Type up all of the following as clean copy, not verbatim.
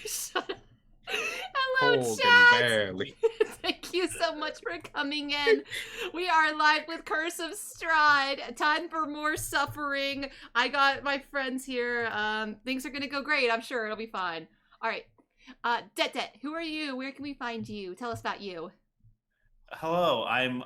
Shut up. Hello, Cold chat! and barely. Thank you so much for coming in. We are live with Curse of Strahd. Time for more suffering. I got my friends here. Things are gonna go great. I'm sure it'll be fine. All right. Detdet, who are you? Where can we find you? Tell us about you. Hello, I'm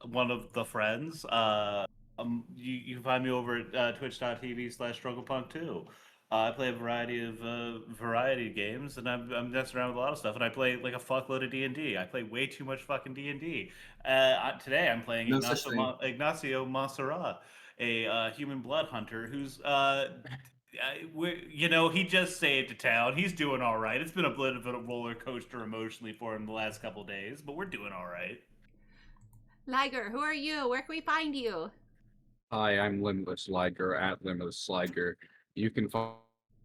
one of the friends. You can find me over at twitch.tv/strugglepunk2. I play a variety of games, and I'm messing around with a lot of stuff. And I play like a fuckload of D&D. I play way too much fucking D&D. Today I'm playing No such Ignacio Montserrat, a human blood hunter who's he just saved a town. He's doing all right. It's been a bit of a roller coaster emotionally for him the last couple days, but we're doing all right. Liger, who are you? Where can we find you? Hi, I'm limitlessliger at limitlessliger. You can find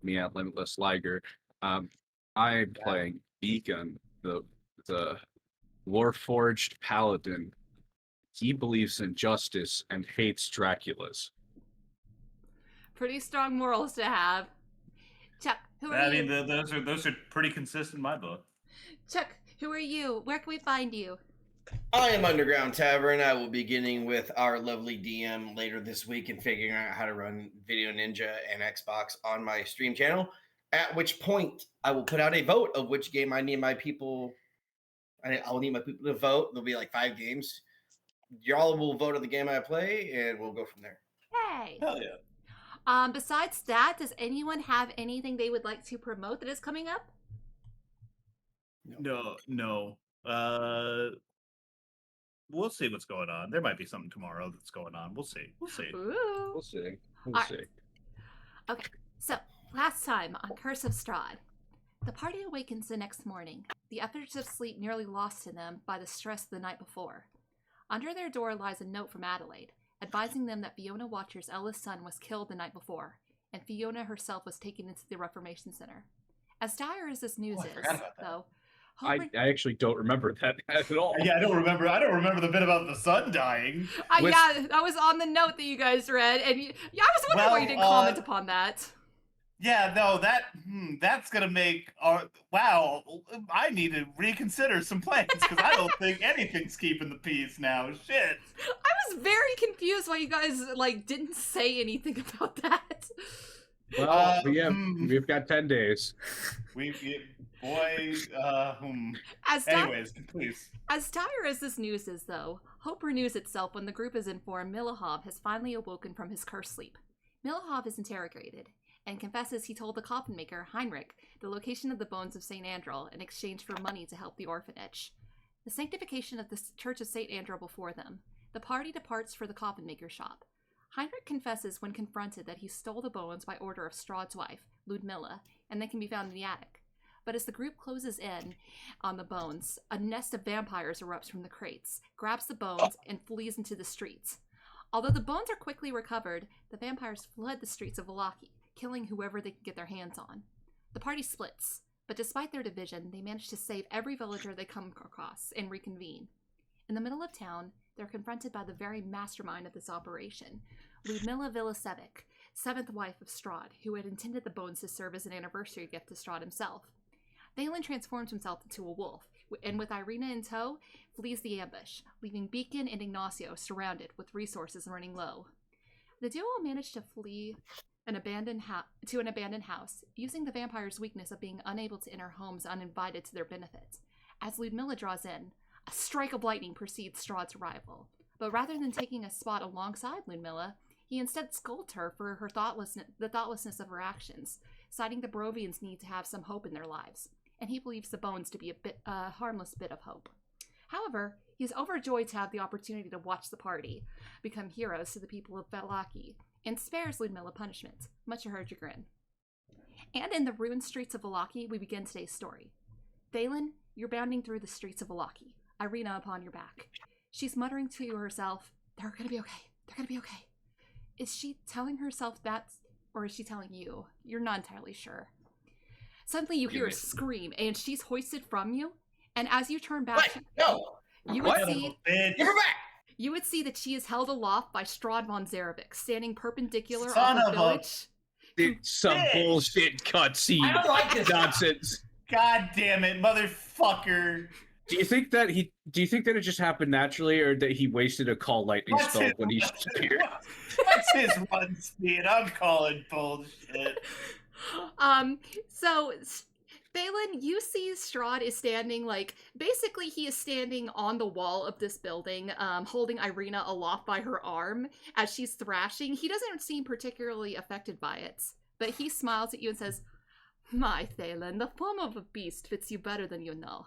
me at limitlessliger. I'm playing Beacon, the Warforged paladin. He believes in justice and hates Draculas. Pretty strong morals to have. Chuck, who are you? I mean, those are pretty consistent in my book. Chuck, who are you? Where can we find you? I am Underground Tavern. I will be beginning with our lovely DM later this week and figuring out how to run Video Ninja and Xbox on my stream channel. At which point, I will put out a vote of which game I need my people. I'll need my people to vote. There'll be like 5 games. Y'all will vote on the game I play, and we'll go from there. Hey. Hell yeah. Besides that, does anyone have anything they would like to promote that is coming up? No. We'll see what's going on. There might be something tomorrow that's going on. We'll see. Ooh. We'll see. Okay, so last time on Curse of Strahd, the party awakens the next morning, the efforts of sleep nearly lost to them by the stress of the night before. Under their door lies a note from Adelaide, advising them that Fiona Watcher's eldest son was killed the night before, and Fiona herself was taken into the Reformation Center. As dire as this news is, though, I actually don't remember that at all. Yeah, I don't remember the bit about the son dying. Yeah, that was on the note that you guys read, and I was wondering why you didn't comment upon that. Yeah, no, that's gonna make wow. I need to reconsider some plans because I don't think anything's keeping the peace now. Shit. I was very confused why you guys didn't say anything about that. Well, we've got 10 days. Anyways, please. As dire as this news is, though, hope renews itself when the group is informed Milahov has finally awoken from his cursed sleep. Milahov is interrogated and confesses he told the coffin maker, Heinrich, the location of the bones of St. Andrew in exchange for money to help the orphanage. The sanctification of the Church of St. Andrew before them, the party departs for the coffin maker's shop. Heinrich confesses when confronted that he stole the bones by order of Strahd's wife, Ludmilla, and they can be found in the attic. But as the group closes in on the bones, a nest of vampires erupts from the crates, grabs the bones, and flees into the streets. Although the bones are quickly recovered, the vampires flood the streets of Vallaki, killing whoever they can get their hands on. The party splits, but despite their division, they manage to save every villager they come across and reconvene. In the middle of town, they're confronted by the very mastermind of this operation, Ludmilla Villasevic, 7th wife of Strahd, who had intended the bones to serve as an anniversary gift to Strahd himself. Thalin transforms himself into a wolf, and with Irina in tow, flees the ambush, leaving Beacon and Ignacio surrounded with resources running low. The duo managed to flee to an abandoned house, using the vampire's weakness of being unable to enter homes uninvited to their benefit. As Ludmilla draws in, a strike of lightning precedes Strahd's arrival, but rather than taking a spot alongside Ludmilla, he instead scolds her for the thoughtlessness of her actions, citing the Barovians' need to have some hope in their lives, and he believes the bones to be a harmless bit of hope. However, he is overjoyed to have the opportunity to watch the party become heroes to the people of Vallaki, and spares Ludmilla punishment, much to her chagrin. And in the ruined streets of Vallaki, we begin today's story. Thalin, you're bounding through the streets of Vallaki, Irina upon your back. She's muttering to herself, "They're gonna be okay. They're gonna be okay." Is she telling herself that, or is she telling you? You're not entirely sure. Suddenly you hear a scream, and she's hoisted from you, and as you turn back, you would see that she is held aloft by Strahd von Zarevic, standing perpendicular on the village, It's some Bitch. bullshit I cutscene don't like this. nonsense. God damn it, motherfucker! Do you think that it just happened naturally, or that he wasted a call lightning What's spell his, when he what's, appeared? what's his run speed? I'm calling bullshit. So Thalin, you see Strahd is standing, like, basically he is standing on the wall of this building, holding Irina aloft by her arm as she's thrashing. He doesn't seem particularly affected by it, but he smiles at you and says, "My Thalin, the form of a beast fits you better than you know.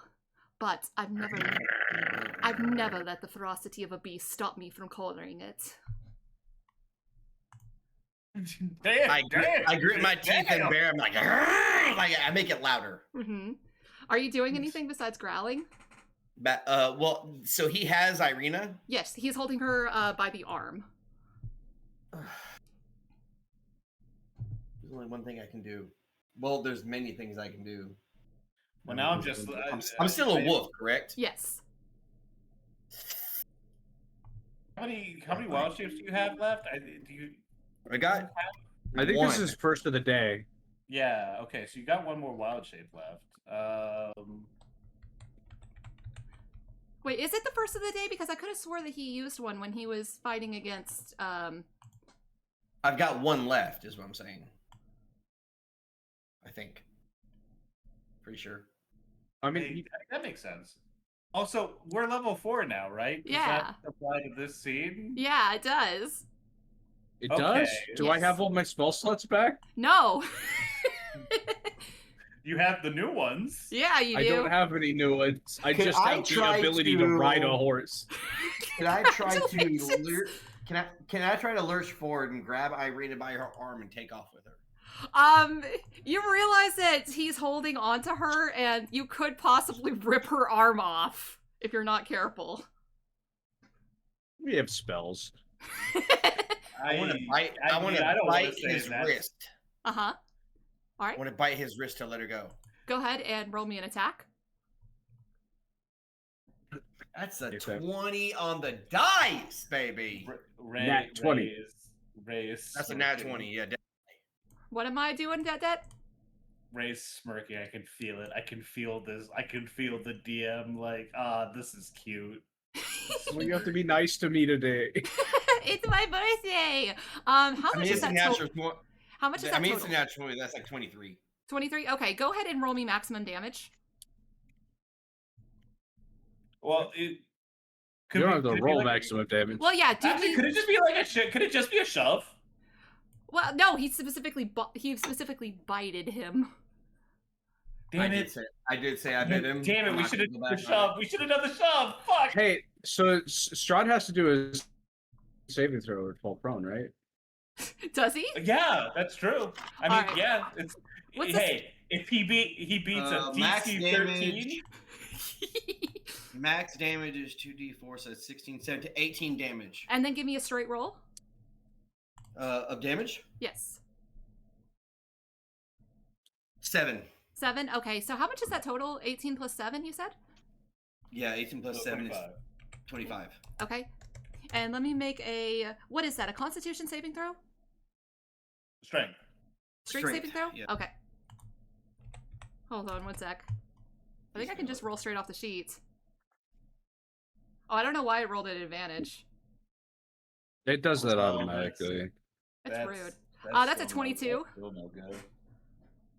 But I've never let the ferocity of a beast stop me from cornering it." Damn, I grit my teeth and bear. I'm like, I make it louder. Mm-hmm. Are you doing anything besides growling? But, well, so he has Irina. Yes, he's holding her by the arm. There's only one thing I can do. Well, there's many things I can do. Well, now I'm just. I'm still a wolf, correct? Yes. How many wild shapes do you have left? I got. I think one. this is first of the day. Yeah. Okay. So you got one more wild shape left. Wait, is it the first of the day? Because I could have swore that he used one when he was fighting against. I've got one left, is what I'm saying. I think. Pretty sure. I mean, Hey, that makes sense. Also, we're level 4 now, right? Does Yeah. that apply to this scene? Yeah, it does. it Okay. does. Do I Yes. have all my spell slots back? No. You have the new ones. Yeah, you do. I don't have any new ones. I Could just I have the try ability to ride a to- horse. Can I try Don't make to sense. can I try to lurch forward and grab Irina by her arm and take off with her? You realize that he's holding onto her, and you could possibly rip her arm off if you're not careful. We have spells. I want to bite. I want mean, to I don't wanna bite say his that's- wrist. Uh-huh. I Alright, want to bite his wrist to let her go. go ahead and roll me an attack. That's a Okay. 20 on the dice, baby. Nat 20. Ray's That's a nat smirking. 20. Yeah. What am I doing, Detdet? Ray's smirking. I can feel it. I can feel this. I can feel the DM. Like, this is cute. Well, you have to be nice to me today. It's my birthday! How I much mean, is it's a that natural. total? How much is I that mean, it's total? a natural 20. That's like 23. 23? Okay, go ahead and roll me maximum damage. Well, it. You don't have to could it be roll like- maximum damage. Well, yeah, do Actually, me... could it just be like could it just be a shove? Well, no, he specifically bited him. Damn it! I did say I bit him. Damn it! I'm We not should have gonna done go the back on shove. We should have done the shove. Fuck. Hey, so Strahd has to do a saving throw or fall prone, right? Does he? Yeah, that's true. I mean, Alright. yeah, it's. What's hey, if he beats a max DC damage. 13. it. Max damage is 2d4, so it's 16, 17, 18 damage. And then give me a straight roll. Of damage? Yes. 7. 7? Okay, so how much is that total? 18 plus 7, you said? Yeah, 18 plus 7 is 25. 25. Okay. And let me make a... What is that, a constitution saving throw? Strength. Strength saving throw? Yeah. Okay. Hold on one sec. I think I can just roll straight off the sheet. Oh, I don't know why I rolled at advantage. It does that Oh, automatically. That's rude. That's a still no 22. good. Still no good.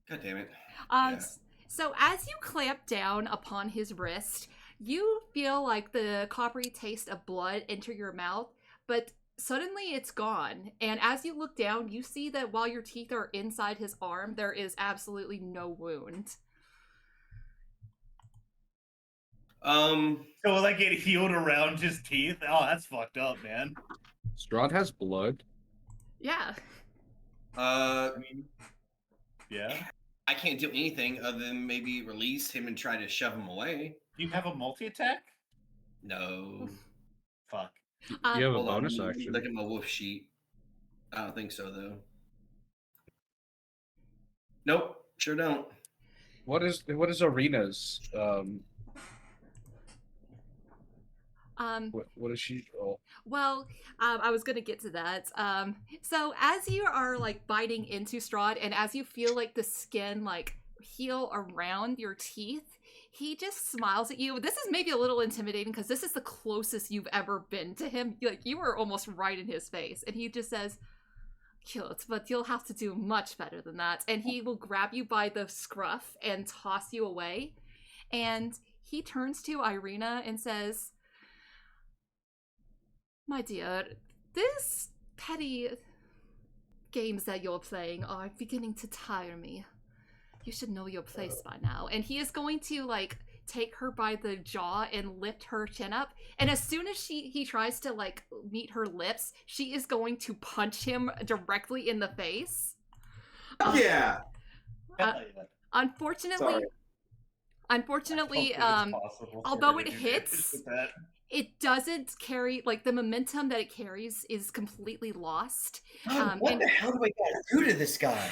God damn it. Um, Yeah. So as you clamp down upon his wrist, you feel like the coppery taste of blood enter your mouth, but suddenly it's gone. And as you look down, you see that while your teeth are inside his arm, there is absolutely no wound. So like it healed around his teeth. Oh, that's fucked up, man. Strahd has blood. Yeah. Uh, Yeah. I can't do anything other than maybe release him and try to shove him away. You have a multi-attack? No. Fuck. You have a Hold on, bonus let me action. look at my wolf sheet. I don't think so, though. Nope, sure don't. What is arenas? What does she roll? Well, I was gonna get to that. So as you are like biting into Strahd, and as you feel like the skin like heal around your teeth, he just smiles at you. This is maybe a little intimidating because this is the closest you've ever been to him. Like you were almost right in his face, and he just says, "Cute, but you'll have to do much better than that." And he will grab you by the scruff and toss you away. And he turns to Irina and says, "My dear, these petty games that you're playing are beginning to tire me. You should know your place by now." And he is going to like take her by the jaw and lift her chin up. And as soon as he tries to like meet her lips, she is going to punch him directly in the face. Yeah. Unfortunately, Sorry. unfortunately, although it hits, it doesn't carry, like, the momentum that it carries is completely lost. What the hell do I gotta do to this guy?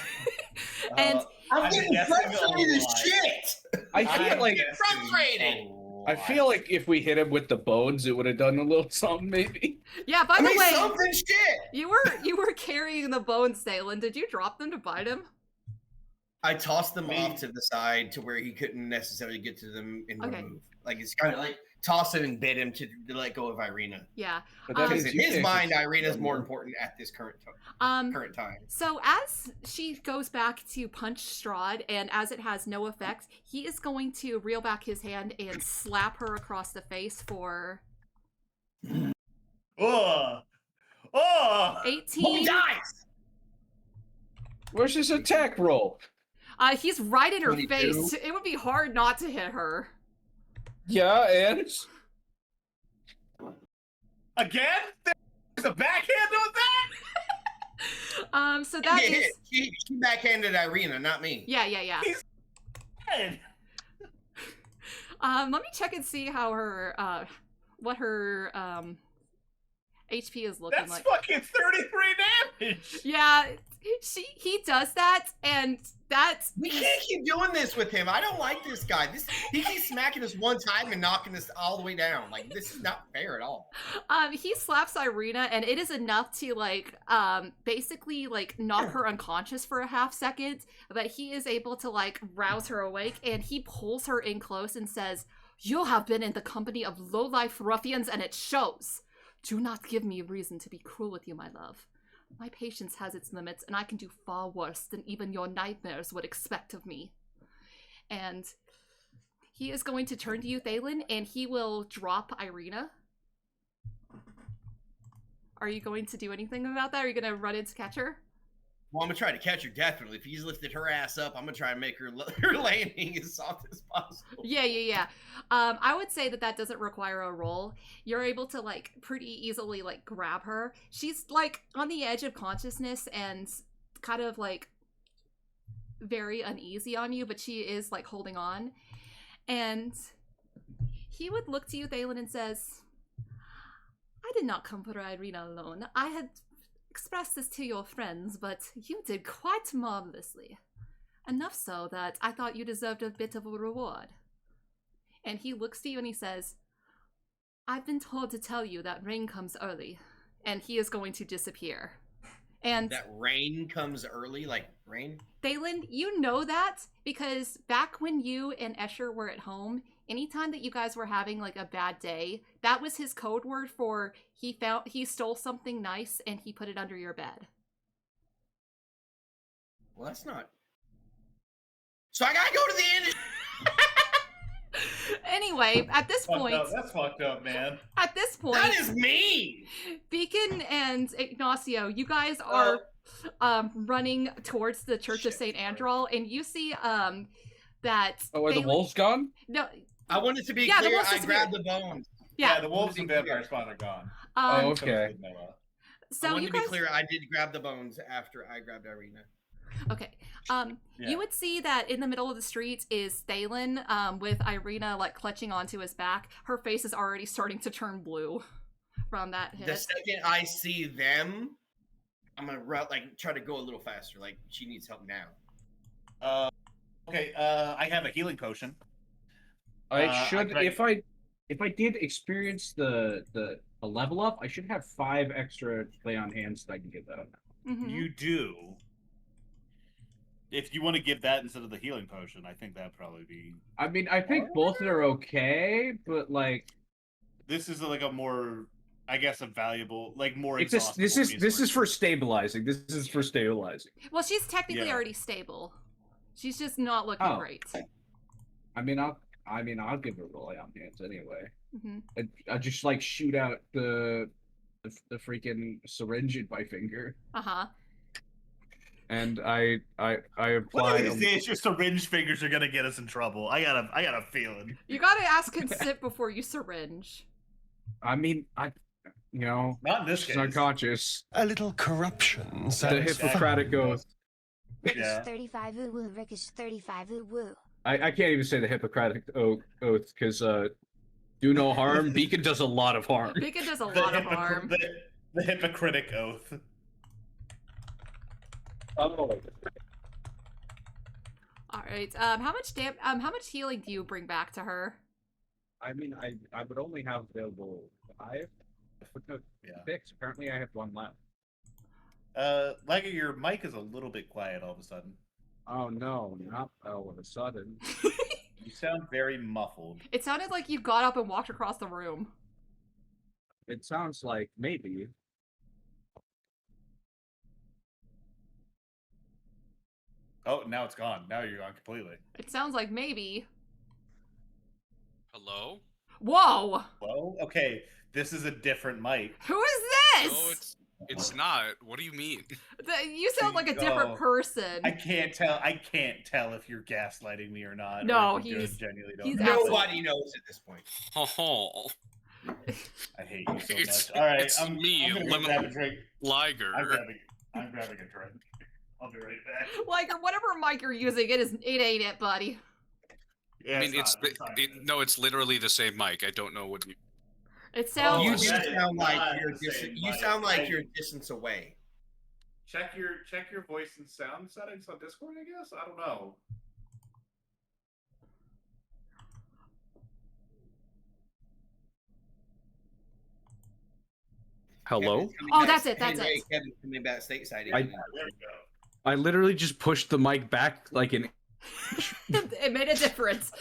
And I'm getting frustrated as shit. I feel like frustrated. I feel like if we hit him with the bones, it would have done a little something, maybe. yeah, by I the mean, way, something shit. you were carrying the bones, Thalin. Did you drop them to bite him? I tossed them off to the side to where he couldn't necessarily get to them in one Okay. move. Like it's kind of like toss him and bit him to let go of Irina. Yeah. But that Because means in you his can't mind, just- Irina's more important at this current time. So as she goes back to punch Strahd, and as it has no effect, he is going to reel back his hand and slap her across the face for Oh! 18. dies. Where's his attack roll? He's right in her 22. face. It would be hard not to hit her. Yeah, and Again? There's a backhand on that? So that is She backhanded Irina, not me. yeah. Dead. Let me check and see how her what her HP is looking That's like. fucking 33 damage! Yeah, he does that, and that's We can't keep doing this with him. I don't like this guy. He keeps smacking us one time and knocking us all the way down. Like this is not fair at all. he slaps Irina, and it is enough to like basically like knock her unconscious for a half second, but he is able to like rouse her awake, and he pulls her in close and says, "You have been in the company of low-life ruffians, and it shows. Do not give me reason to be cruel with you, my love. My patience has its limits, and I can do far worse than even your nightmares would expect of me." And he is going to turn to you, Thalin, and he will drop Irina. Are you going to do anything about that? Are you going to run in to catch her? Well, I'm gonna try to catch her definitely. If he's lifted her ass up, I'm gonna try and make her her landing as soft as possible. Yeah. I would say that doesn't require a roll. You're able to like pretty easily like grab her. She's like on the edge of consciousness and kind of like very uneasy on you, but she is like holding on. And he would look to you, Thalin, and says, "I did not come for Irina alone. I had expressed this to your friends, but you did quite marvelously. Enough so that I thought you deserved a bit of a reward." And he looks to you and he says, "I've been told to tell you that rain comes early." And he is going to disappear. And That rain comes early, like rain. Thalin, you know that because back when you and Escher were at home, anytime that you guys were having like a bad day, that was his code word for he stole something nice and he put it under your bed. Well, that's not. So I gotta go to the end. Anyway, at this point, That's fucked up, man. at this point, That is mean. Beacon and Ignacio, you guys are running towards the Church of St. Andral, and you see that Oh, are the Thalin- wolves gone? No, I wanted to be Yeah, the clear. wolves I disappeared. grabbed the bones. yeah. The wolves and vampire spawn are gone. Oh, okay. Noah. I So wanted you to be guys, clear. I did grab the bones after I grabbed Irina. okay. Yeah. You would see that in the middle of the street is Thalin, with Irina like clutching onto his back. Her face is already starting to turn blue from that hit. The second I see them, I'm gonna try to go a little faster. Like she needs help now. Okay, I have a healing potion. I I should tried- if I if I did experience the level up, I should have 5 extra play on hands that I can give out. Mhm. You do. If you want to give that instead of the healing potion, I think that'd probably be. I mean, I think both are okay, but like This is like a more, I guess, a valuable, like more. this is for stabilizing. This is for stabilizing. Well, she's technically Yeah. already stable. She's just not looking Oh. great. I mean, I'll give her a lay on hands anyway. Hmm. I just like shoot out the freaking syringe in my finger, Uh-huh. and I One apply. of these days, your syringe fingers are gonna get us in trouble. I got a feeling. You gotta ask consent before you syringe. I mean, Not in this she's case. unconscious. A little corruption. The satisfies- Hippocratic oath. Yeah. 35 woo woo, Rick is 35 woo woo. I can't even say the Hippocratic oath because do no harm. Beacon does a lot of harm. Beacon does a lot of harm. The Hippocratic oath. Oh. All right. How much healing do you bring back to her? I mean, I would only have available 5. Footnote Yeah. 6. Apparently, I have 1 left. Liger, your mic is a little bit quiet all of a sudden. Oh no, not all of a sudden. You sound very muffled. It sounded like you got up and walked across the room. It sounds like maybe. Oh, now it's gone. Now you're gone completely. It sounds like maybe. Hello? Whoa! Well, okay, this is a different mic. Who is this? No, it's not. What do you mean? You sound like a different Oh. person. I can't tell if you're gaslighting me or not. No, or if you he's- genuinely don't he's know. absolutely- Nobody knows at this point. Oh, I hate you so It's- much. All right, it's I'm me, gonna go Lemon- grab a drink. Liger. I'm grabbing a drink. I'll be right back. Like, whatever mic you're using, it ain't it, buddy. Yeah, I mean, not good. no, it's literally the same mic. I don't know what you. It sounds. You Oh, do that is sound like not you're the same you mic. sound like you're distance away. Check your voice and sound settings on Discord, I guess? I don't know. Hello? Kevin's coming Oh, back- that's it, that's hey, it. Kevin's coming back stateside. I- again. There we go. I literally just pushed the mic back like an. It made a difference.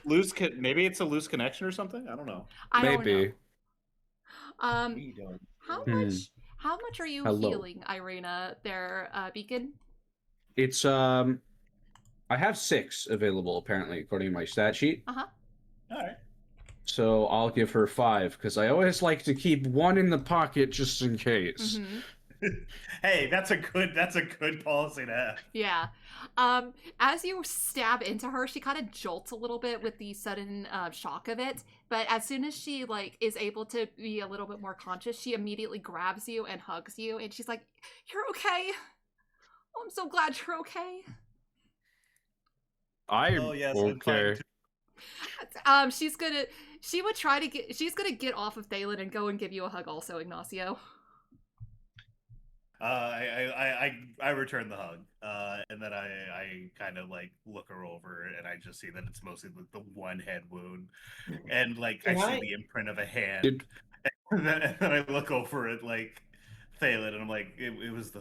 Maybe it's a loose connection or something? I don't know. I don't know. Maybe. We don't. How Hmm. much are you Hello. healing, Irina? There, Beacon. It's I have 6 available apparently according to my stat sheet. All right. So I'll give her 5 because I always like to keep 1 in the pocket just in case. Hmm. Hey, that's a good policy to have. Yeah. As you stab into her, she kind of jolts a little bit with the sudden shock of it. But as soon as she is able to be a little bit more conscious, she immediately grabs you and hugs you, and she's like, "You're okay. Oh, I'm so glad you're okay." I'm Oh, yes, I'm fine, okay. too. She's gonna get off of Thalin and go and give you a hug, also, Ignacio. I return the hug, and then I kind of look her over, and I just see that it's mostly the one head wound, and I see the imprint of a hand, Did- and then I look over at Thalin, and I'm like, it was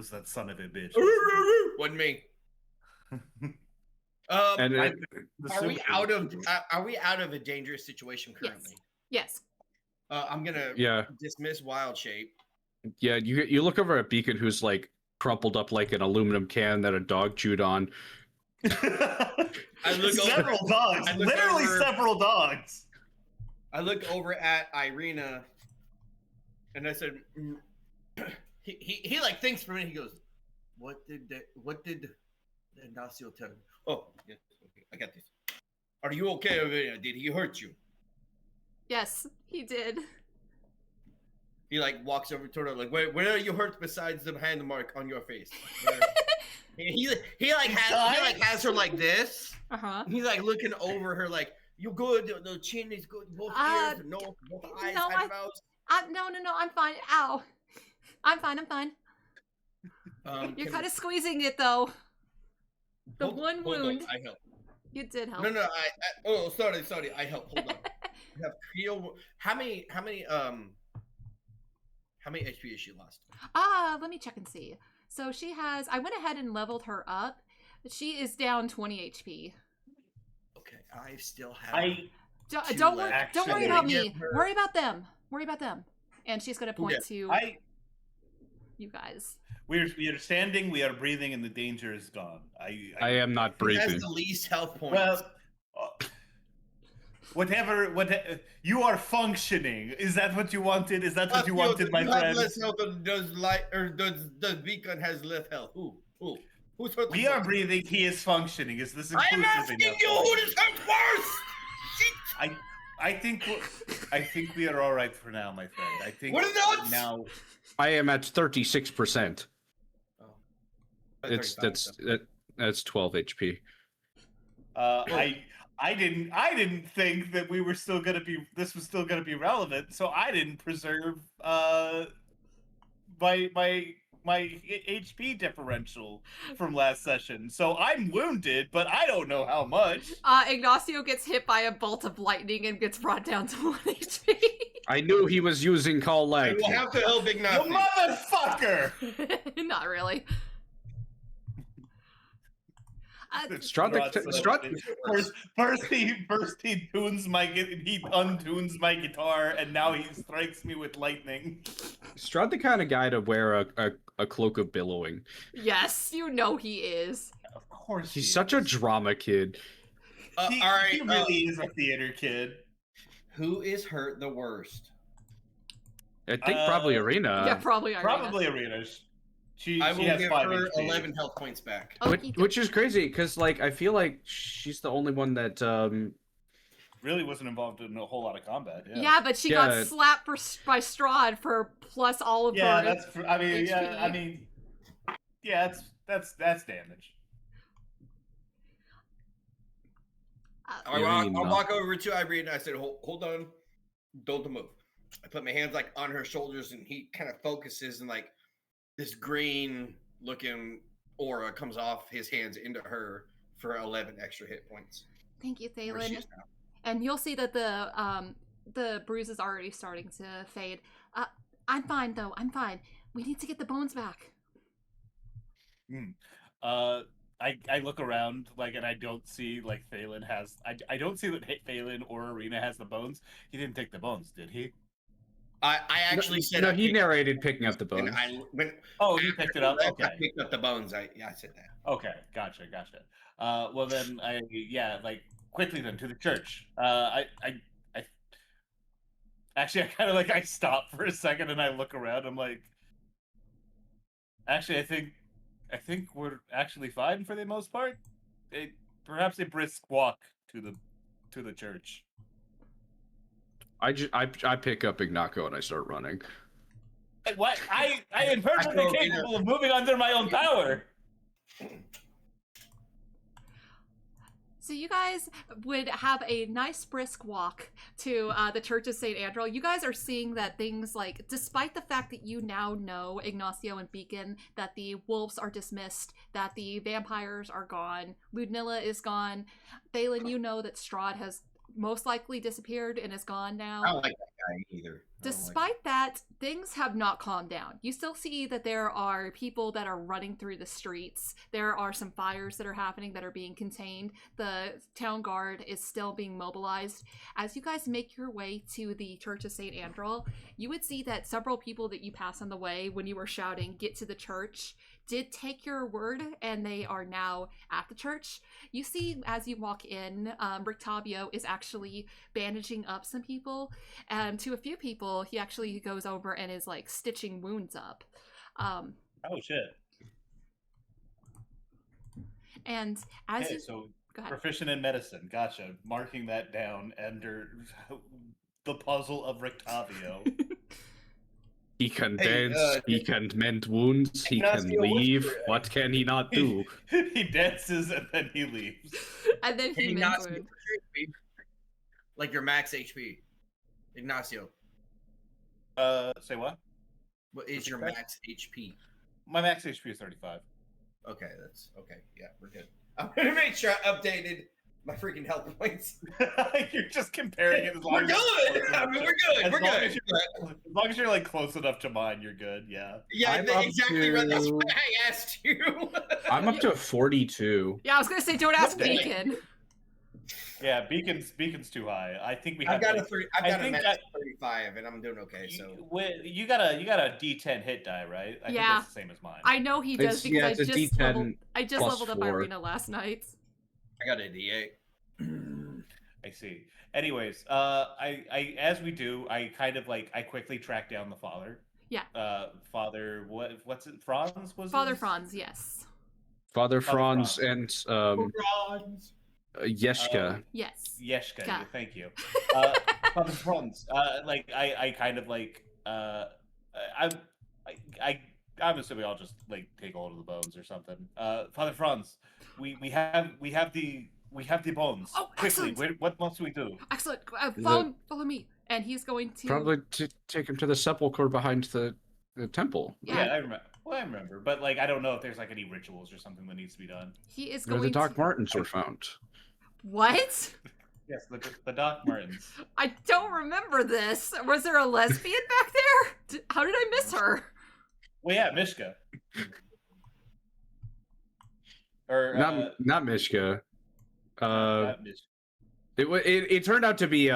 that son of a bitch. Wasn't me. And I- it, Are we out of a dangerous situation currently? Yes. I'm gonna yeah, dismiss Wild Shape. yeah. You look over at Beacon, who's crumpled up like an aluminum can that a dog chewed on. I look several over, dogs, I look literally over- several dogs. I look over at Irina, and I said, he thinks for a minute. He goes, what did Ignacio tell him? Oh, yes, okay, I got this. Are you okay, Irina? Did he hurt you? Yes, he did. He walks over to her where are you hurt besides the hand mark on your face? he has her like this. Uh-huh. He's looking over her you good? The chin is good. Both ears, both eyes, no, eyebrows. No, I'm fine. Ow. I'm fine. You're Can- kind of squeezing it, though. The hold- one hold on, wound. I help. You did help. No, sorry. I help. Hold on. You have Creole. How many HP has she lost? Let me check and see. So she has. I went ahead and leveled her up. She is down 20 HP. Okay, I still have. Don't worry Actually, about give me. her- Worry about them. Worry about them. And she's gonna point to you guys. We are standing, we are breathing, and the danger is gone. I am not Who has breathing. the least health points? Well, whatever. You are functioning. Is that what you wanted? Is that what you wanted, my you friend? have less health than does Beacon has less health. Who's hurt? We are breathing. He is functioning. Is this I'm inclusive asking enough? you who is hurt worse. I think we are all right for now, my friend. I think What are the odds? now. I am at 36%. Oh. That's 12 HP. I didn't think that we were still gonna be. This was still gonna be relevant, so I didn't preserve my HP differential from last session. So I'm wounded, but I don't know how much. Ignacio gets hit by a bolt of lightning and gets brought down to 1 HP. I knew he was using call I leg. will have to help You Ignacio. motherfucker! Not really. First he untunes my guitar, and now he strikes me with lightning. Strahd the kind of guy to wear a cloak of billowing. Yes, you know he is. Of course, He's such a drama kid. He, All right, he really is a theater kid. who is hurt the worst? I think probably Arena. Yeah, probably Irina. Probably Arena's. She I will has give 5 her HP. 11 health points back. Which is crazy because like I feel like she's the only one that Really wasn't involved in a whole lot of combat. Yeah, Yeah, but she got slapped by Strahd for plus all of yeah, her. that's. I mean, yeah, HP. I mean, yeah, that's damage. I'll walk over to Irene and I said, hold on, don't move. I put my hands like on her shoulders and he kind of focuses and like this green looking aura comes off his hands into her for 11 extra hit points. Thank you, Where she Thalin. is now. And you'll see that the bruise is already starting to fade. I'm fine though. I'm fine. We need to get the bones back. I look around like and I don't see like Thalin has. I don't see that Thalin or Arena has the bones. He didn't take the bones, did he? I actually said no, I he picked- narrated picking up the bones. Oh, you picked it up. I Okay. picked up the bones. I said that. Okay, gotcha. Well then, like quickly then to the church. Actually, I kind of like I stop for a second and I look around. I'm like, actually, I think we're actually fine for the most part. Perhaps a brisk walk to the church. I pick up Ignacio and I start running. What? I am perfectly capable of moving under my own power. So you guys would have a nice brisk walk to the Church of St. Andrew. You guys are seeing that things like, despite the fact that you now know, Ignacio and Beacon, that the wolves are dismissed, that the vampires are gone, Ludmilla is gone, Thalin, you know that Strahd has most likely disappeared and is gone now. I don't like that guy either. Despite that, things have not calmed down. You still see that there are people that are running through the streets. There are some fires that are happening that are being contained. The town guard is still being mobilized. As you guys make your way to the Church of St. Andrew, you would see that several people that you pass on the way when you were shouting, "Get to the church," did take your word, and they are now at the church. You see, as you walk in, Rictavio is actually bandaging up some people, and to a few people, he actually goes over and is like stitching wounds up. Oh shit! And as Okay, you so go ahead. proficient in medicine. Gotcha. Marking that down under the puzzle of Rictavio. He can Hey, dance, he can mend wounds, he can Ignacio, what's leave. your- What can he not do? He dances and then he leaves. And then Can he not mends wound. like your max HP, Ignacio? Say what? What is your max HP? My max HP is 35. Okay, that's okay. Yeah, we're good. I'm gonna make sure I updated my freaking health points. You're just comparing it as long We're as you're good. close I mean, enough we're to- good. As We're long good. as long as you're like close enough to mine, you're good. Yeah. Yeah, I'm up exactly right. That's to- why I asked you. I'm up to 42. Yeah, I was gonna say, don't ask Dang. Beacon. Yeah, beacon's too high. I think we have I've got like, I've I got a think max that- 35, and I'm doing okay. So you got a D10 hit die, right? I think Yeah. that's the same as mine. I know he does It's- yeah, because it's a D10 I just plus leveled up 4. Irina last night. I got a D8. I see. Anyways, I as we do, I kind of like I quickly track down the father. Yeah. Father, what's it? Franz was Father his? Franz, yes. Father Franz. Franz and Yeshka. Yes. Yeshka, Ka. thank you. Father Franz. Like I kind of like I'm assuming I'll just like take hold of the bones or something. Father Franz, we have the bones. Oh, Quickly, excellent. what must we do? Excellent. Is Follow me. And he's going to Probably to take him to the sepulchre behind the temple. Yeah. I remember. Well, I remember, but like I don't know if there's like any rituals or something that needs to be done. He is Where going the Doc to Martens were found. What? Yes, the Doc Martens. I don't remember this. Was there a lesbian back there? How did I miss her? Well, yeah, Mishka. Or Not Mishka. not Mishka. It turned out to be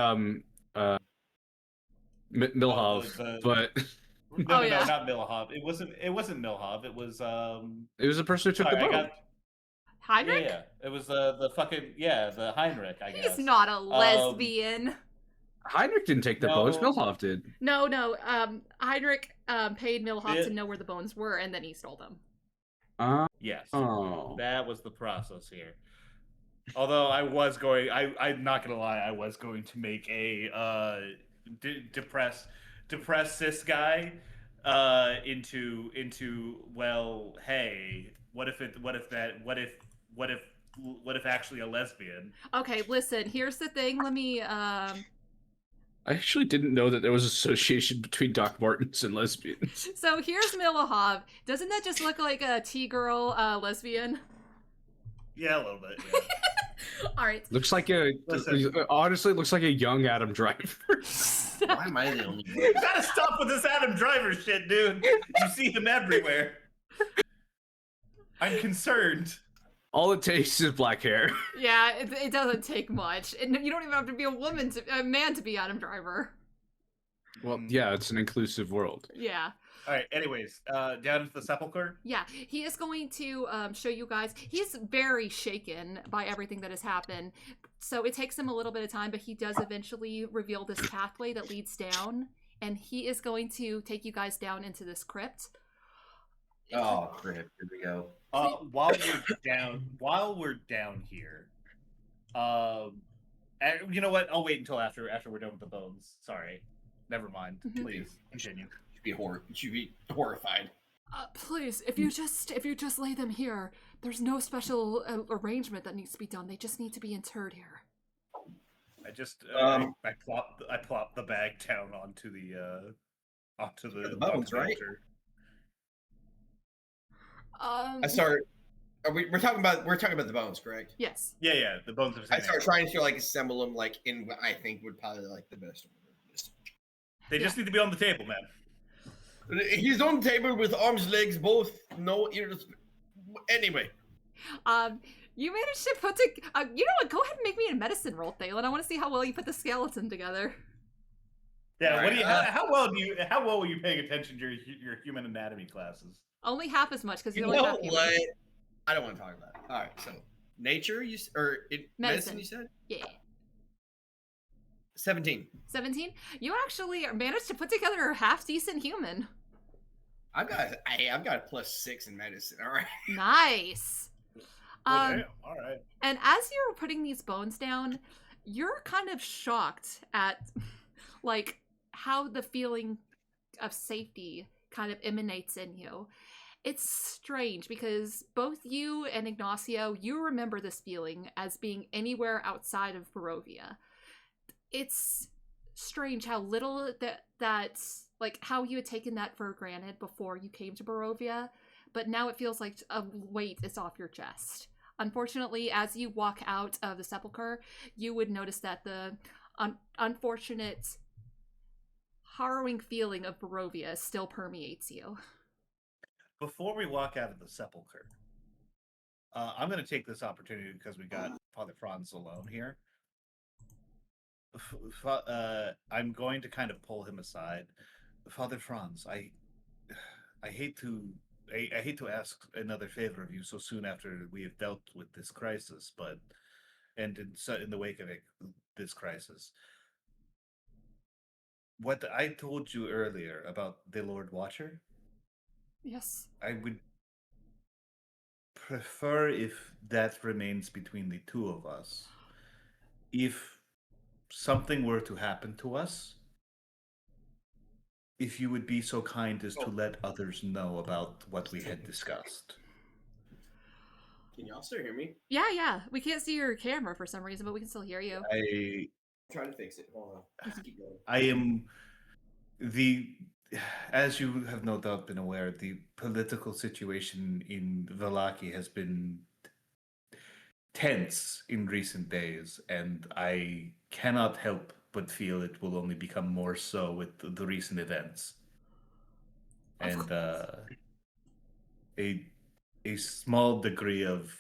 Milhov, the- but No, yeah. not Milhov. It wasn't Milhov. It was it was the person who took sorry, the I boat. got- Heinrich? Yeah. It was the fucking the Heinrich. I guess. He's not a lesbian. Heinrich didn't take the boats. No. Milhov did. No. Heinrich paid Milhoff Yeah. to know where the bones were, and then he stole them. Yes. Oh. That was the process here. Although I'm not gonna lie, I was going to make a depress this guy into well, hey, what if actually a lesbian? Okay, listen, here's the thing. Let me I actually didn't know that there was association between Doc Martens and lesbians. so here's Milahov. Doesn't that just look like a T-girl lesbian? Yeah, a little bit. Yeah. Alright. Looks like Listen. honestly, it looks like a young Adam Driver. Why am I the only one? You gotta stop with this Adam Driver shit, dude. You see him everywhere. I'm concerned. All it takes is black hair. Yeah, it doesn't take much. And you don't even have to be a man to be Adam Driver. Well, yeah, it's an inclusive world. Yeah. All right. Anyways, down to the sepulcher. Yeah, he is going to show you guys. He's very shaken by everything that has happened. So it takes him a little bit of time, but he does eventually reveal this pathway that leads down. And he is going to take you guys down into this crypt. Oh, crap. Here we go. While we're down here, and you know what? I'll wait until after we're done with the bones. Sorry, never mind. Mhm. Please continue. You should be horrified. Please, if you just lay them here, there's no special arrangement that needs to be done. They just need to be interred here. I just Um, I plop the bag down onto the The bones, right? altar. I start. We're talking about the bones, correct? Yes. Yeah, the bones of I Saint start Anne. trying to like assemble them like in what I think would probably like the best order. They just need to be on the table, man. He's on the table with arms, legs, both. No ears. Anyway, You managed to put you know what? Go ahead and make me a medicine roll, Thalin. I want to see how well you put the skeleton together. Yeah, All what do right, you? How well were you paying attention to your human anatomy classes? Only half as much because you you only know have human. what? I don't want to talk about it. All right, so nature, medicine, you said Yeah. 17. 17? You actually managed to put together a half-decent human. I've got a +6 in medicine. All right. Nice. Damn. All right. And as you're putting these bones down, you're kind of shocked at, like, how the feeling of safety kind of emanates in you. It's strange because both you and Ignacio, you remember this feeling as being anywhere outside of Barovia. It's strange how little that's like how you had taken that for granted before you came to Barovia, but now it feels like a weight is off your chest. Unfortunately, as you walk out of the sepulcher, you would notice that the unfortunate, harrowing feeling of Barovia still permeates you. Before we walk out of the sepulcher, I'm going to take this opportunity because we got Father Franz alone here. I'm going to kind of pull him aside. Father Franz, I hate to ask another favor of you so soon after we have dealt with this crisis, but in the wake of this crisis. What I told you earlier about the Lord Watcher, Yes. I would prefer if that remains between the two of us. If something were to happen to us, if you would be so kind as to let others know about what we had discussed. Can y'all still hear me? Yeah. We can't see your camera for some reason, but we can still hear you. I'm trying to fix it. Hold on. Just keep going. I am as you have no doubt been aware, the political situation in Vallaki has been tense in recent days, and I cannot help but feel it will only become more so with the recent events. And a small degree of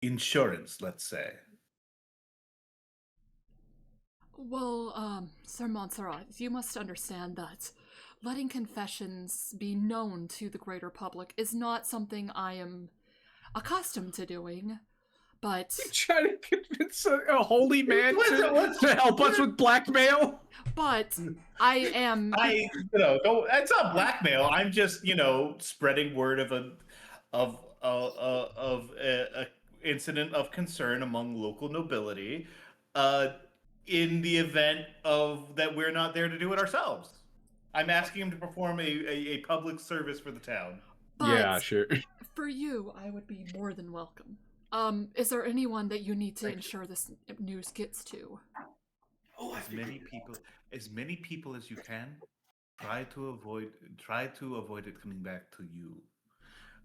insurance, let's say. Well, Sir Montserrat, you must understand that letting confessions be known to the greater public is not something I am accustomed to doing, but... Trying to convince a holy man to help us with blackmail? But I am... It's not blackmail. I'm just, spreading word of a incident of concern among local nobility, in the event of that we're not there to do it ourselves. I'm asking him to perform a public service for the town. But Yeah, sure. For you, I would be more than welcome. Is there anyone that you need to ensure this news gets to? As many people as you can. Try to avoid it coming back to you.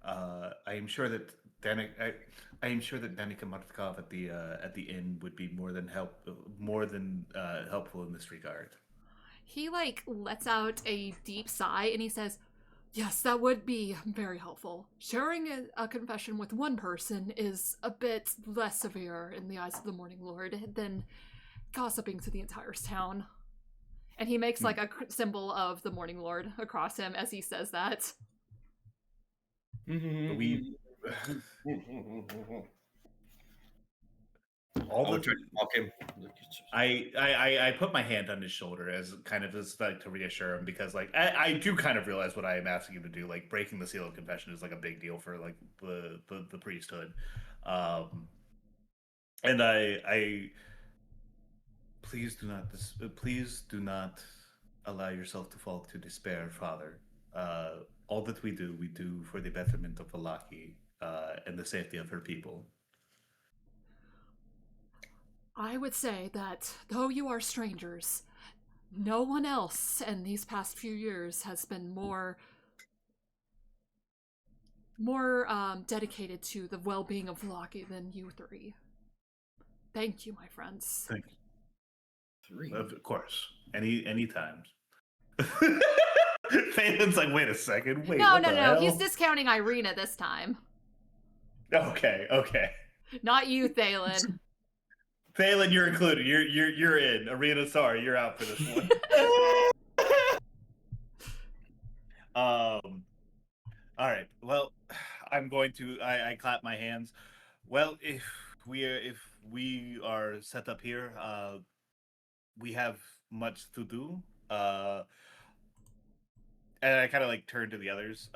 I am sure that Danica Martkov at the inn would be more than helpful in this regard. He lets out a deep sigh and he says, "Yes, that would be very helpful. Sharing a confession with one person is a bit less severe in the eyes of the Morning Lord than gossiping to the entire town." And he makes a symbol of the Morning Lord across him as he says that. I put my hand on his shoulder as to reassure him, because I do kind of realize what I am asking him to do. Breaking the seal of confession is a big deal for the priesthood, and I please do not allow yourself to fall to despair, Father. All that we do for the betterment of Vallaki and the safety of her people. I would say that, though you are strangers, no one else in these past few years has been more dedicated to the well-being of Vallaki than you three. Thank you, my friends. Thank you. Three? Of course. Any times. Thalen's wait a second. Wait, No. He's discounting Irina this time. Okay. Not you, Thalin. Thalin, you're included. You're in. Irina, sorry, you're out for this one. All right. Well, I'm going to. I clap my hands. Well, if we are set up here, we have much to do. And I kind of turn to the others.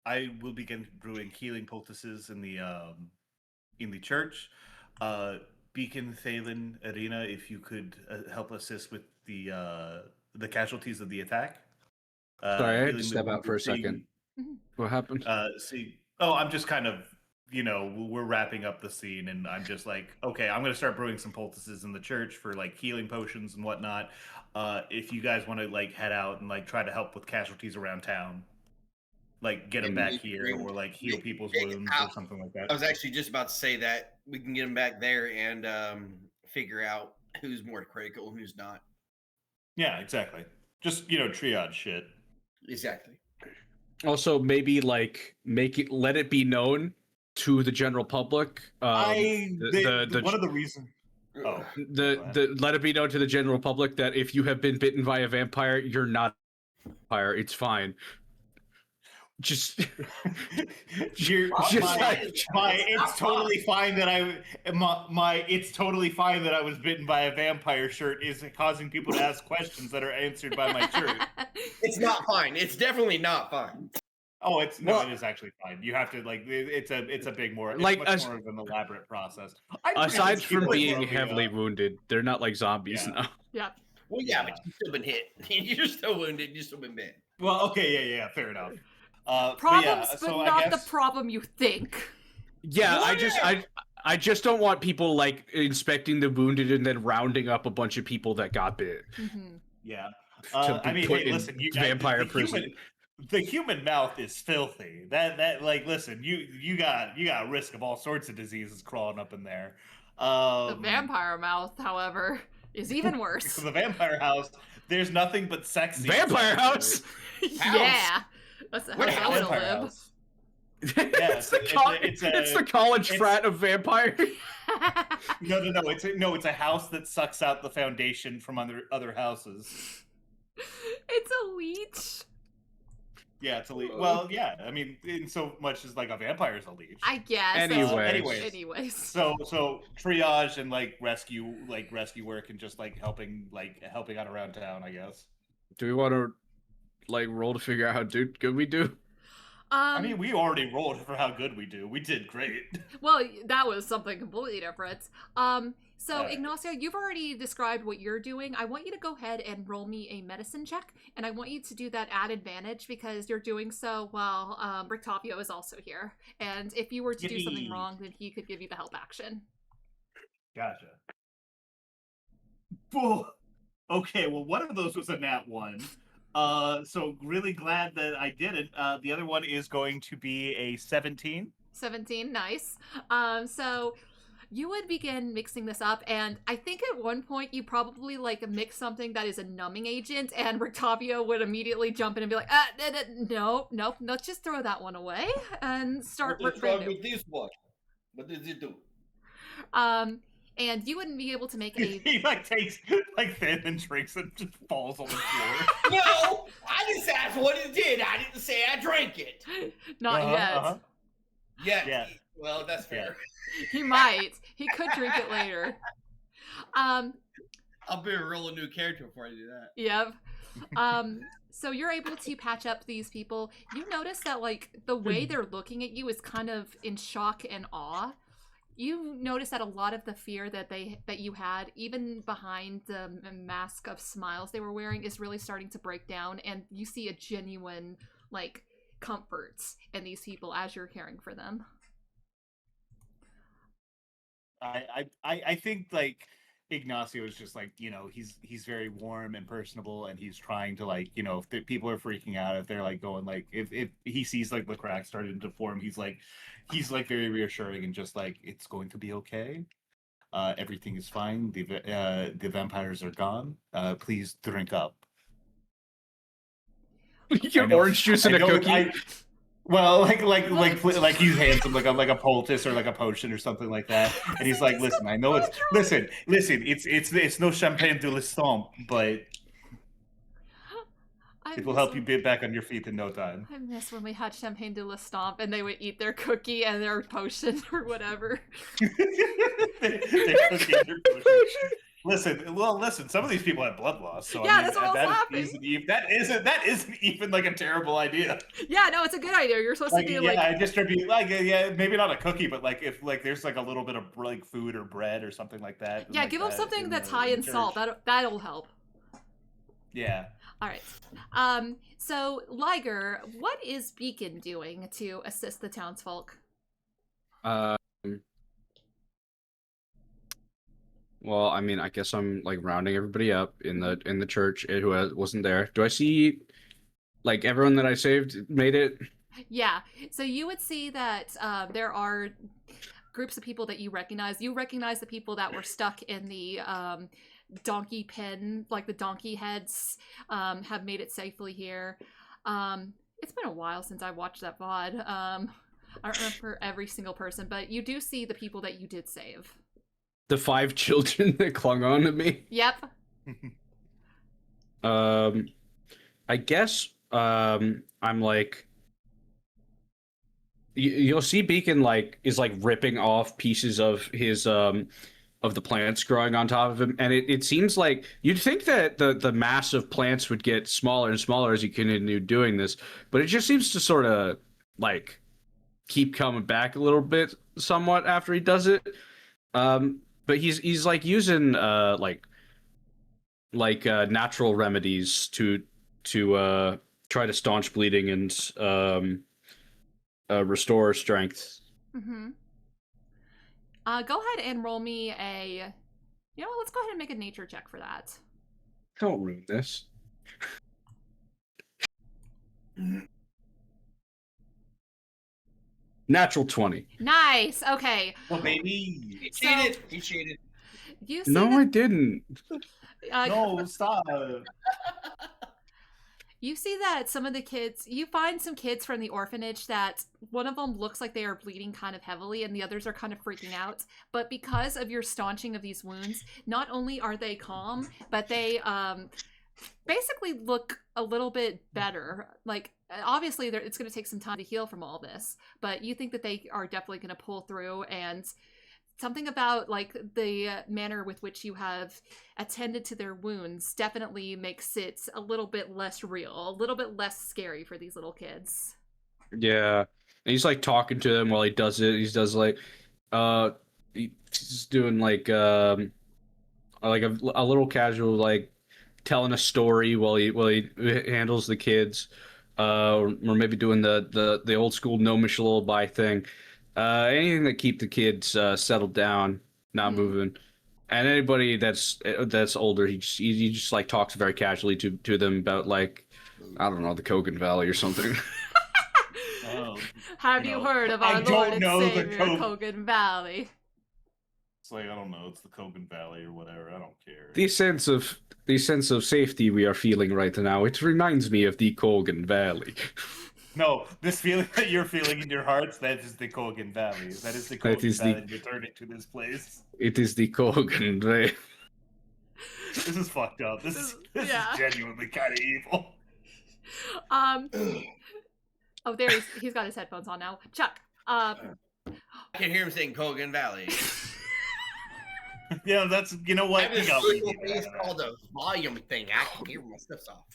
I will begin brewing healing poultices in the church. Beacon, Thalin, Irina, if you could help assist with the casualties of the attack. Sorry, I had to step out for a second. What happened? I'm just kind of, we're wrapping up the scene, and I'm just okay, I'm going to start brewing some poultices in the church for healing potions and whatnot. If you guys want to head out and try to help with casualties around town. like get him back here or like heal people's wounds or something like I that. was actually just about to say that we can get him back there and figure out who's more critical and who's not. Yeah, exactly. Just triage shit. Exactly. Also, maybe like let it be known to the general public. One of the reasons. Oh, let it be known to the general public that if you have been bitten by a vampire, you're not a vampire. It's fine. It's totally fine that it's totally fine that I was bitten by a vampire shirt is causing people to ask questions that are answered by my shirt. It's not fine. It's definitely not fine. Oh, it is actually fine. You have to it's a big more much more of an elaborate process. Aside from being heavily wounded, they're not like zombies now. Yeah. Well, yeah, but you've still been hit. You're still wounded. You've still been bitten. Well, okay, yeah, fair enough. Problems, but not the problem you think. Yeah, I just don't want people like inspecting the wounded and then rounding up a bunch of people that got bit. Mm-hmm. Yeah. Listen, vampire prison. The human mouth is filthy. Listen, you got risk of all sorts of diseases crawling up in there. The vampire mouth, however, is even worse. The vampire house, there's nothing but sexy. Vampire house. Yeah. That's how I want to live. Yeah, it's the college frat of vampires. No. It's a house that sucks out the foundation from other houses. It's a leech. Yeah, it's a leech. Well, yeah. I mean, in so much as like a vampire's a leech. I guess. Anyways. So triage and rescue work and just helping out around town, I guess. Do we want to roll to figure out how good we do? I mean, we already rolled for how good we do. We did great. Well, that was something completely different. So Ignacio, you've already described what you're doing. I want you to go ahead and roll me a medicine check, and I want you to do that at advantage because you're doing so while Rictavio is also here. And if you were to do something wrong, then he could give you the help action. Gotcha. Okay, well, one of those was a nat 1. So really glad that I did it. The other one is going to be a 17. 17, nice. So you would begin mixing this up, and I think at one point you probably mix something that is a numbing agent, and Rictavio would immediately jump in and be like, no, let's just throw that one away and start What's wrong with this one? What does it do? And you wouldn't be able to make a... He takes Thin and drinks and just falls on the floor. No! I just asked what it did. I didn't say I drank it. Not yet. Yeah. Well, that's fair. He might. He could drink it later. I'll be a real new character before I do that. Yep. So you're able to patch up these people. You notice that the way they're looking at you is kind of in shock and awe. You notice that a lot of the fear that you had, even behind the mask of smiles they were wearing, is really starting to break down, and you see a genuine comfort in these people as you're caring for them. I think Ignacio is just he's very warm and personable, and he's trying to if people are freaking out, if they're going if he sees the cracks starting to form, he's very reassuring and just it's going to be okay. Everything is fine. The vampires are gone. Please drink up. Your orange juice and a cookie. Well, he hands him a poultice or a potion or something like that, and he's like, "Listen, I know it's no champagne de l'estompe, but it will help you get back on your feet in no time." I miss when we had champagne de l'estompe and they would eat their cookie and their potion or whatever. Their cookie and their potion. Listen. Some of these people have blood loss, so yeah, that's what I was laughing. That isn't even a terrible idea. Yeah, no, it's a good idea. You're supposed to do distribute maybe not a cookie, but if there's a little bit of food or bread or something like that. Yeah, give them something that's high in salt. That'll help. Yeah. All right. So Liger, what is Beacon doing to assist the townsfolk? Well, I mean, I guess I'm rounding everybody up in the church who wasn't there. Do I see everyone that I saved made it? Yeah. So you would see that there are groups of people that you recognize. You recognize the people that were stuck in the donkey pen, like the donkey heads, have made it safely here. It's been a while since I watched that VOD. I don't remember every single person, but you do see the people that you did save. The 5 children that clung on to me. Yep. I guess I'm like you'll see Beacon like is like ripping off pieces of his of the plants growing on top of him, and it seems like you'd think that the mass of plants would get smaller and smaller as you continue doing this, but it just seems to sort of like keep coming back a little bit somewhat after he does it. But he's like using natural remedies to try to staunch bleeding and restore strength. Mm-hmm. Go ahead and roll me a... You know what, let's go ahead and make a nature check for that. Don't ruin this. Natural 20. Nice! Okay. Oh, baby. He cheated. He cheated. You see No, that, I didn't. No, stop. You see that some of the kids, you find some kids from the orphanage that one of them looks like they are bleeding kind of heavily and the others are kind of freaking out. But because of your staunching of these wounds, not only are they calm, but they basically look a little bit better. Like, obviously it's going to take some time to heal from all this, but you think that they are definitely going to pull through, and something about like the manner with which you have attended to their wounds definitely makes it a little bit less real, a little bit less scary for these little kids. Yeah. And he's like talking to them while he does it. He does like he's doing like a little casual like telling a story while he handles the kids. Or maybe doing the old school gnomish lullaby thing. Anything that keep the kids settled down, not moving. And anybody that's older, he just like talks very casually to them about like, I don't know, the Kogan Valley or something. Have you heard of our Lord and Savior, Kogan Valley? It's like, I don't know, it's the Kogan Valley or whatever. I don't care. The sense of safety we are feeling right now, it reminds me of the Kogan Valley. No, this feeling that you're feeling in your hearts, that is the Kogan Valley. That is the Kogan Valley returning to this place. It is the Kogan Valley. This is fucked up. This is genuinely kind of evil. Oh, there he's got his headphones on now. Chuck. I can hear him saying Kogan Valley. Yeah, that's, you know what? I have this little thing called a volume thing. I can hear my stuff off.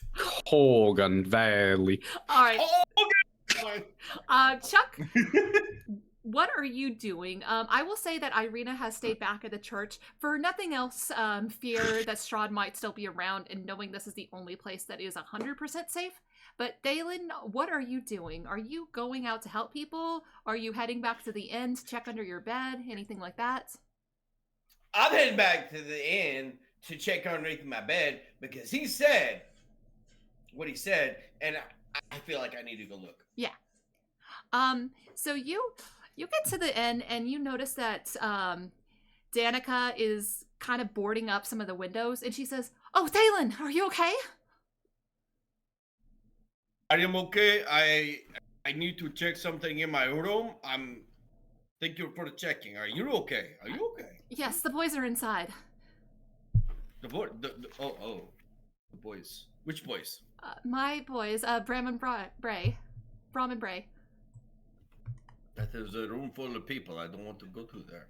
Kogan Valley. All right. Kogan! Chuck, what are you doing? I will say that Irina has stayed back at the church for nothing else. Fear that Strahd might still be around, and knowing this is the only place that is 100% safe. But Thalin, what are you doing? Are you going out to help people? Are you heading back to the inn to check under your bed? Anything like that? I'm heading back to the inn to check underneath my bed because he said what he said, and I feel like I need to go look. Yeah. So you get to the inn and you notice that Danica is kind of boarding up some of the windows, and she says, "Oh, Thalin, are you okay?" I am okay. I need to check something in my room. Thank you for checking. Are you okay? Are you okay? Yes, the boys are inside. The boys. Which boys? My boys, Bram and Bray. Bram and Bray. That is a room full of people. I don't want to go through there.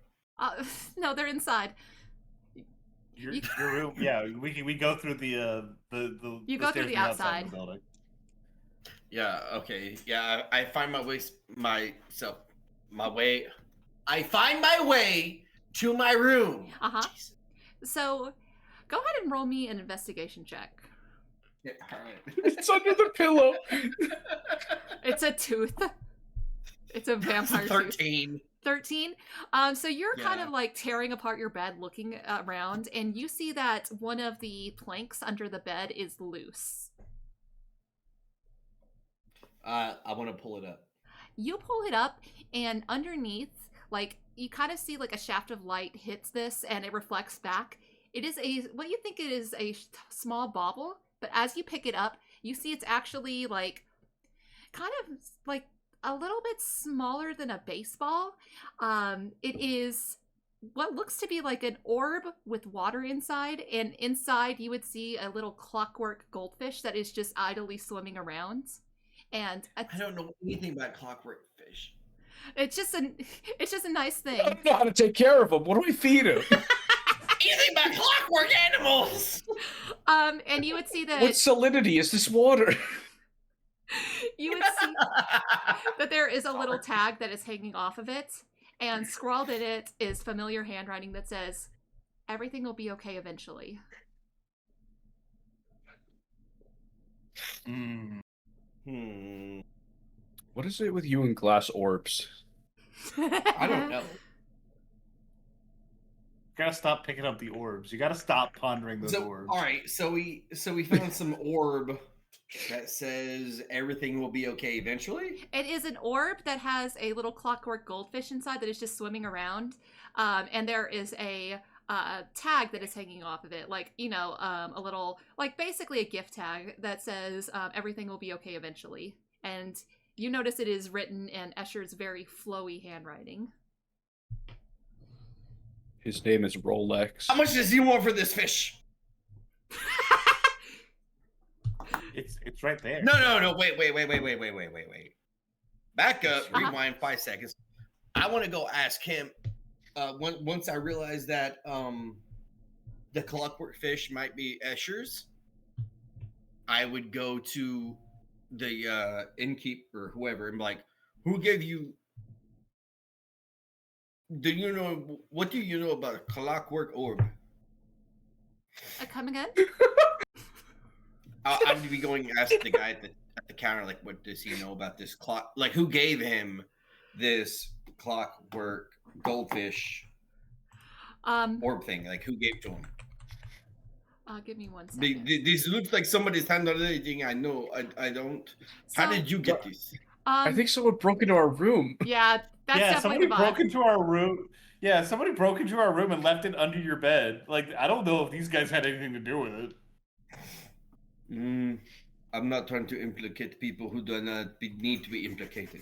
No, they're inside. Your room, yeah. We go through the You go through the outside. Of the building. Yeah. Okay. Yeah. I find my way to my room. Jesus. So, go ahead and roll me an investigation check. Yeah, all right. It's under the pillow. It's a tooth. It's a vampire 13. tooth. 13. So you're kind of like tearing apart your bed, looking around, and you see that one of the planks under the bed is loose. I want to pull it up. You pull it up, and underneath, like, you kind of see like a shaft of light hits this, and it reflects back. It is what you think it is a small bauble, but as you pick it up, you see it's actually like kind of like a little bit smaller than a baseball. It is what looks to be like an orb with water inside, and inside you would see a little clockwork goldfish that is just idly swimming around. And I don't know anything about clockwork fish. it's just a nice I thing. don't know how to take care of him. What do I feed him? Anything about clockwork animals? And you would see that What salinity is this water? you would see that there is a little tag that is hanging off of it, and scrawled in it is familiar handwriting that says, "Everything will be okay eventually." What is it with you and glass orbs? I don't know. Gotta stop picking up the orbs. You gotta stop pondering those So, orbs. all right, so we found some orb that says everything will be okay eventually. It is an orb that has a little clockwork goldfish inside that is just swimming around, and there is a tag that is hanging off of it, like, you know, a little, like, basically a gift tag that says everything will be okay eventually. And you notice it is written in Escher's very flowy handwriting. His name is Rolex. How much does he want for this fish? It's right there. No. Wait. Back up. Uh-huh. Rewind 5 seconds. I want to go ask him. Once I realize that the clockwork fish might be Escher's, I would go to the innkeeper, whoever, and be like, "Who gave you? What do you know about a clockwork orb?" Come again? I would be going to ask the guy at the counter, like, what does he know about this clock? Like, who gave him this clockwork goldfish orb thing? Like, who gave to him? Give me 1 second. This looks like somebody's handwriting. I know. I don't. How So, did you get this? I think someone broke into our room. Yeah, that's Yeah, definitely somebody the vibe. broke into our room. Yeah, somebody broke into our room and left it under your bed. Like, I don't know if these guys had anything to do with it. I'm not trying to implicate people who do not need to be implicated.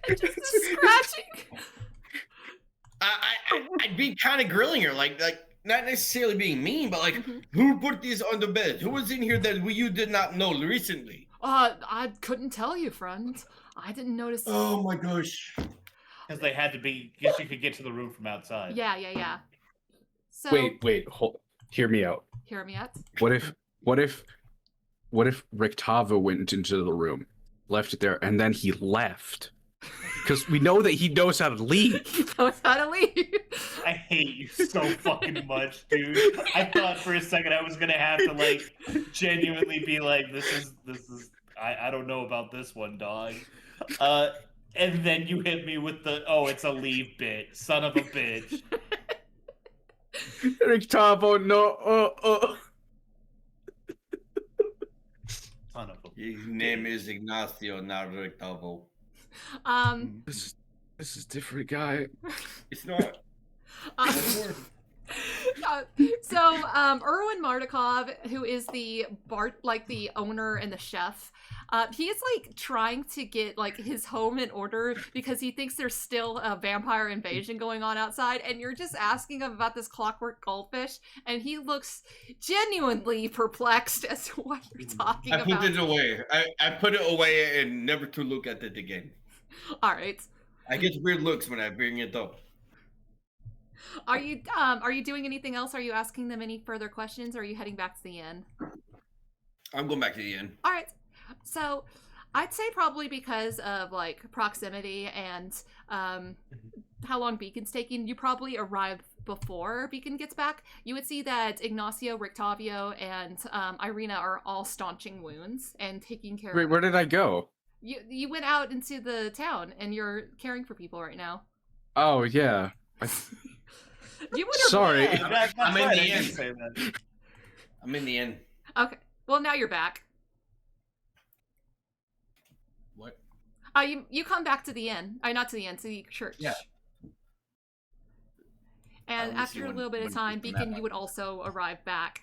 It's just a scratching. I'd be kind of grilling her, like not necessarily being mean, but like, Mhm. who put these on the bed? Who was in here that you did not know recently? I couldn't tell you, friend. I didn't notice. Oh my gosh! Because they had to be, guess you could get to the room from outside. Yeah. So Wait, hear me out. hear me out. What if Rictavo went into the room, left it there, and then he left? Because we know that he knows how to leave. He knows how to leave. I hate you so fucking much, dude. I thought for a second I was gonna have to like genuinely be like, this is I don't know about this one, dog. And then you hit me with the it's a leave bit, son of a bitch. Rictavo, no. Son of a His name is Ignacio, not Rictavo. This is different, guy. It's not. Erwin Mardikov, who is the the owner and the chef, he is like trying to get like his home in order because he thinks there's still a vampire invasion going on outside, and you're just asking him about this clockwork goldfish, and he looks genuinely perplexed as to what you're talking about. I put it away. I put it away and never to look at it again. All right. I get weird looks when I bring it up. Are you doing anything else? Are you asking them any further questions, or are you heading back to the inn? I'm going back to the inn. All right. So, I'd say probably because of like proximity and how long Beacon's taking, you probably arrived before Beacon gets back. You would see that Ignacio, Rictavio, and Irina are all staunching wounds and taking care Wait, of. where did I go? You went out into the town and you're caring for people right now. Oh yeah. You would have. Sorry. That's I'm in right, the I did inn. say that. I'm in the inn. Okay. Well, now you're back. What? You come back to the inn. Not to the inn, to the church. Yeah. And Let me see after a when- little bit of when time, Beacon Beacon, that you would also arrive back.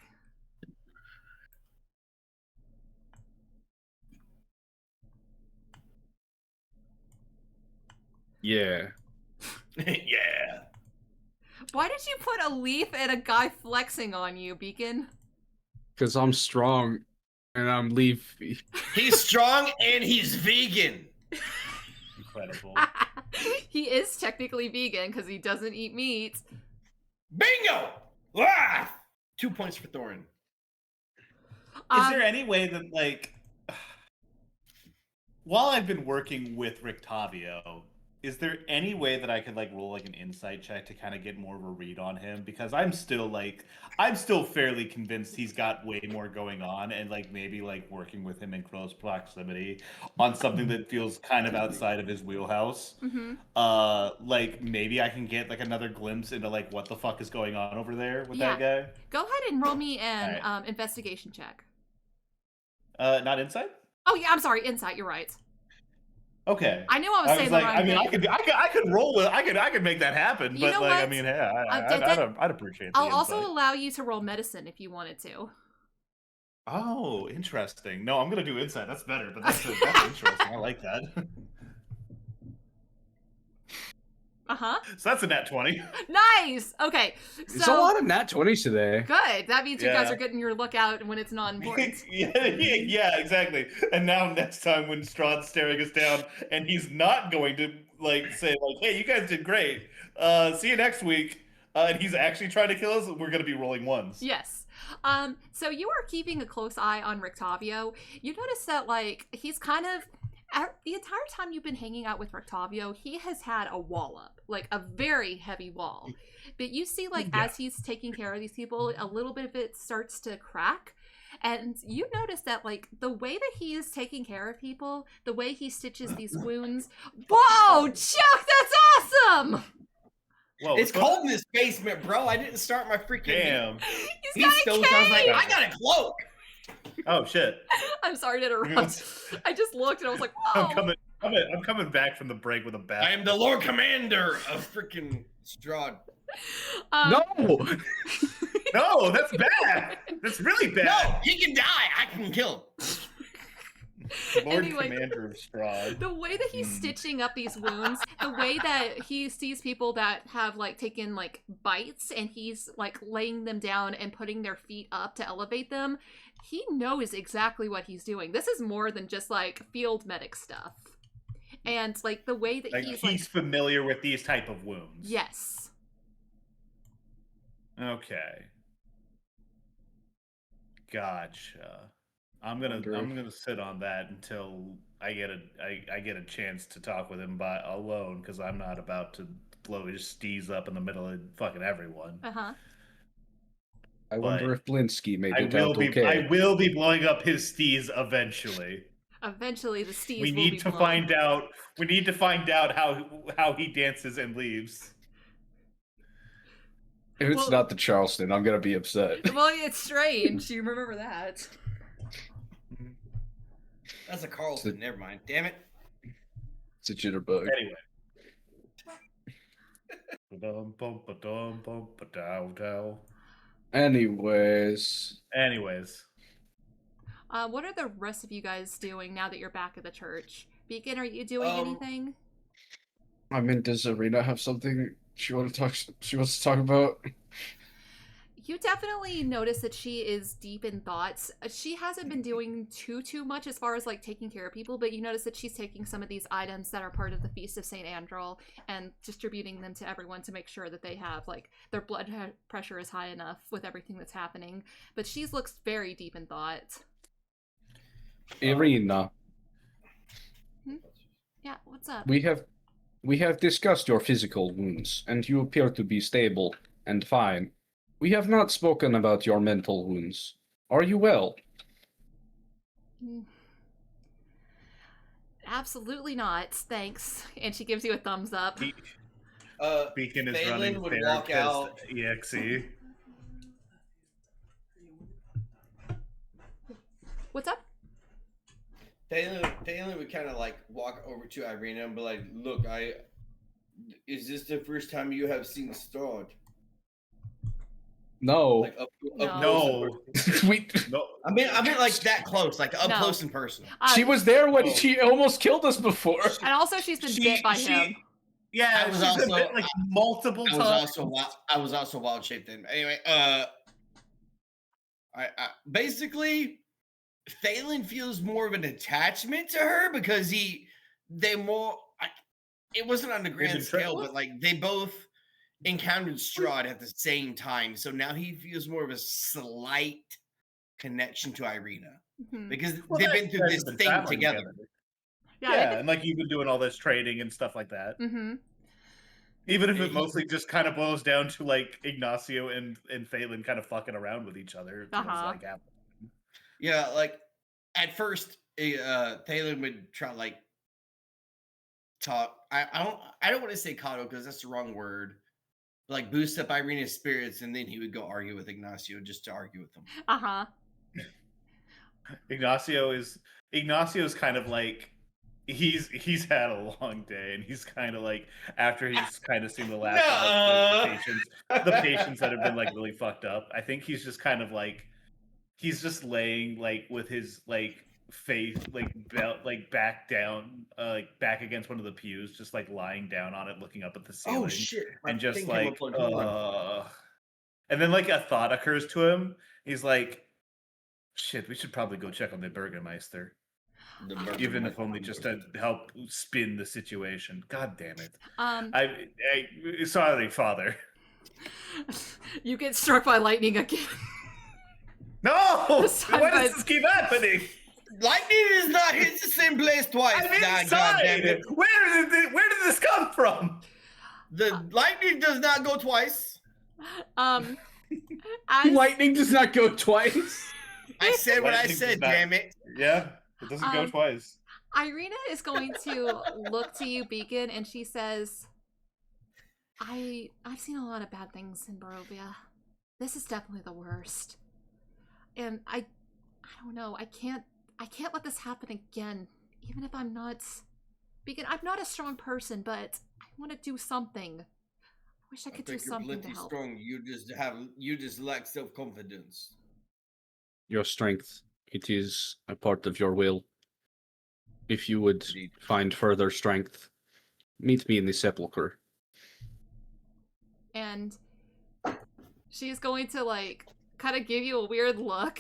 Yeah. Yeah. Why did you put a leaf and a guy flexing on you, Beacon? Because I'm strong and I'm leafy. He's strong and he's vegan. Incredible. He is technically vegan because he doesn't eat meat. Bingo! Ah! 2 points for Thorin. Is there any way that, like, while I've been working with Rictavio, is there any way that I could, like, roll, like, an insight check to kind of get more of a read on him? Because I'm still fairly convinced he's got way more going on, and, like, maybe, like, working with him in close proximity on something that feels kind of outside of his wheelhouse. Like, maybe I can get, like, another glimpse into, like, what the fuck is going on over there with that guy? Go ahead and roll me an Alright. investigation check. Not insight? Oh yeah, I'm sorry, insight. You're right. Okay. I knew I was saying like, the wrong I mean, thing. I could roll with, I could make that happen, You but know like, what? I mean, yeah, I'd appreciate. The I'll also insight. allow you to roll medicine if you wanted to. Oh, interesting. No, I'm gonna do insight. That's better, but that's interesting. I like that. So that's a nat 20. Nice. Okay. There's a So lot of nat 20s today. good. That means you guys Yeah. are getting your lookout when it's not important. yeah, exactly. And now next time when Strahd's staring us down, and he's not going to like say like, "Hey, you guys did great. See you next week," and he's actually trying to kill us, we're gonna be rolling ones. Yes. So you are keeping a close eye on Rictavio. You notice that, like, he's kind of, the entire time you've been hanging out with Rictavio, he has had a wall up, like a very heavy wall. But you see, like, as he's taking care of these people, a little bit of it starts to crack. And you notice that, like, the way that he is taking care of people, the way he stitches these wounds. Whoa, Chuck, that's awesome! Whoa, It's what- cold in this basement, bro. I didn't start my freaking. Damn. He's He got still a sounds like cape! I got a cloak. Oh shit. I'm sorry to interrupt. I just looked and I was like, whoa. I'm coming back from the break with a bat. I am the Lord Commander of freaking Strahd. No! No, that's bad. That's really No, bad. he can die. I can kill him. Lord Anyway. Commander of Strahd. The way that he's stitching up these wounds, the way that he sees people that have, like, taken, like, bites, and he's, like, laying them down and putting their feet up to elevate them, he knows exactly what he's doing. This is more than just, like, field medic stuff. And, like, the way that Like he's, he's familiar with these type of wounds. yes. Okay. Gotcha. I'm gonna sit on that until I get a chance to talk with him alone, because I'm not about to blow his steez up in the middle of fucking everyone. Uh-huh. I wonder if Blinsky made I it will out be okay. I will be blowing up his steez eventually. Eventually, the steeds We will need be to blown. find out. We need to find out how he dances and leaves. If it's Well- not the Charleston, I'm gonna be upset. Well, it's strange. You remember that. That's a Carlson. Never mind. Damn it. It's a jitterbug. Anyway. Anyways, What are the rest of you guys doing now that you're back at the church? Beacon, are you doing Um, anything? I mean, does Arena have something she wants to talk about? You definitely notice that she is deep in thoughts. She hasn't been doing too much as far as, like, taking care of people, but you notice that she's taking some of these items that are part of the Feast of St. Andrel and distributing them to everyone to make sure that they have, like, their blood pressure is high enough with everything that's happening. But she looks very deep in thought. Irina, Yeah, what's up? we have discussed your physical wounds, and you appear to be stable and fine. We have not spoken about your mental wounds. Are you well? Absolutely not, thanks. And she gives you a thumbs up. Beacon is Thalin running would walk out. EXE. What's up? Thalin would kind of like walk over to Irina and be like, "Look, is this the first time you have seen Strahd? No. Like up No. we, No. I mean like that close, like up No. close and personal. she was there when Oh. she almost killed us before. And also, she's been bit by him. Yeah, I was she's been also- bit like multiple I times. was also wild shaped then. Anyway, I basically Thalin feels more of an attachment to her because it wasn't on the grand scale, but like they both encountered Strahd at the same time. So now he feels more of a slight connection to Irina Mhm. because Well, they've that- been through that's this been thing traveling together. Yeah, and like you've been doing all this trading and stuff like that. Mm-hmm. Even if it mostly just kind of boils down to like Ignacio and Thalin kind of fucking around with each other. It feels like happening. Yeah, like at first, Thalin would try to like talk. I don't want to say coddle because that's the wrong word. Like boost up Irina's spirits, and then he would go argue with Ignacio just to argue with him. Uh-huh. Ignacio's kind of like he's had a long day, and he's kind of like after he's kind of seen the last of the patients that have been like really fucked up. I think he's just kind of like he's just laying like with his like face like belt like back down back against one of the pews, just like lying down on it, looking up at the ceiling. Oh shit! My And just thing came like up, hold on. and then like a thought occurs to him. He's like, shit, we should probably go check on the Burgermeister. Even if only just to help spin the situation. God damn it. I sorry, father. You get struck by lightning again. No! This time Why by- does this keep happening? Lightning is not hit the same place twice. I'm God inside! damn it. Where did this come from? The lightning does not go twice. As Lightning does not go twice. I said what I Lightning said, does not- damn it. Yeah, it doesn't go twice. Irina is going to look to you, Beacon, and she says, I've seen a lot of bad things in Barovia. This is definitely the worst. And I don't know, I can't let this happen again. Even if I'm not Beacon, I'm not a strong person, but I want to do something. I wish I could do something to help. Strong. You just lack self-confidence. Your strength, it is a part of your will. If you would Indeed. find further strength, meet me in the sepulchre. And she's going to like kind of give you a weird look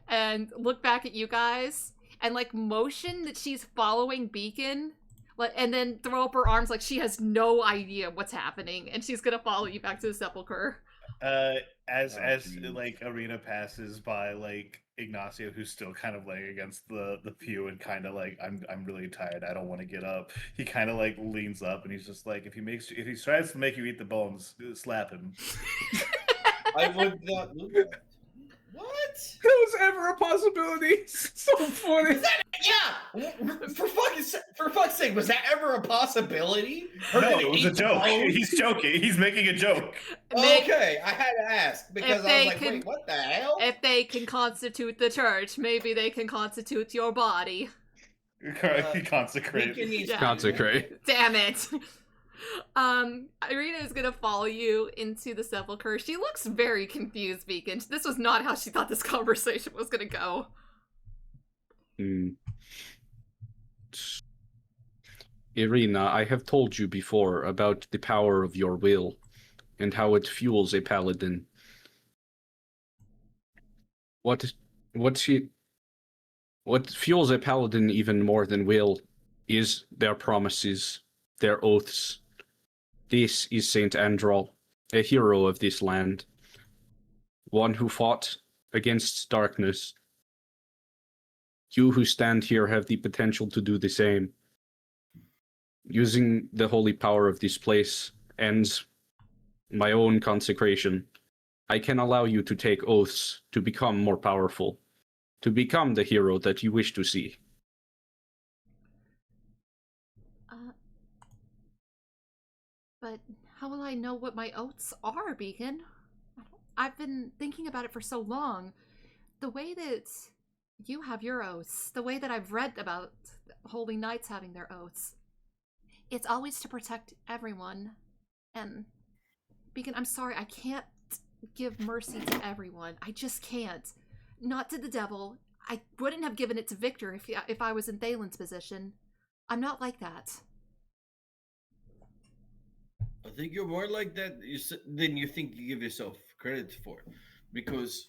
and look back at you guys and like motion that she's following Beacon, like, and then throw up her arms like she has no idea what's happening, and she's gonna follow you back to the sepulcher. As geez. like Arena passes by like Ignacio, who's still kind of laying against the pew and kind of like I'm really tired, I don't want to get up. He kind of like leans up and he's just like, if he tries to make you eat the bones, slap him. I would not do that. What? That was ever a possibility. So funny. Yeah. For fuck's sake, was that ever a possibility? Her No, gonna it was a eat joke. bones? He's joking. He's making a joke. Okay, I had to ask because I they was like, can- wait, what the hell? If they can constitute the church, maybe they can constitute your body. He consecrates. Beacon needs Yeah. to- Consecrate. Damn it. Irina is gonna follow you into the sepulcher. She looks very confused, Beacon. This was not how she thought this conversation was gonna go. Irina, I have told you before about the power of your will and how it fuels a paladin. What fuels a paladin even more than will is their promises, their oaths. This is Saint Andral, a hero of this land, one who fought against darkness. You who stand here have the potential to do the same. Using the holy power of this place and my own consecration, I can allow you to take oaths to become more powerful, to become the hero that you wish to see. But how will I know what my oaths are, Beacon? I've been thinking about it for so long. The way that You have your oaths. The way that I've read about holy knights having their oaths. It's always to protect everyone. And Beacon, I'm sorry, I can't give mercy to everyone. I just can't. Not to the devil. I wouldn't have given it to Victor if I was in Thalin's position. I'm not like that. I think you're more like that than you think you give yourself credit for, because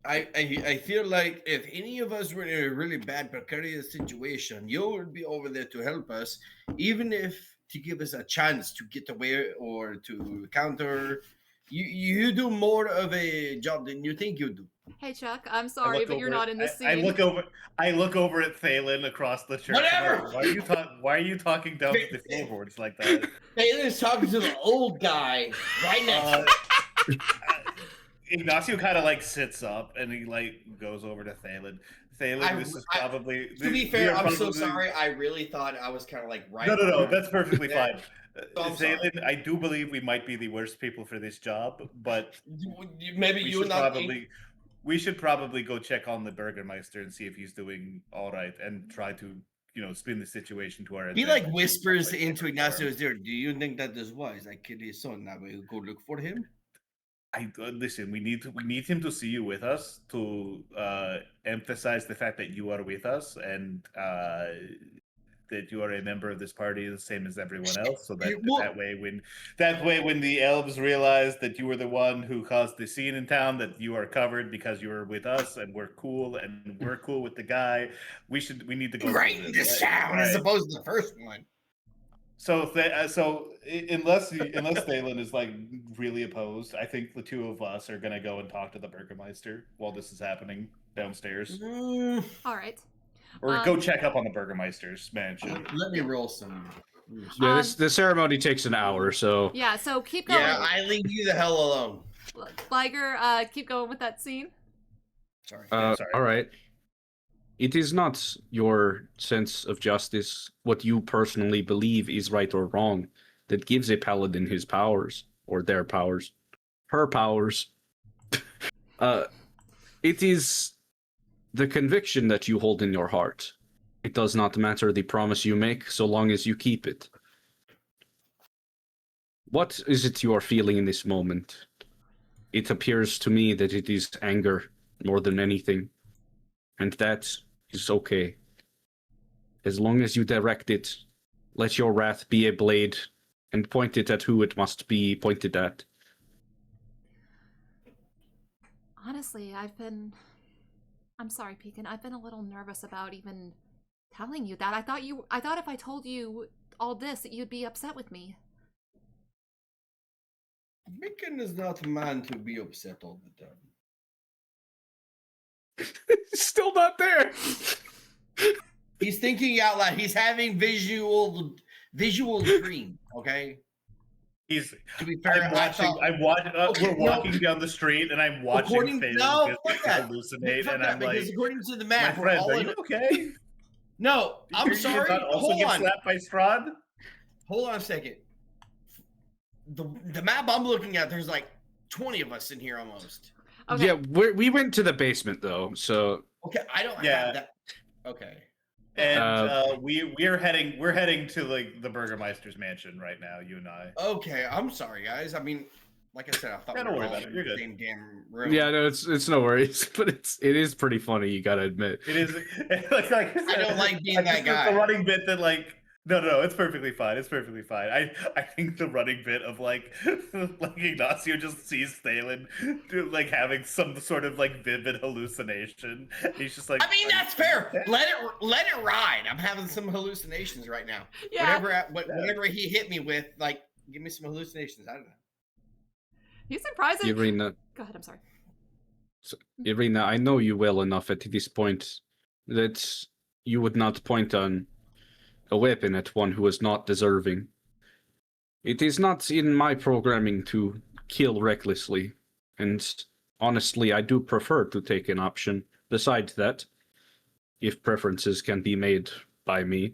I feel like if any of us were in a really bad precarious situation, you would be over there to help us, even if to give us a chance to get away or to counter. You do more of a job than you think you do. Hey Chuck, I'm sorry, but you're not in this scene. I look over at Thalin across the church. Whatever! Why are you talking down to the floorboards like that? Taylor's talking to the old guy right now. Ignacio kind of like sits up and he like goes over to Thalin. Thalin, this is probably. To be fair, I'm so sorry. I really thought I was kind of like right. No, that's perfectly fine. Thalin, I do believe we might be the worst people for this job, but maybe you and I. We should probably go check on the Burgermeister and see if he's doing all right, and try to, spin the situation to our. He like whispers into Ignacio's ear. Do you think that is wise? I killed his son. Now we go look for him. Listen. We need him to see you with us to emphasize the fact that you are with us and that you are a member of this party, the same as everyone else. So that way, when the elves realize that you were the one who caused the scene in town, that you are covered because you were with us, and we're cool with the guy. We need to go right in this town as opposed to the first one. So unless Thalin is like really opposed, I think the two of us are gonna go and talk to the Burgermeister while this is happening downstairs. All right. Or go check up on the Burgermeister's mansion. Let me roll some. Yeah, the ceremony takes an hour, so. Yeah, so keep going. Yeah, I leave you the hell alone. Liger, keep going with that scene. Sorry. All right. It is not your sense of justice, what you personally believe is right or wrong, that gives a paladin his powers, or their powers, her powers. It is the conviction that you hold in your heart. It does not matter the promise you make, so long as you keep it. What is it you are feeling in this moment? It appears to me that it is anger more than anything, and that is okay. As long as you direct it, let your wrath be a blade, and point it at who it must be pointed at. Honestly, I'm sorry, Pekin. I've been a little nervous about even telling you that. I thought if I told you all this, that you'd be upset with me. Pekin is not a man to be upset all the time. Still not there. He's thinking out loud. He's having visual dream. Okay. To be fair, we're walking down the street, and I'm watching Thalin hallucinate, and I'm like, according to the map, my friend, are you okay? No, I'm sorry. Hold on. Slapped by Strahd? Hold on a second. The map I'm looking at, there's like 20 of us in here almost. Okay. Yeah, we went to the basement though, so. Okay, I don't have that. Okay. And we're heading to like the Burgermeister's mansion right now, you and I. Okay, I'm sorry, guys. I mean, like I said, I thought Don't we were worry all about it. in You're the good. same damn room. Yeah, no, it's no worries, but it is pretty funny. You gotta admit. It is like I don't like being that guy. The running bit that like. No, it's perfectly fine. It's perfectly fine. I think the running bit of like Ignacio just sees Thalin like having some sort of like vivid hallucination. He's just like, I mean, that's fair. Let it ride. I'm having some hallucinations right now. Yeah. Whatever he hit me with, like, give me some hallucinations. I don't know. He's surprising. Irina, Go ahead. I'm sorry. Irina, I know you well enough at this point that you would not point on a weapon at one who is not deserving. It is not in my programming to kill recklessly, and honestly, I do prefer to take an option. Besides that, if preferences can be made by me,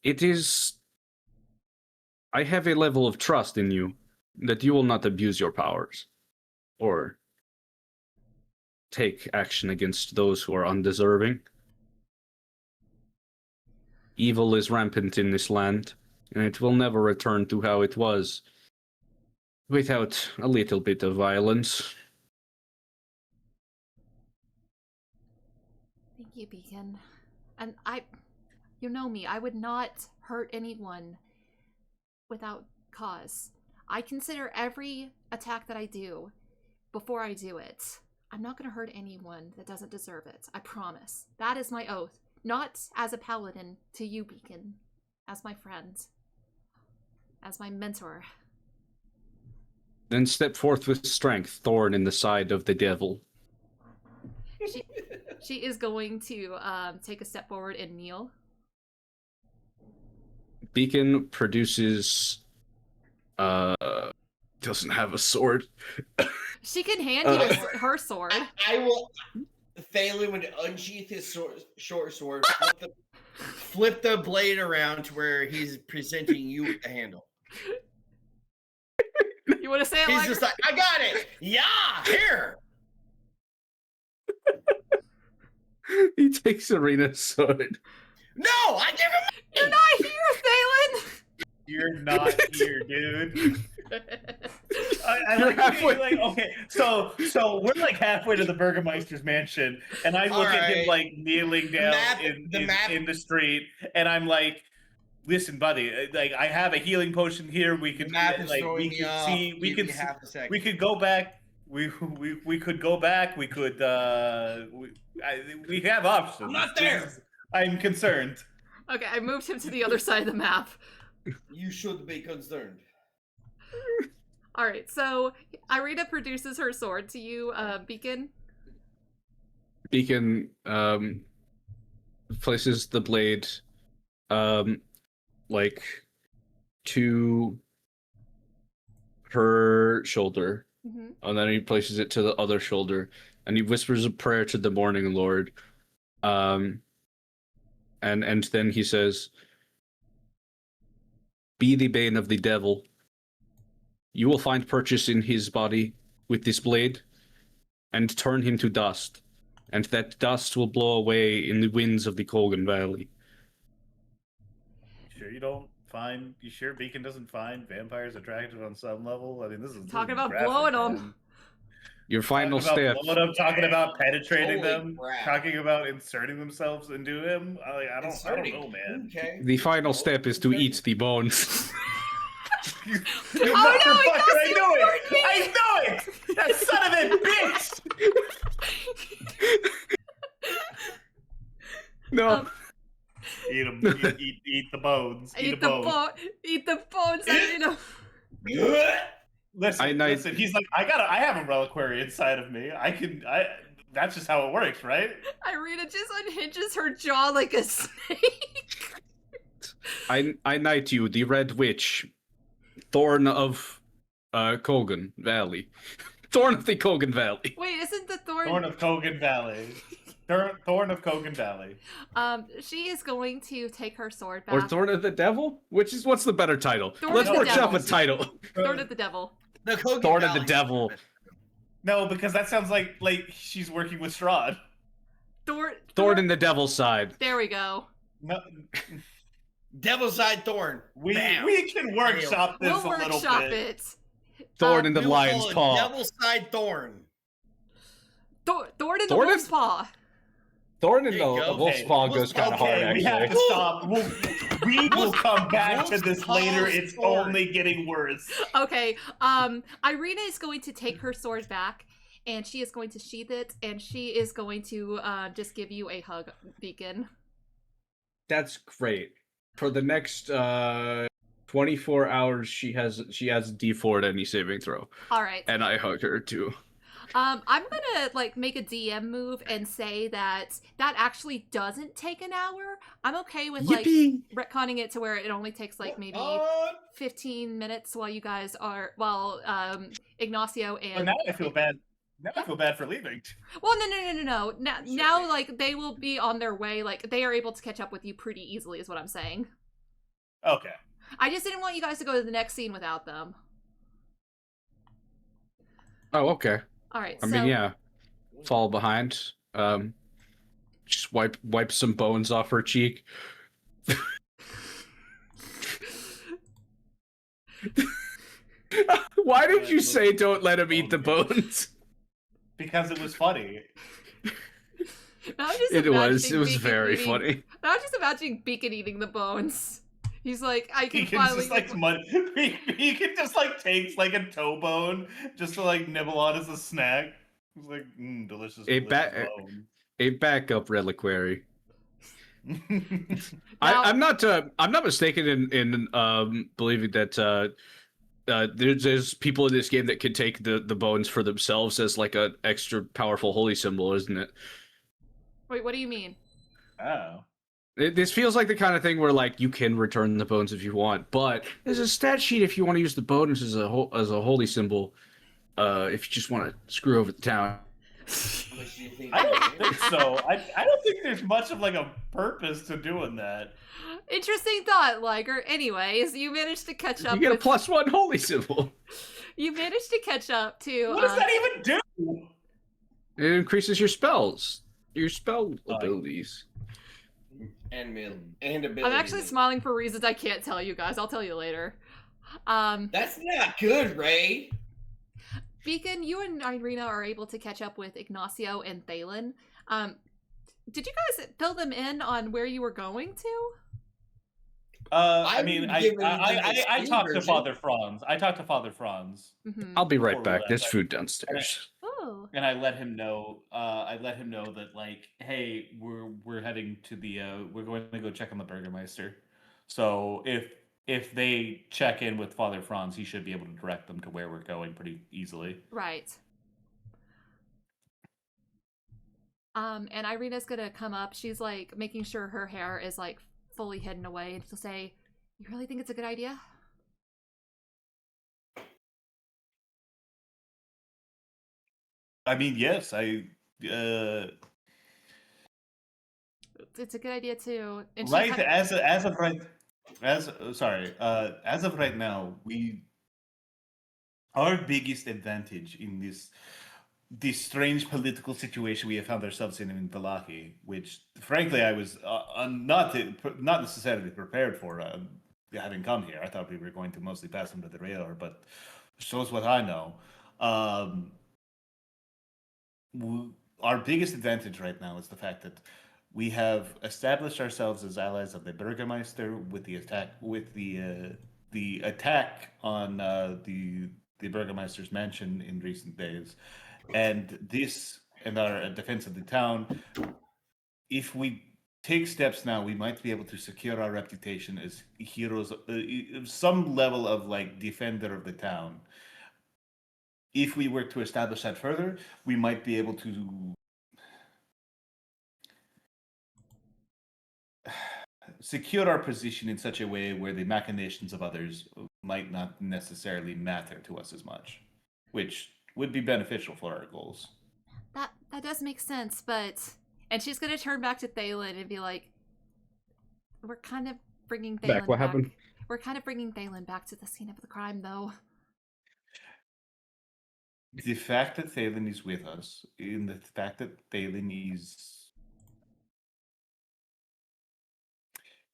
it is... I have a level of trust in you that you will not abuse your powers, or take action against those who are undeserving. Evil is rampant in this land, and it will never return to how it was without a little bit of violence. Thank you, Beacon. And you know me, I would not hurt anyone without cause. I consider every attack that I do before I do it. I'm not going to hurt anyone that doesn't deserve it. I promise. That is my oath. Not as a paladin to you, Beacon. As my friend. As my mentor. Then step forth with strength, thorn in the side of the devil. She is going to take a step forward and kneel. Beacon produces... doesn't have a sword. She can hand you her sword. I will. Thalin would unsheath his short sword, flip the blade around to where he's presenting you with the handle. You want to say it He's like just like, I got it. Yeah, here. He takes Serena's sword. No, I give him. You're not here, Thalin! You're not here, dude. I You're like halfway. like, okay, so we're like halfway to the Burgermeister's mansion, and I look at him Alright. like kneeling down Map. in the street, and I'm like, listen, buddy, like I have a healing potion here. We could Map is like throwing we me could off. see we Give could me half a second. we could go back. We could go back. We could we have options. I'm not there. I'm concerned. Okay, I moved him to the other side of the map. You should be concerned. Alright, so Irina produces her sword to you, Beacon. Beacon places the blade like to her shoulder, Mm-hmm. and then he places it to the other shoulder, and he whispers a prayer to the Morning Lord, and then he says, "Be the bane of the devil. You will find purchase in his body with this blade, and turn him to dust, and that dust will blow away in the winds of the Colgan Valley." You sure Beacon doesn't find vampires attractive on some level? I mean, this is Talking about graphic, blowing 'em. man. Your final Talking step. about blowing 'em, talking about penetrating Holy them, crap. talking about inserting themselves into him. I don't know, man. Okay. The final step is to eat the bones. You Oh, no, motherfucker! I Ignacio, knew it! you're I knew it! That son of a bitch! No. Eat them. Eat the bones. Eat, Eat the bones, Irina. Listen. He's like, I have a reliquary inside of me. That's just how it works, right? Irina just unhinges her jaw like a snake. I knight you, the Red Witch, Thorn of Colgan Valley. Thorn of the Colgan Valley. Wait, isn't the thorn? Thorn of Colgan Valley. Thorn of Colgan Valley. She is going to take her sword back. Or Thorn of the Devil? What's the better title? Thorn Let's of the workshop a Devil. title. Thorn of the devil. The Kogan Thorn of the Valley. Devil. No, because that sounds like she's working with Strahd. Thorn in the Devil's side. There we go. No, Devil's Side Thorn. we Bam. can workshop this We'll a little workshop bit. it. Thorn in the We will Lion's call it Paw. Devil's Side Thorn. Thorn in the Thorn in- wolf's paw. Thorn in There you the go. Wolf's Okay. Paw goes kind of hard, Okay, we have actually. to stop. We will come back to this later. It's Thorn. only getting worse. Okay, Irina is going to take her sword back, and she is going to sheath it, and she is going to just give you a hug, Beacon. That's great. For the next 24 hours, she has D4 at any saving throw, All right. and I hug her too. I'm gonna make a DM move and say that actually doesn't take an hour. I'm okay with Yippee! retconning it to where it only takes maybe On. 15 minutes while Ignacio But and now I feel bad. Now I feel bad for leaving. well no. Now they will be on their way. They are able to catch up with you pretty easily, is what I'm saying. Okay. I just didn't want you guys to go to the next scene without them. Oh, okay. All right. I mean, yeah. fall behind. Just wipe some bones off her cheek. Why did you say don't let him eat the bones? Because it was funny. Now I'm just It was imagining Beacon very eating- funny. Now I'm just imagining Beacon eating the bones. He's like, I can He can finally. just like he can just like takes like a toe bone just to like nibble on as a snack. He's like, delicious, A delicious ba- bone. A backup reliquary. Now- I'm not mistaken in believing that there's people in this game that can take the bones for themselves as like an extra powerful holy symbol, isn't it? Wait, what do you mean? Oh. This feels like the kind of thing where like you can return the bones if you want, but there's a stat sheet if you want to use the bones as a holy symbol. If you just want to screw over the town. How much do you think? I don't think so. I don't think there's much of like a purpose to doing that. Interesting thought, Liger. Anyways, you managed to catch up. You get a with, +1 holy symbol. You managed to catch up to. What does that even do? It increases your spells, your spell abilities. And ability. I'm actually smiling for reasons I can't tell you guys. I'll tell you later. That's not good, Ray. Beacon, you and Irina are able to catch up with Ignacio and Thalin. Did you guys fill them in on where you were going to? I talked to version. Father Franz. I talked to Father Franz, Mm-hmm. I'll be right Or back. that, There's like- food downstairs. Oh. and I let him know. I let him know that like, hey, we're heading to the. We're going to go check on the Burgermeister. So if they check in with Father Franz, he should be able to direct them to where we're going pretty easily. Right. And Irina's gonna come up. She's like making sure her hair is like fully hidden away, and she'll say, "You really think it's a good idea?" I mean, yes, It's a good idea too. And she right ki- as of right as of right now, our biggest advantage in this strange political situation we have found ourselves in Valaki, which frankly I was not necessarily prepared for having come here. I thought we were going to mostly pass under the radar, but shows what I know. Our biggest advantage right now is the fact that we have established ourselves as allies of the Burgermeister with the attack on the Burgermeister's mansion in recent days, and our defense of the town. If we take steps now, we might be able to secure our reputation as heroes, some level of like defender of the town. If we were to establish that further, we might be able to secure our position in such a way where the machinations of others might not necessarily matter to us as much, which would be beneficial for our goals. that does make sense, but and she's gonna turn back to Thalin and be like, "We're kind of bringing Thalin What happened? We're kind of bringing Thalin back to the scene of the crime, though." The fact that Thalin is with us, in the fact that Thalin is...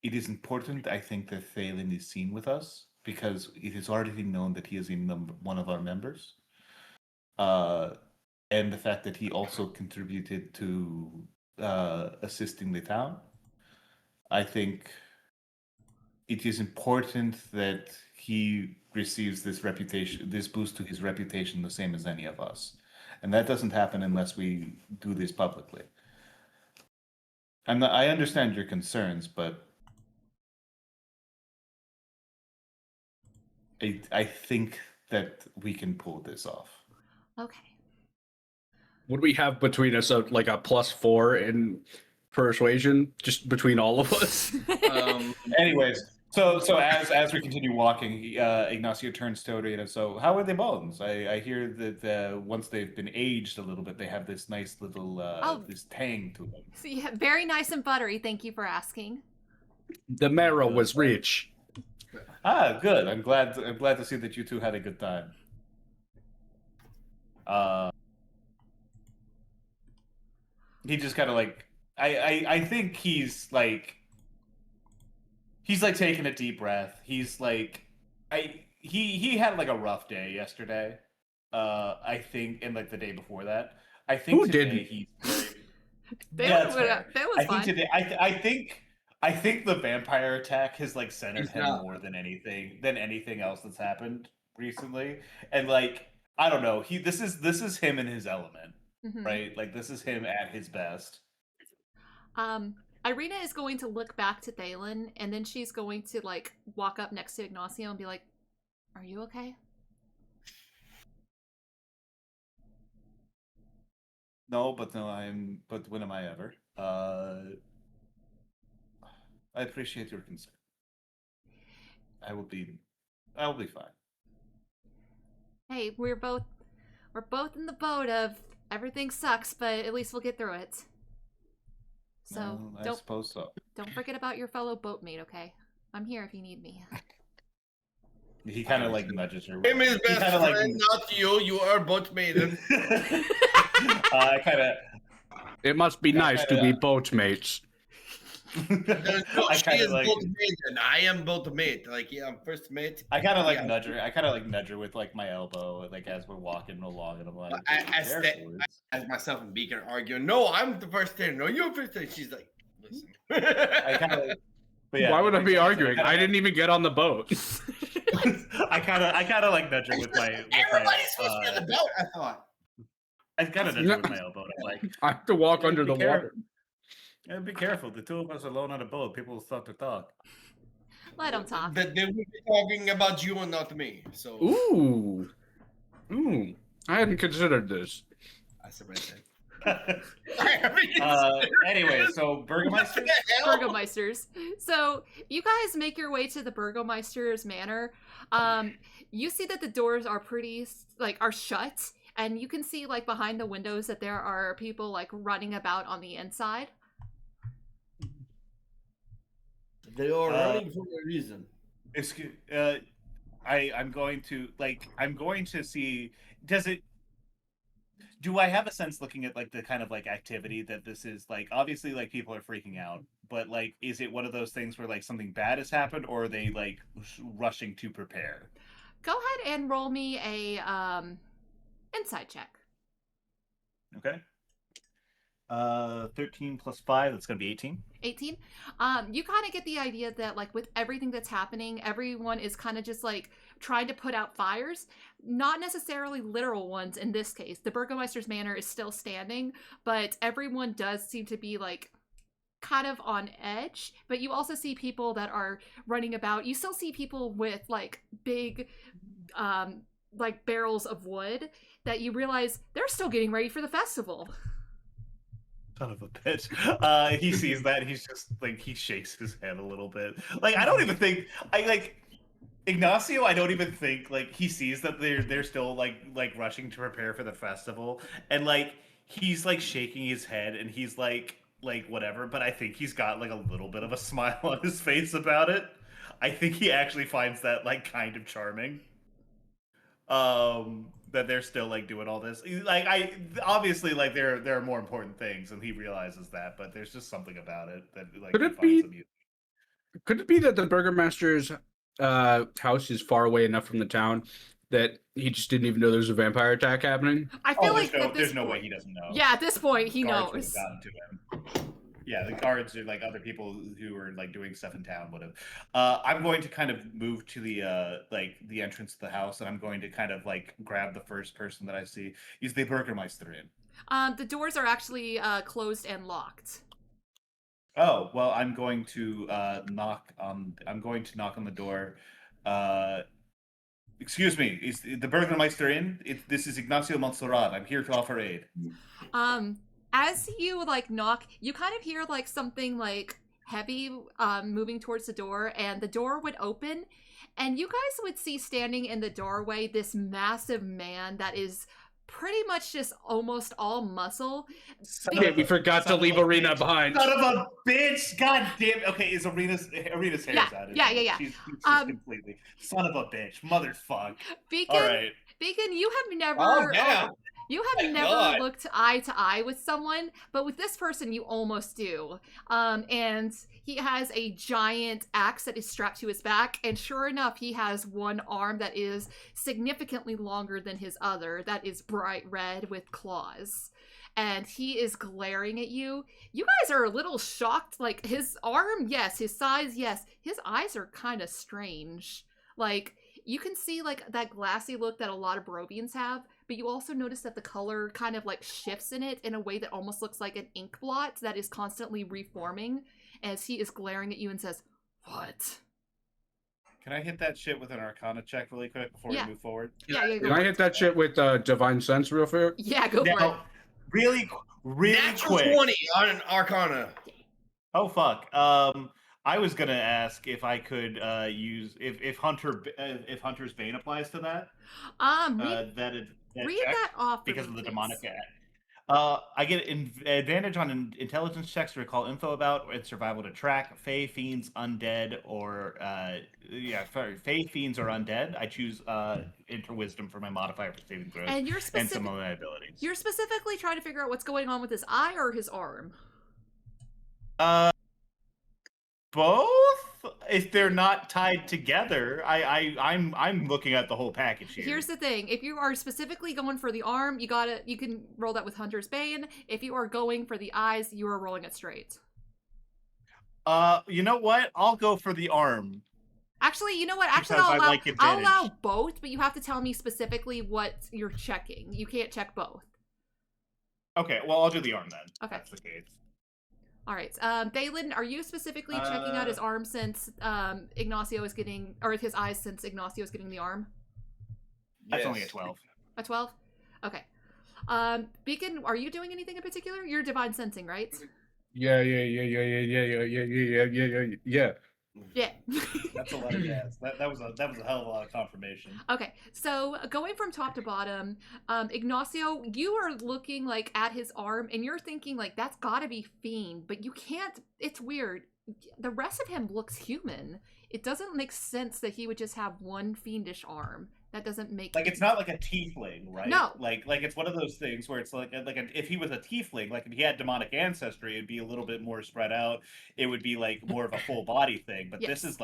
It is important, I think, that Thalin is seen with us, because it is already known that he is one of our members. And the fact that he also contributed to assisting the town. I think it is important that he receives this boost to his reputation the same as any of us. And that doesn't happen unless we do this publicly. I understand your concerns, but I think that we can pull this off. Okay. Would we have between us like a +4 in persuasion, just between all of us? Anyways, so as we continue walking, Ignacio turns to Irina. So how are the bones? I hear that once they've been aged a little bit, they have this nice little this tang to them. So, yeah, very nice and buttery. Thank you for asking. The marrow was rich. Ah, good. I'm glad to see that you two had a good time. he just kind of like I think he's like taking a deep breath. He's like he had like a rough day yesterday. I think, and like the day before that. I think Who today didn't? he's very, That fair. was I think fine. today I think the vampire attack has like centered It's him not. more than anything else that's happened recently. And like I don't know, this is him in his element, Mhm. right? Like this is him at his best. Irina is going to look back to Thalin, and then she's going to like walk up next to Ignacio and be like, "Are you okay?" No, but when am I ever? I appreciate your concern. I will be fine. Hey, we're both in the boat of everything sucks, but at least we'll get through it. So Well, I don't suppose so. forget about your fellow boatmate, okay? I'm here if you need me. He kind of like nudges her. I'm his He best kinda, friend, like, not you. You are boat maiden. I kind of. It must be nice to be kinda- boat mates. No, I she kind is of like. boat maiden. I am boat mate. Like, yeah, I'm first mate. I kind of like Yeah. nudge her. I kind of like nudge her with like my elbow, like as we're walking along, and I'm like, I as myself and Beacon are arguing. No, I'm the first there. No, you're first there. She's like, listen. I kind of. Why would I be arguing? I didn't even get on the boat. I kind of like nudge her with my. Everybody's supposed to be on the boat. I thought. I kind of nudge her with my elbow. I'm like, I have to walk under the water. Be careful. The two of us alone on a boat. People will start to talk. Let him talk. That they will be talking about you and not me. So. Ooh. I hadn't considered this. I said right there. Anyway, so Burgermeister. Burgomeisters. So you guys make your way to the Burgomeister's manor. You see that the doors are are shut, and you can see like behind the windows that there are people like running about on the inside. They are running for a reason. Excuse. I'm going to see. Do I have a sense looking at like the kind of like activity that this is like? Obviously, like people are freaking out, but like, is it one of those things where like something bad has happened, or are they like rushing to prepare? Go ahead and roll me a insight check. Okay. 13 plus 5, that's going to be 18. 18. You kind of get the idea that like with everything that's happening, everyone is kind of just like trying to put out fires, not necessarily literal ones in this case. The Burgomeister's manor is still standing, but everyone does seem to be like kind of on edge. But you also see people that are running about. You still see people with like big like barrels of wood that you realize they're still getting ready for the festival. Son of a bitch. He sees that, he's just like, he shakes his head a little bit. Like, I don't even think Ignacio, I don't even think like he sees that they're still like rushing to prepare for the festival, and like he's like shaking his head and he's like whatever, but I think he's got like a little bit of a smile on his face about it. I think he actually finds that like kind of charming. That they're still like doing all this. Like obviously like there are more important things, and he realizes that, but there's just something about it that like Could it be that the Burgomaster's house is far away enough from the town that he just didn't even know there's a vampire attack happening? I feel like there's no way he doesn't know. Yeah, at this point he Guards would knows. have gotten to him. Yeah, the guards or like other people who were like doing stuff in town would have. I'm going to kind of move to the like the entrance to the house, and I'm going to kind of like grab the first person that I see. Is the Burgermeister in? The doors are actually closed and locked. Oh well, I'm going to knock on the door. Excuse me, is the Burgermeister in? This is Ignacio Montserrat. I'm here to offer aid. As you like knock, you kind of hear like something like heavy moving towards the door, and the door would open, and you guys would see standing in the doorway this massive man that is pretty much just almost all muscle. Okay, we forgot to leave Arena behind. Son of a bitch! God damn. Okay, is Arena's hair's out? Yeah. She's completely. Son of a bitch, motherfuck. Beacon, All right. Bacon, you have never. Oh, yeah. You have Thank never God. looked eye to eye with someone, but with this person, you almost do. And he has a giant axe that is strapped to his back, and sure enough, he has one arm that is significantly longer than his other, that is bright red with claws. And he is glaring at you. You guys are a little shocked. Like, his arm, yes. His size, yes. His eyes are kind of strange. Like, you can see, like, that glassy look that a lot of Barovians have, but you also notice that the color kind of, like, shifts in it in a way that almost looks like an ink blot that is constantly reforming as he is glaring at you and says, "What?" Can I hit that shit with an Arcana check really quick before Yeah. we move forward? Yeah, go Can for I it. hit that shit with Divine Sense real quick? Yeah, go for it. Now, really Natural quick. 20 on an Arcana. Oh fuck. I was gonna ask if I could use if Hunter's Bane applies to that. Read that off for because me, of the please. demonic. I get advantage on intelligence checks to recall info about and survival to track Fey, Fiends, Undead, or Fey, Fiends, or Undead. I choose Enter Wisdom for my modifier for saving throws And you're and some of my abilities. You're specifically trying to figure out what's going on with his eye or his arm. Both? If they're not tied together, I'm looking at the whole package here. Here's the thing: if you are specifically going for the arm, you can roll that with Hunter's Bane. If you are going for the eyes, you are rolling it straight. You know what? I'll go for the arm. Actually, you know what? Actually, Because I'll allow both, but you have to tell me specifically what you're checking. You can't check both. Okay, well, I'll do the arm then. Okay. That's the case. All right. Thalin, are you specifically checking out his arm since Ignacio is getting, or his eyes since Ignacio is getting the arm? That's only a 12. A 12? Okay. Beacon, are you doing anything in particular? You're divine sensing, right? Yeah. Yeah. That's a lot of yes. That was a hell of a lot of confirmation. Okay, so going from top to bottom, Ignacio, you are looking like at his arm and you're thinking like that's gotta be Fiend, but you can't. It's weird. The rest of him looks human. It doesn't make sense that he would just have one fiendish arm. That doesn't make like it's not like a tiefling, right? No. Like it's one of those things where it's if he was a tiefling, like if he had demonic ancestry, it'd be a little bit more spread out. It would be like more of a full body thing. But Yes. it's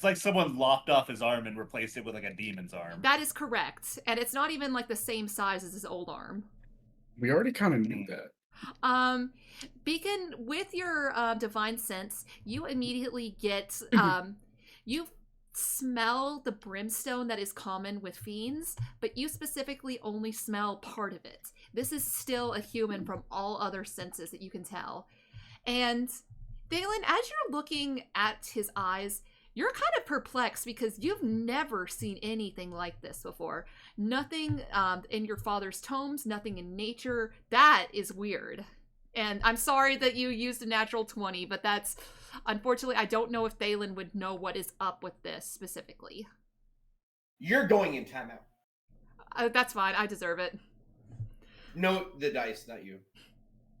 like someone lopped off his arm and replaced it with like a demon's arm. That is correct, and it's not even like the same size as his old arm. We already kind of knew that. Beacon, with your divine sense, you immediately get you smell the brimstone that is common with fiends, but you specifically only smell part of it. This is still a human from all other senses that you can tell. And Thalin, as you're looking at his eyes, you're kind of perplexed because you've never seen anything like this before. Nothing in your father's tomes, nothing in nature. That is weird. And I'm sorry that you used a natural 20, but that's... Unfortunately, I don't know if Thalin would know what is up with this specifically. You're going in timeout. That's fine. I deserve it. No, the dice, not you.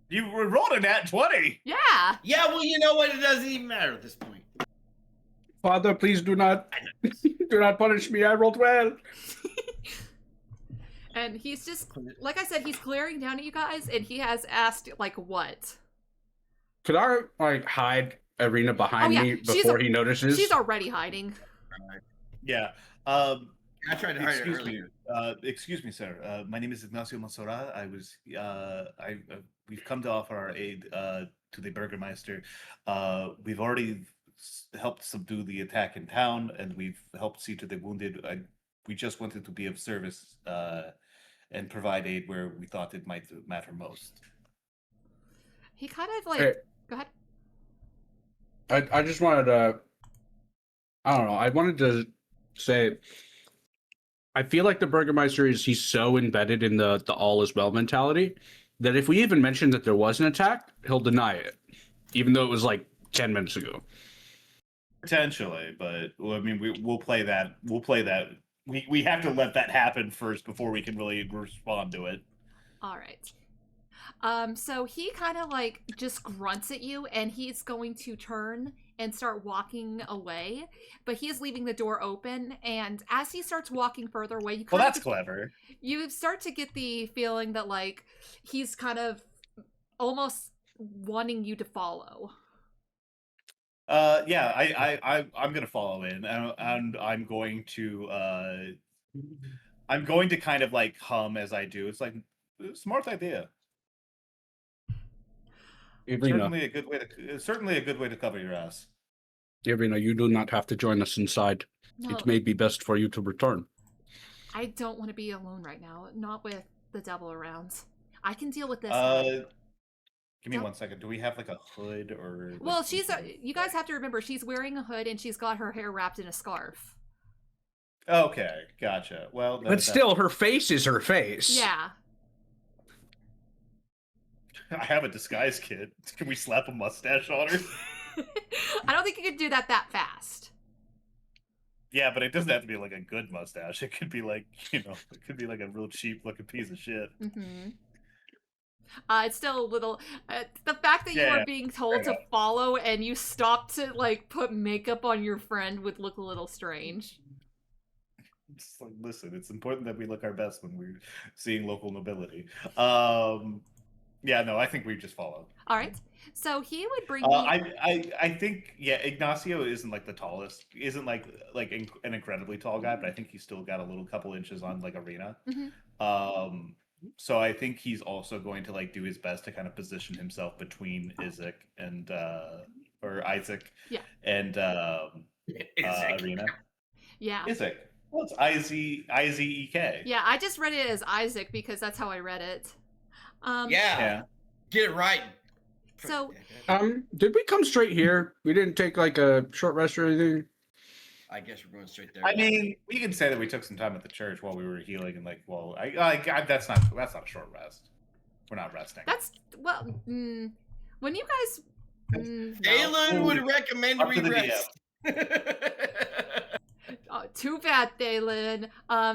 You rolled a nat 20! Yeah! Yeah, well, you know what? It doesn't even matter at this point. Father, please do not punish me. I rolled well. And he's just, like I said, he's glaring down at you guys, and he has asked, like, what? Could I, like, hide Arena behind me before he notices? She's already hiding. Yeah. I tried to hide it earlier. Excuse me, sir. My name is Ignacio Monserrat. We've come to offer our aid to the Burgermeister. We've already helped subdue the attack in town, and we've helped see to the wounded. We just wanted to be of service and provide aid where we thought it might matter most. He kind of like... Hey. Go ahead. I just wanted to... I don't know. I wanted to say... I feel like the Burgermeister he's so embedded in the all is well mentality that if we even mention that there was an attack, he'll deny it, even though it was like 10 minutes ago. Potentially, but I mean, we'll play that. We have to let that happen first before we can really respond to it. All right. So he kind of like just grunts at you, and he's going to turn and start walking away, but he is leaving the door open. And as he starts walking further away, you Well, kind that's of clever. you start to get the feeling that like he's kind of almost wanting you to follow. Yeah, I'm gonna follow in, and I'm going to kind of like hum as I do. It's like smart idea. Irina, Certainly a good way to cover your ass. Irina, you do not have to join us inside. No, It may be best for you to return. I don't want to be alone right now. Not with the devil around. I can deal with this. Give me Don't- 1 second. Do we have like a hood or? Like, Well, something? you guys have to remember, she's wearing a hood and she's got her hair wrapped in a scarf. Okay, gotcha. Well, then But still, her face is her face. Yeah. I have a disguise kit. Can we slap a mustache on her? I don't think you could do that fast. Yeah, but it doesn't have to be like a good mustache. It could be like, it could be like a real cheap looking piece of shit. Mm-hmm. It's still a little. The fact that you Yeah, were being told to follow and you stopped to like put makeup on your friend would look a little strange. It's like, listen, it's important that we look our best when we're seeing local nobility. Yeah, no, I think we just follow. All right. So he would bring you. I think Ignacio isn't like the tallest, isn't like an incredibly tall guy, but I think he's still got a little couple inches on like Arena. Mhm. So I think he's also going to like do his best to kind of position himself between Isaac and Isaac. Yeah. And Isaac. Arena. Yeah. Isaac. Well, it's Izek. Yeah, I just read it as Isaac because that's how I read it. Yeah. Get it right. So- Did we come straight here? We didn't take like a short rest or anything? I guess we're going straight there. I mean, we can say that we took some time at the church while we were healing, and like, well, that's not a short rest. We're not resting. That's well. When you guys. No. Dalen would recommend Up to we the rest. Oh, too bad, Thalin.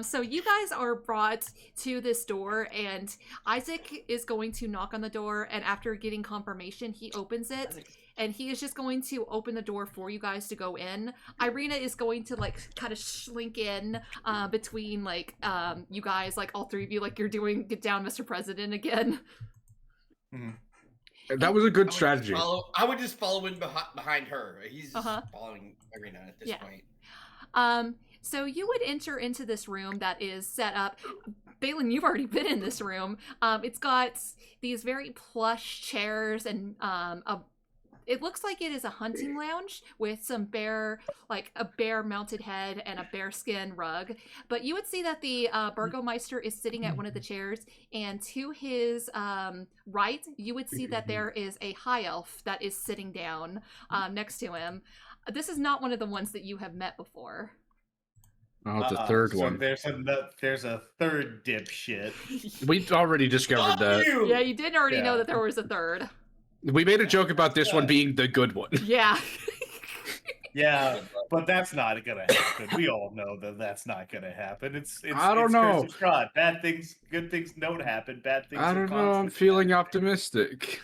So you guys are brought to this door, and Isaac is going to knock on the door, and after getting confirmation, he opens it, and he is just going to open the door for you guys to go in. Irina is going to, like, kind of slink in between, like, you guys, like, all three of you, like you're doing Get Down, Mr. President again. That was a good I strategy. would just follow in behind her. He's just Uh-huh. following Irina at this Yeah. point. So you would enter into this room that is set up. Balin, you've already been in this room. It's got these very plush chairs and it looks like it is a hunting lounge with some like a bear mounted head and a bearskin rug. But you would see that the Burgomeister is sitting at one of the chairs, and to his right, you would see that there is a high elf that is sitting down next to him. This is not one of the ones that you have met before. Oh, it's a third so one. There's a third dipshit. We already discovered that. Yeah, you did already know Yeah. that there was a third. We made a joke about this one being the good one. Yeah. Yeah, but that's not gonna happen. We all know that that's not gonna happen. It's I don't know. Curse of Strahd. Bad things, good things don't happen. Bad things. I are don't know. I'm constant. feeling optimistic.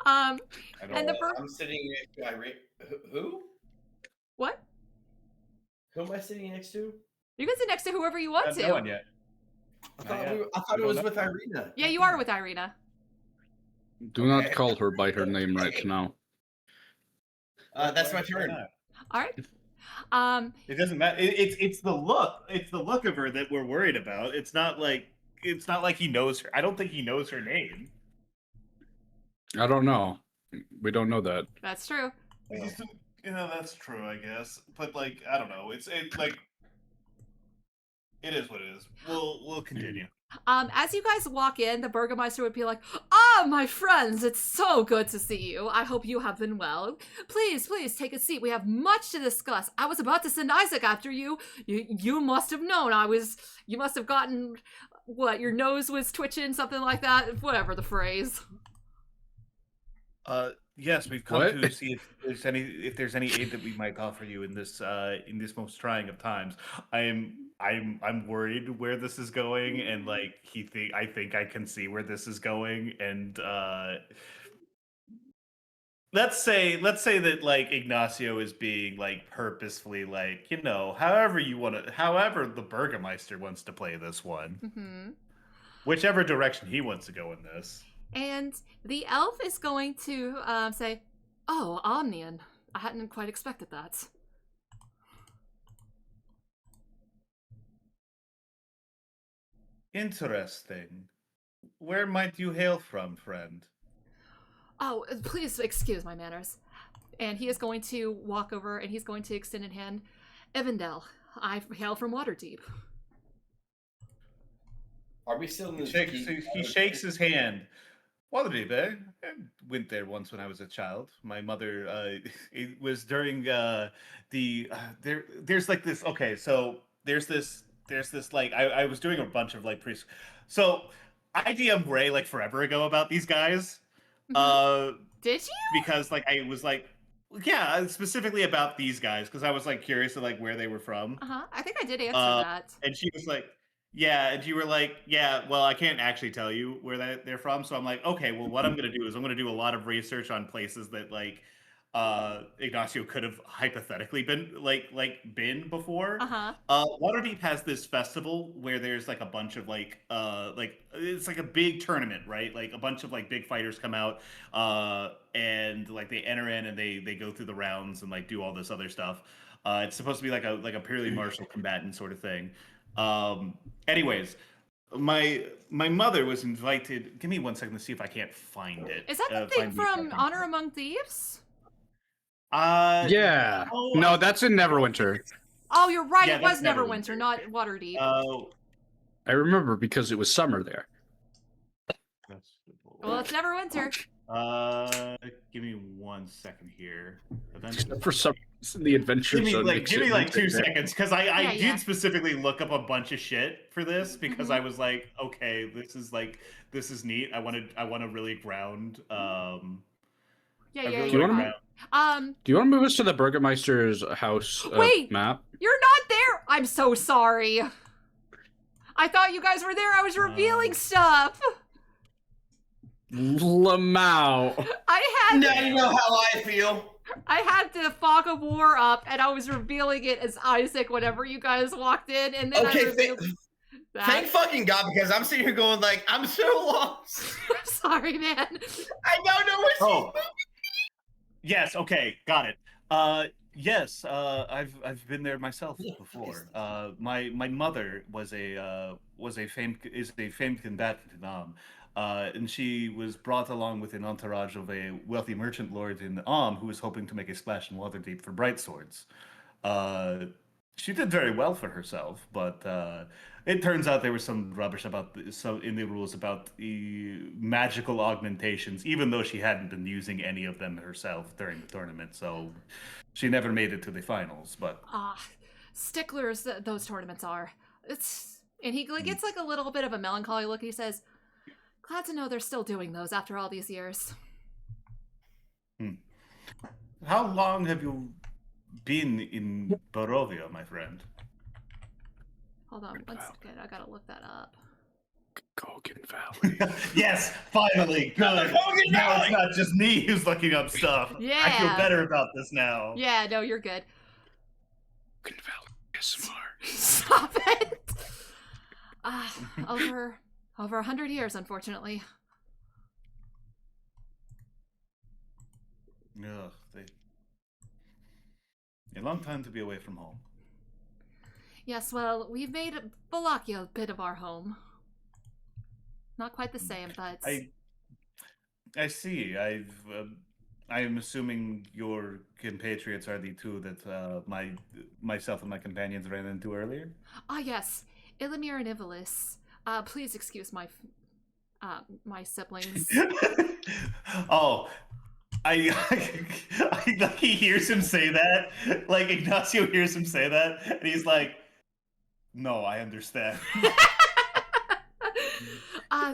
And I the don't- I'm sitting next to Irina. Who? what? Who am I sitting next to? You can sit next to whoever you want haven't to. no one yet. I Not thought, yet. I thought We it was don't with know. Irina. Yeah, you are with Irina. Do not Okay. call her by her name right now. That's my Why turn. not? All right. It doesn't matter. It's the look. It's the look of her that we're worried about. It's not like he knows her. I don't think he knows her name. I don't know. We don't know that. That's true. That's true, I guess. But like, I don't know. It's like it is what it is. We'll continue. As you guys walk in, the Burgomeister would be like, "Ah, my friends, it's so good to see you. I hope you have been well. Please, please take a seat. We have much to discuss. I was about to send Isaac after you. You must have known you must have gotten, what, your nose was twitching, something like that? Whatever the phrase." Yes, we've come What? to see if there's any aid that we might offer you in this most trying of times. I'm worried where this is going, and like I think I can see where this is going, and let's say that like Ignacio is being like purposefully like, however the Burgermeister wants to play this one, Mm-hmm. whichever direction he wants to go in this. And the elf is going to say, "Oh, Omnian. I hadn't quite expected that." Interesting. Where might you hail from, friend? Oh, please excuse my manners. And he is going to walk over and he's going to extend a hand. Evandel, I hail from Waterdeep. Are we still in He this? shakes his hand. Waterdeep, eh? I went there once when I was a child. My mother, it was during there's like this. Okay, so there's this like I was doing a bunch of like so I DM'd Ray like forever ago about these guys. Did you? Because like I was like, yeah, specifically about these guys because I was like curious to like where they were from. I think I did answer that. And she was like, yeah, and you were like, yeah, well, I can't actually tell you where they're from. So I'm like, okay, well, what I'm going to do is I'm going to do a lot of research on places that like Ignacio could have hypothetically been before. Waterdeep has this festival where there's like a bunch of like it's like a big tournament, right? Like a bunch of like big fighters come out and like they enter in and they go through the rounds and like do all this other stuff. It's supposed to be like a purely martial combatant sort of thing. Anyways, my mother was invited. Give me 1 second to see if I can't find it. Is that the thing from Honor Among Thieves? Yeah. No, that's in Neverwinter. Oh, you're right. Yeah, it was that's Neverwinter, not Waterdeep. I remember because it was summer there. Well, it's Neverwinter. Give me 1 second here. For some reason, the adventure zone. Give me like 2 seconds because I Yeah. did specifically look up a bunch of shit for this because I was like, okay, this is neat. I want to really ground. Yeah. Do you want to move us to the Burgermeister's house Wait! map? You're not there! I'm so sorry. I thought you guys were there. I was revealing stuff. Lamau. Now you know how I feel. I had the fog of war up, and I was revealing it as Isaac whenever you guys walked in, and then I revealed that. Thank fucking God, because I'm sitting here going like, I'm so lost. I'm sorry, man. I don't know what's Yes, okay, got it. Yes, I've been there myself before. My mother was a famed combatant in and she was brought along with an entourage of a wealthy merchant lord in who was hoping to make a splash in Waterdeep for bright swords. She did very well for herself, but it turns out there was some rubbish in the rules about the magical augmentations, even though she hadn't been using any of them herself during the tournament. So she never made it to the finals. But sticklers those tournaments are. And he gets like a little bit of a melancholy look. He says, "Glad to know they're still doing those after all these years." How long have you been in Barovia, my friend? Hold on 1 second. I gotta look that up. Kogan Valley. Yes, finally. Good. Now it's not just me who's looking up stuff. Yeah. I feel better about this now. Yeah, no, you're good. Kogan Valley ASMR. Stop it. Over 100 years, unfortunately. Ugh, a long time to be away from home. Yes, well, we've made Valakia a bit of our home. Not quite the same, but... I see. I am assuming your compatriots are the two that myself and my companions ran into earlier? Ah, yes. Ilimir and Ivalis. Please excuse my siblings. Oh, he hears him say that. Like, Ignacio hears him say that, and he's like, no, I understand.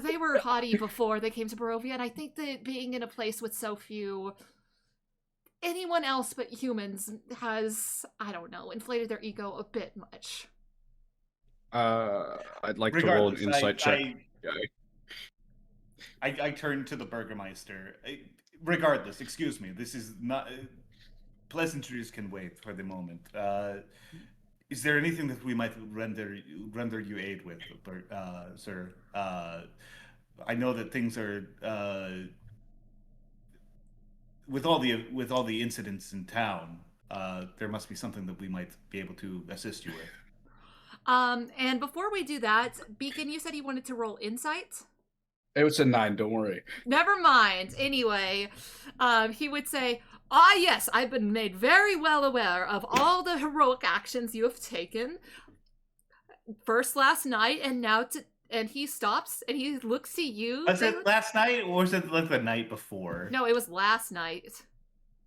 They were haughty before they came to Barovia, and I think that being in a place with so few anyone else but humans has, I don't know, inflated their ego a bit much. I'd like to roll an Regardless, insight check. I turn to the Burgermeister. Regardless, excuse me. This is not. Pleasantries can wait for the moment. Is there anything that we might render you aid with, sir? I know that things are with all the incidents in town. There must be something that we might be able to assist you with. And before we do that, Beacon, you said you wanted to roll insight? It was a 9, don't worry. Never mind. Anyway, he would say, yes, I've been made very well aware of all the heroic actions you have taken. First last night, and now and he stops, and he looks to you. Was it last night, or was it like the night before? No, it was last night.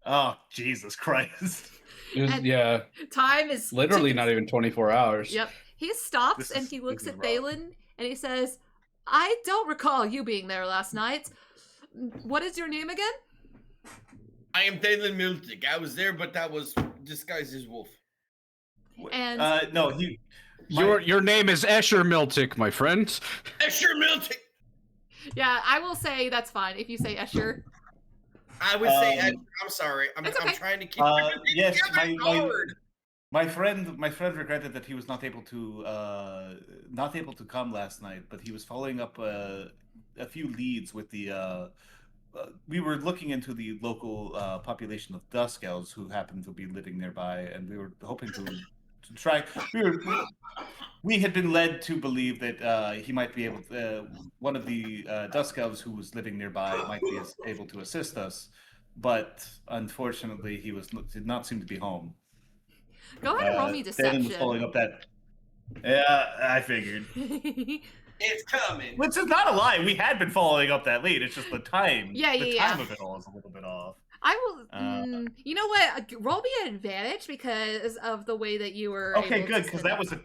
Oh, Jesus Christ. Yeah. Time is... Literally not even 24 hours. Yep. He stops, and he looks at Thalin, and he says, I don't recall you being there last night. What is your name again? I am Thalin Miltic. I was there, but that was disguised as wolf. And no, Your name is Escher Miltic, my friend. Escher Miltic. Yeah, I will say that's fine if you say Escher. I would say Escher. I'm sorry. I'm trying to keep. Yes, my friend regretted that he was not able to come last night, but he was following up a few leads with the. We were looking into the local population of Dusk Elves who happened to be living nearby, and we were hoping to try. We had been led to believe that he might be able to. One of the Dusk Elves who was living nearby might be able to assist us, but unfortunately, he did not seem to be home. Go ahead and roll me deception. Was following up that. Yeah, I figured. It's coming. Which is not a lie. We had been following up that lead. It's just the time. The time of it all is a little bit off. I will. You know what? Roll me an advantage because of the way that you were. Okay, good. Because that was a.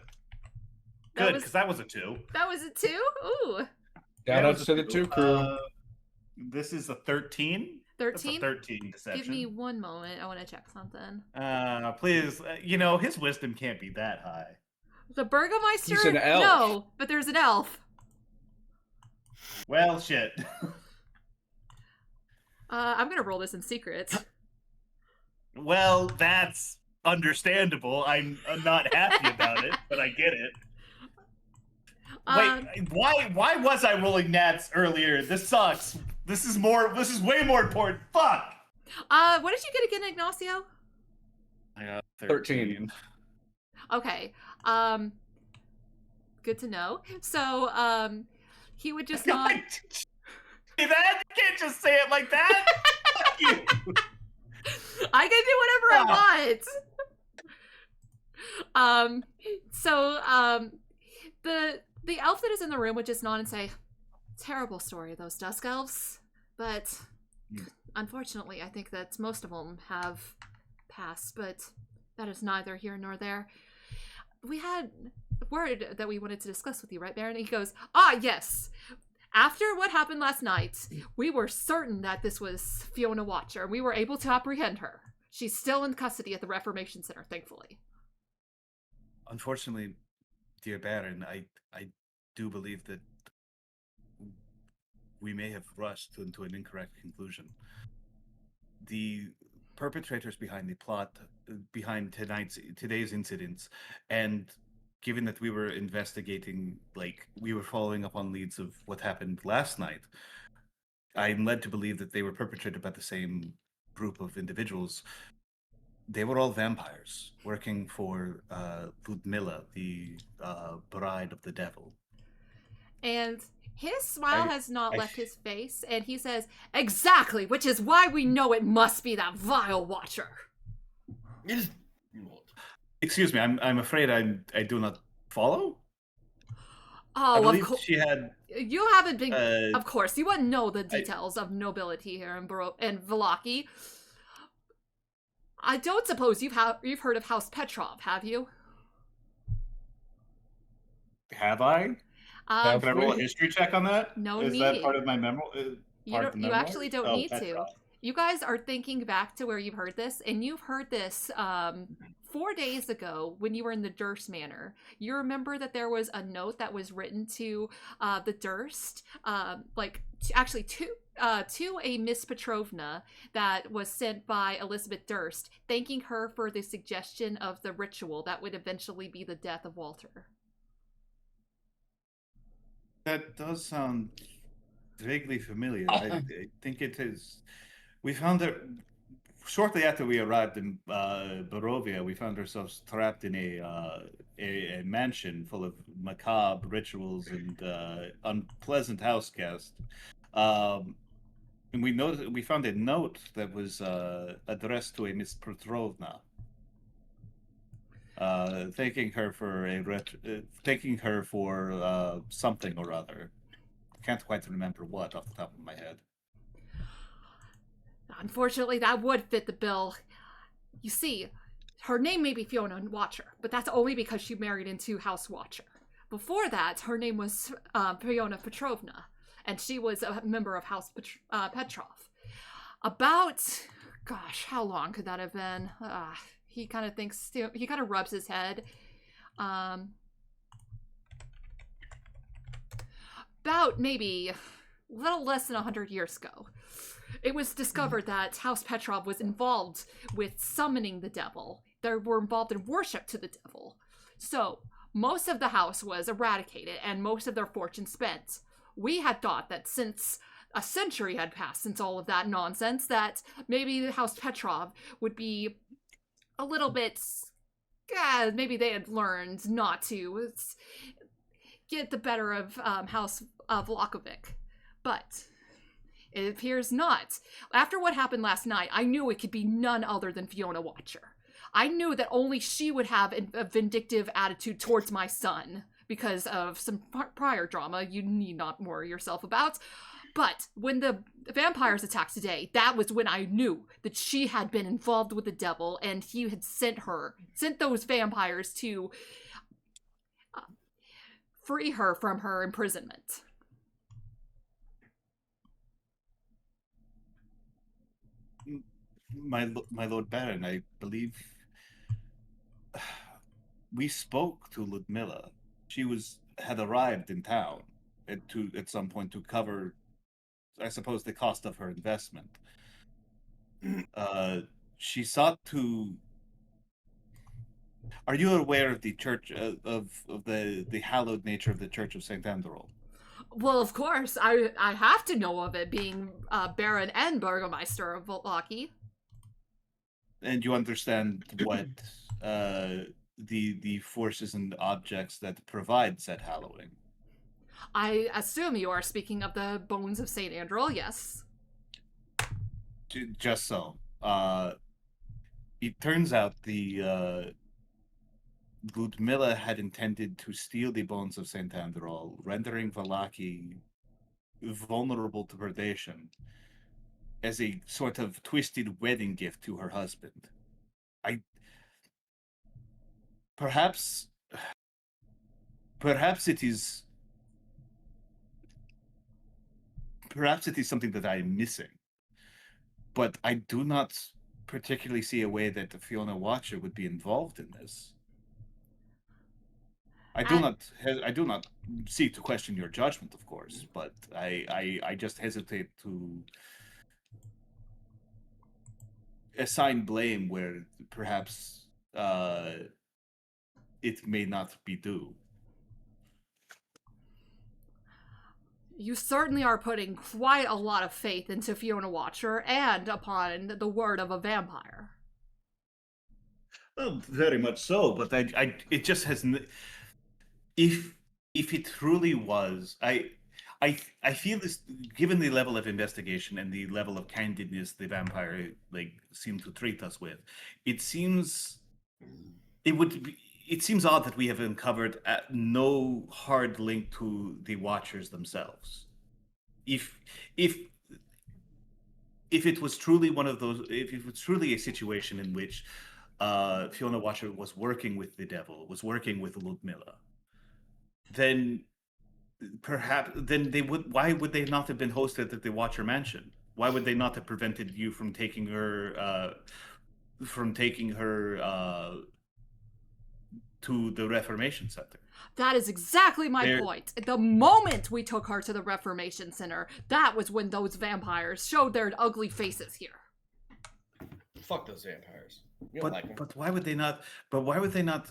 Good, because that was a 2. That was a 2. Ooh. Shout out to the 2 crew. This is a 13. 13. 13 deception. Give me one moment. I want to check something. Please. His wisdom can't be that high. The Burgermeister? He's an elf. No, but there's an elf. Well, shit. I'm gonna roll this in secret. Well, that's understandable. I'm not happy about it, but I get it. Wait, why was I rolling nats earlier? This sucks. This is way more important. Fuck. What did you get again, Ignacio? I got 13. Okay. Good to know. So, he would just not. You can't just say it like that. Fuck you. I can do whatever I want. The elf that is in the room would just nod and say, "Terrible story, those Dusk Elves, but unfortunately, I think that most of them have passed. But that is neither here nor there. We had word that we wanted to discuss with you, right, Baron?" And he goes, yes. After what happened last night, we were certain that this was Fiona Watcher, and we were able to apprehend her. She's still in custody at the Reformation Center, thankfully. Unfortunately, dear Baron, I do believe that we may have rushed into an incorrect conclusion. The perpetrators behind the plot, behind today's incidents, and given that we were investigating, we were following up on leads of what happened last night, I'm led to believe that they were perpetrated by the same group of individuals. They were all vampires working for Ludmilla, the bride of the devil. And his smile has not left his face, and he says, "Exactly, which is why we know it must be that vile Watcher." Excuse me, I'm afraid I do not follow. Oh, I believe she had. You haven't been. Of course, you wouldn't know the details of nobility here in Vallaki. I don't suppose you've heard of House Petrov, have you? Have I? Um, Can I roll a history check on that? No Is need. that part of my memo? You actually don't need to. Petrov. You guys are thinking back to where you've heard this, and you've heard this 4 days ago when you were in the Durst Manor. You remember that there was a note that was written to the Durst, to a Miss Petrovna that was sent by Elizabeth Durst, thanking her for the suggestion of the ritual that would eventually be the death of Walter. That does sound vaguely familiar. I think it is. We found her shortly after we arrived in Barovia. We found ourselves trapped in a mansion full of macabre rituals and unpleasant house guests. And we found a note that was addressed to a Miss Petrovna, thanking her for something or other. Can't quite remember what off the top of my head. Unfortunately, that would fit the bill. You see, her name may be Fiona Watcher, but that's only because she married into House Watcher. Before that, her name was Fiona Petrovna, and she was a member of House Petrov. About, gosh, how long could that have been? He kind of thinks, he kind of rubs his head. About maybe a little less than 100 years ago, it was discovered that House Petrov was involved with summoning the devil. They were involved in worship to the devil. So most of the house was eradicated and most of their fortune spent. We had thought that since a century had passed since all of that nonsense, that maybe the House Petrov would be a little bit, maybe they had learned not to get the better of House Vlakovic. But it appears not. After what happened last night, I knew it could be none other than Fiona Watcher. I knew that only she would have a vindictive attitude towards my son because of some prior drama you need not worry yourself about. But when the vampires attacked today, that was when I knew that she had been involved with the devil and he had sent those vampires to free her from her imprisonment. My Lord Baron, I believe we spoke to Ludmilla. She had arrived in town at some point to cover, I suppose, the cost of her investment. She sought to. Are you aware of the church of the hallowed nature of the Church of Saint Androl? Well, of course, I have to know of it, being Baron and Burgomeister of Volaki. And you understand what the forces and objects that provide said hallowing? I assume you are speaking of the bones of Saint Androl, yes. Just so. It turns out the Ludmilla had intended to steal the bones of Saint Androl, rendering Valaki vulnerable to predation as a sort of twisted wedding gift to her husband. Perhaps it is something that I am missing, but I do not particularly see a way that Fiona Watcher would be involved in this. I do not seek to question your judgment, of course, but I just hesitate to assign blame where perhaps it may not be due. You certainly are putting quite a lot of faith into Fiona Watcher and upon the word of a vampire. Well, very much so, but it just hasn't. If it truly was, I feel this, given the level of investigation and the level of candidness the vampire seem to treat us with, it seems odd that we have uncovered no hard link to the Watchers themselves. If it was truly one of those, if it was truly a situation in which Fiona Watcher was working with the devil, was working with Ludmilla, then perhaps then they would. Why would they not have been hosted at the Watcher Mansion? Why would they not have prevented you from taking her? To the Reformation Center. That is exactly my point. The moment we took her to the Reformation Center, that was when those vampires showed their ugly faces here. Fuck those vampires. You don't like them. But why would they not? But why would they not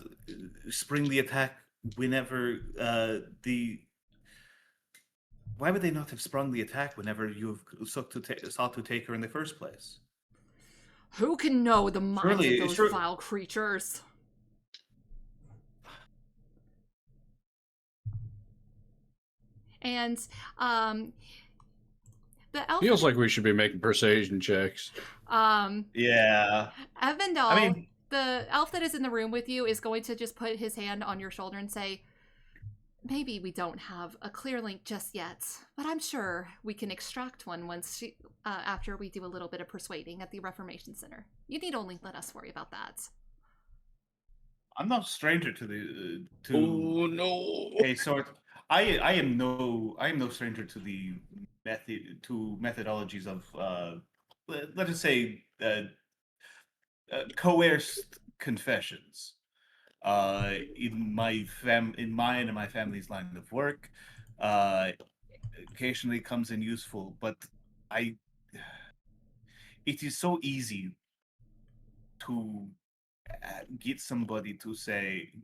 spring the attack whenever Why would they not have sprung the attack whenever you sought to take her in the first place? Who can know the minds of those vile creatures? And the elf feels like we should be making persuasion checks. Yeah. Evandal, the elf that is in the room with you is going to just put his hand on your shoulder and say, maybe we don't have a clear link just yet, but I'm sure we can extract one once after we do a little bit of persuading at the Reformation Center. You need only let us worry about that. I'm not a stranger to the Oh no. a sort. I am no stranger to the methodologies of let us say coerced confessions. In mine and my family's line of work, occasionally comes in useful, but it is so easy to get somebody to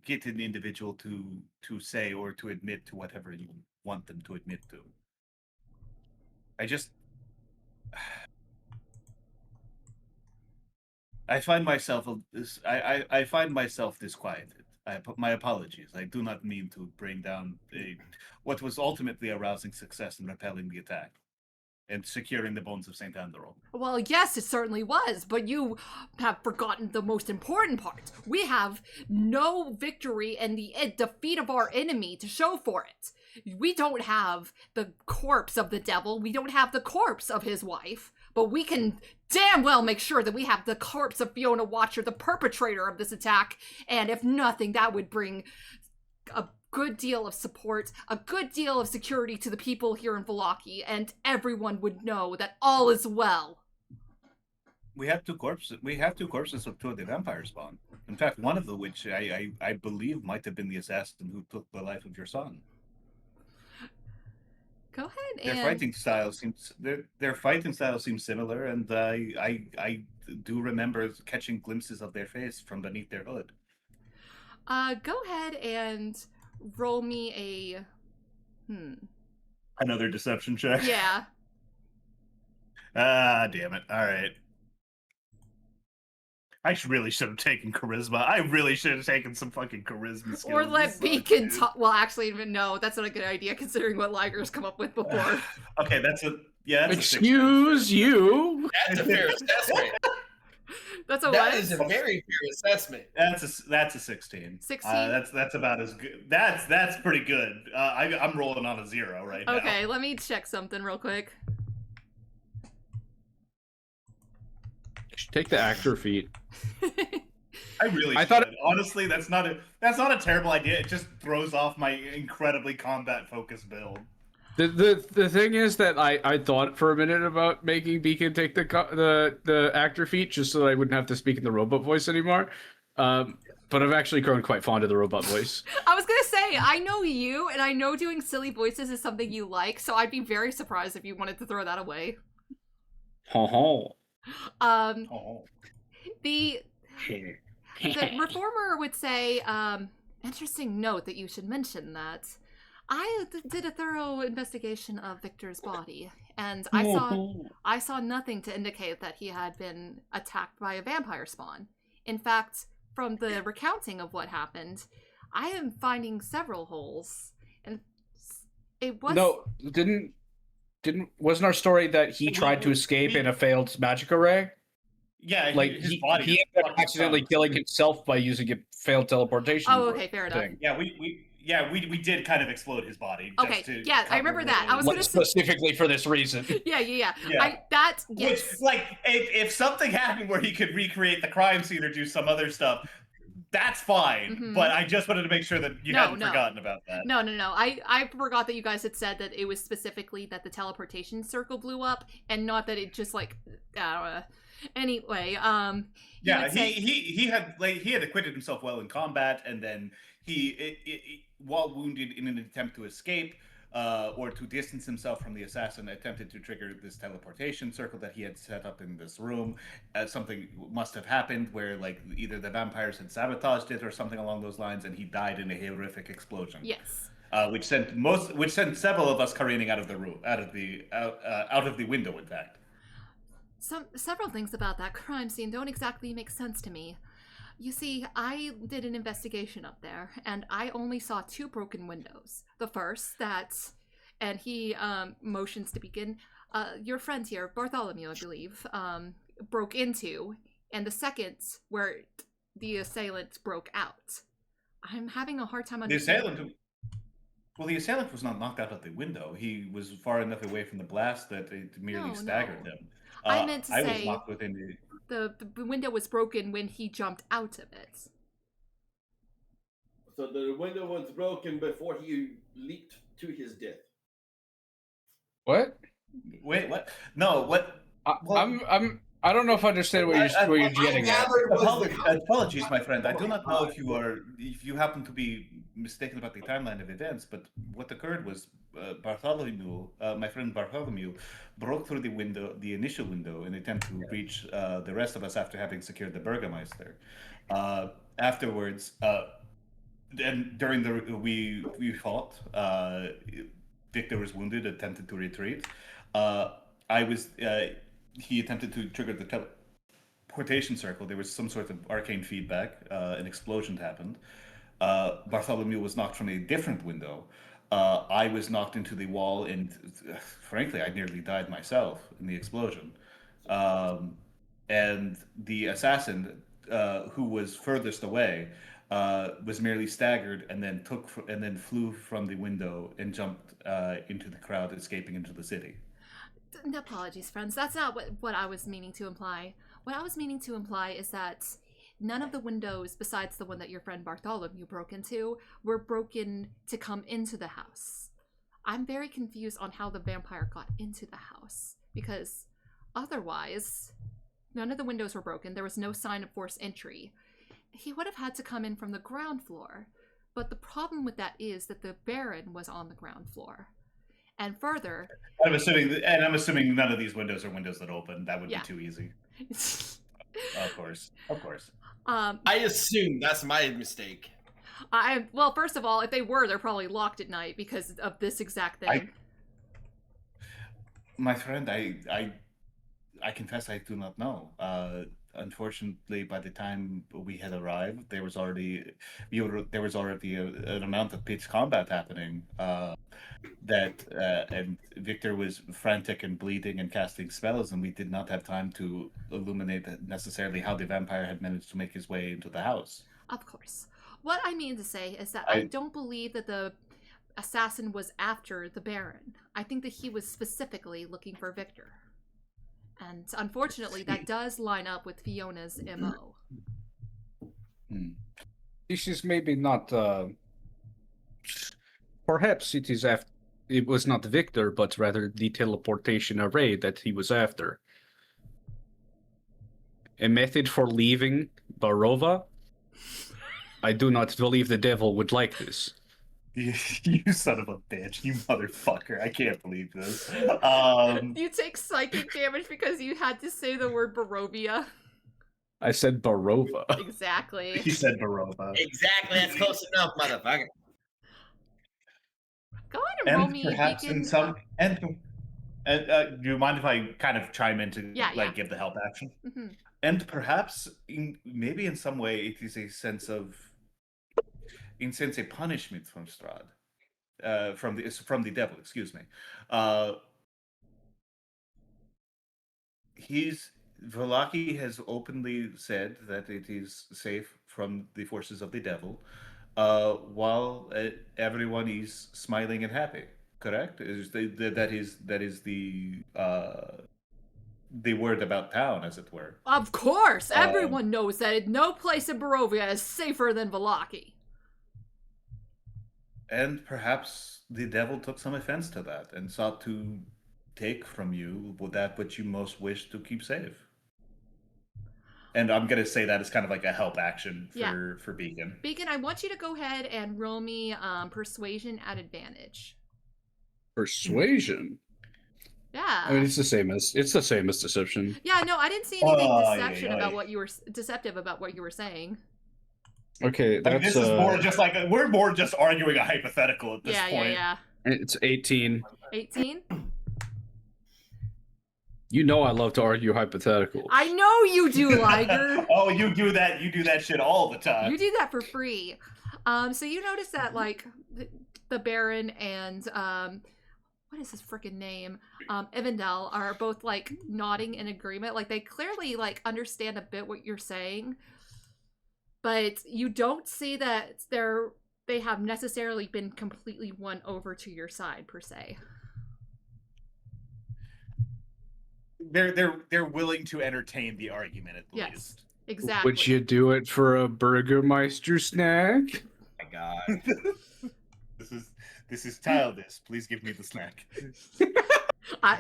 get an individual to say or to admit to whatever you want them to admit to. I find myself disquieted. My apologies. I do not mean to bring down what was ultimately a rousing success in repelling the attack and securing the bones of Saint Anderol. Well, yes, it certainly was, but you have forgotten the most important part. We have no victory and the defeat of our enemy to show for it. We don't have the corpse of the devil. We don't have the corpse of his wife. But we can damn well make sure that we have the corpse of Fiona Watcher, the perpetrator of this attack. And if nothing, that would bring a good deal of support, a good deal of security to the people here in Vallaki, and everyone would know that all is well. We have two corpses. Of two of the vampire spawn. In fact, one of which I believe might have been the assassin who took the life of your son. Go ahead. Their fighting style seems similar, and I do remember catching glimpses of their face from beneath their hood. Go ahead and roll me a Another deception check. Yeah. Ah, damn it! All right. I really should have taken charisma. I really should have taken some fucking charisma skills. Or let Beacon talk. Well, actually, no, that's not a good idea considering what Liger's come up with before. Okay, that's Excuse you. That's a fair assessment. That's a That what? is a very fair assessment. That's a 16. 16? That's about as good. That's pretty good. I'm rolling on a 0 right now. Okay, let me check something real quick. Take the actor feat. I thought honestly that's not a terrible idea. It just throws off my incredibly combat focused build. The thing is that I thought for a minute about making Beacon take the actor feat just so that I wouldn't have to speak in the robot voice anymore. But I've actually grown quite fond of the robot voice. I was gonna say, I know you, and I know doing silly voices is something you like, so I'd be very surprised if you wanted to throw that away. The reformer would say, interesting note that you should mention that. I did a thorough investigation of Victor's body, and I saw nothing to indicate that he had been attacked by a vampire spawn. In fact, from the recounting of what happened, I am finding several holes, and it was wasn't our story that he tried to escape in a failed magic array? Yeah, like his body he ended up accidentally killing himself by using a failed teleportation. Oh, okay, fair enough. Yeah, we did kind of explode his body. Okay, yeah, I remember that. I was gonna specifically for this reason. Yeah. Yeah. Yes. Which, like, if something happened where he could recreate the crime scene or do some other stuff, that's fine. Mhm. But I just wanted to make sure that you hadn't forgotten about that. No. I forgot that you guys had said that it was specifically that the teleportation circle blew up, and not that it just like. Anyway, Yeah, he had acquitted himself well in combat, and then while wounded in an attempt to escape. Or to distance himself from the assassin, attempted to trigger this teleportation circle that he had set up in this room. Something must have happened where, like, either the vampires had sabotaged it or something along those lines, and he died in a horrific explosion. Yes. Which sent several of us careening out of the room, out of the window. In fact, Several things about that crime scene don't exactly make sense to me. You see, I did an investigation up there, and I only saw 2 broken windows. The first, and he motions to begin, your friend here, Bartholomew, I believe, broke into, and the second, where the assailant broke out. I'm having a hard time understanding. The assailant was not knocked out of the window. He was far enough away from the blast that it merely staggered him. I meant to say... was knocked within the... The window was broken when he jumped out of it. So the window was broken before he leaped to his death. What? Wait, what? No, what? I don't know if I understand what you're getting at. Apologies, my friend. I do not know if you happen to be mistaken about the timeline of events, but what occurred was Bartholomew, my friend Bartholomew, broke through the initial window, in an attempt to reach the rest of us after having secured the Burgermeister. Afterwards, and during we fought. Victor was wounded, attempted to retreat. He attempted to trigger the teleportation circle. There was some sort of arcane feedback. An explosion happened. Bartholomew was knocked from a different window. I was knocked into the wall, and frankly, I nearly died myself in the explosion. And the assassin, who was furthest away, was merely staggered and then flew from the window and jumped into the crowd, escaping into the city. Apologies, friends. That's not what I was meaning to imply. What I was meaning to imply is that none of the windows, besides the one that your friend Bartholomew broke into, were broken to come into the house. I'm very confused on how the vampire got into the house, because otherwise, none of the windows were broken. There was no sign of forced entry. He would have had to come in from the ground floor, but the problem with that is that the Baron was on the ground floor. And further, I'm assuming none of these windows are windows that open. That would be too easy. Of course. I assume that's my mistake. Well, first of all, if they were, they're probably locked at night because of this exact thing. My friend, I confess I do not know. Unfortunately, by the time we had arrived, there was already an amount of pitched combat happening. And Victor was frantic and bleeding and casting spells, and we did not have time to illuminate necessarily how the vampire had managed to make his way into the house. Of course. What I mean to say is that I don't believe that the assassin was after the Baron. I think that he was specifically looking for Victor. And unfortunately, that does line up with Fiona's MO. This is maybe not... Perhaps it was not Victor, but rather the teleportation array that he was after. A method for leaving Barova? I do not believe the devil would like this. You son of a bitch, you motherfucker. I can't believe this. You take psychic damage because you had to say the word Barovia. I said Barova. Exactly. He said Barova. Exactly, that's close enough, motherfucker. Go ahead and roll me. Perhaps in some... do you mind if I kind of chime in to give the help action? Mm-hmm. And perhaps, maybe in some way, it is a sense of... a punishment from Strahd, from the devil. Excuse me. Velaki has openly said that it is safe from the forces of the devil, while everyone is smiling and happy. Correct? That is the the word about town, as it were. Of course, everyone knows that no place in Barovia is safer than Vallaki. And perhaps the devil took some offense to that and sought to take from you that which you most wish to keep safe. And I'm going to say that as kind of like a help action for Beacon. Beacon, I want you to go ahead and roll me persuasion at advantage. Persuasion. Yeah. I mean, it's the same as deception. Yeah, no, I didn't see anything deception about what you were deceptive about what you were saying. Okay, that's this is more just like we're more just arguing a hypothetical at this point. Yeah. It's 18. 18? You know I love to argue hypotheticals. I know you do, Liger. Oh, you do that. You do that shit all the time. You do that for free. So you notice that like the Baron and what is his freaking name? Evandel are both like nodding in agreement. Like they clearly like understand a bit what you're saying, but you don't see that they have necessarily been completely won over to your side per se. They're willing to entertain the argument at least. Exactly. Would you do it for a Burgermeister snack? Oh my God. This is childish. Please give me the snack.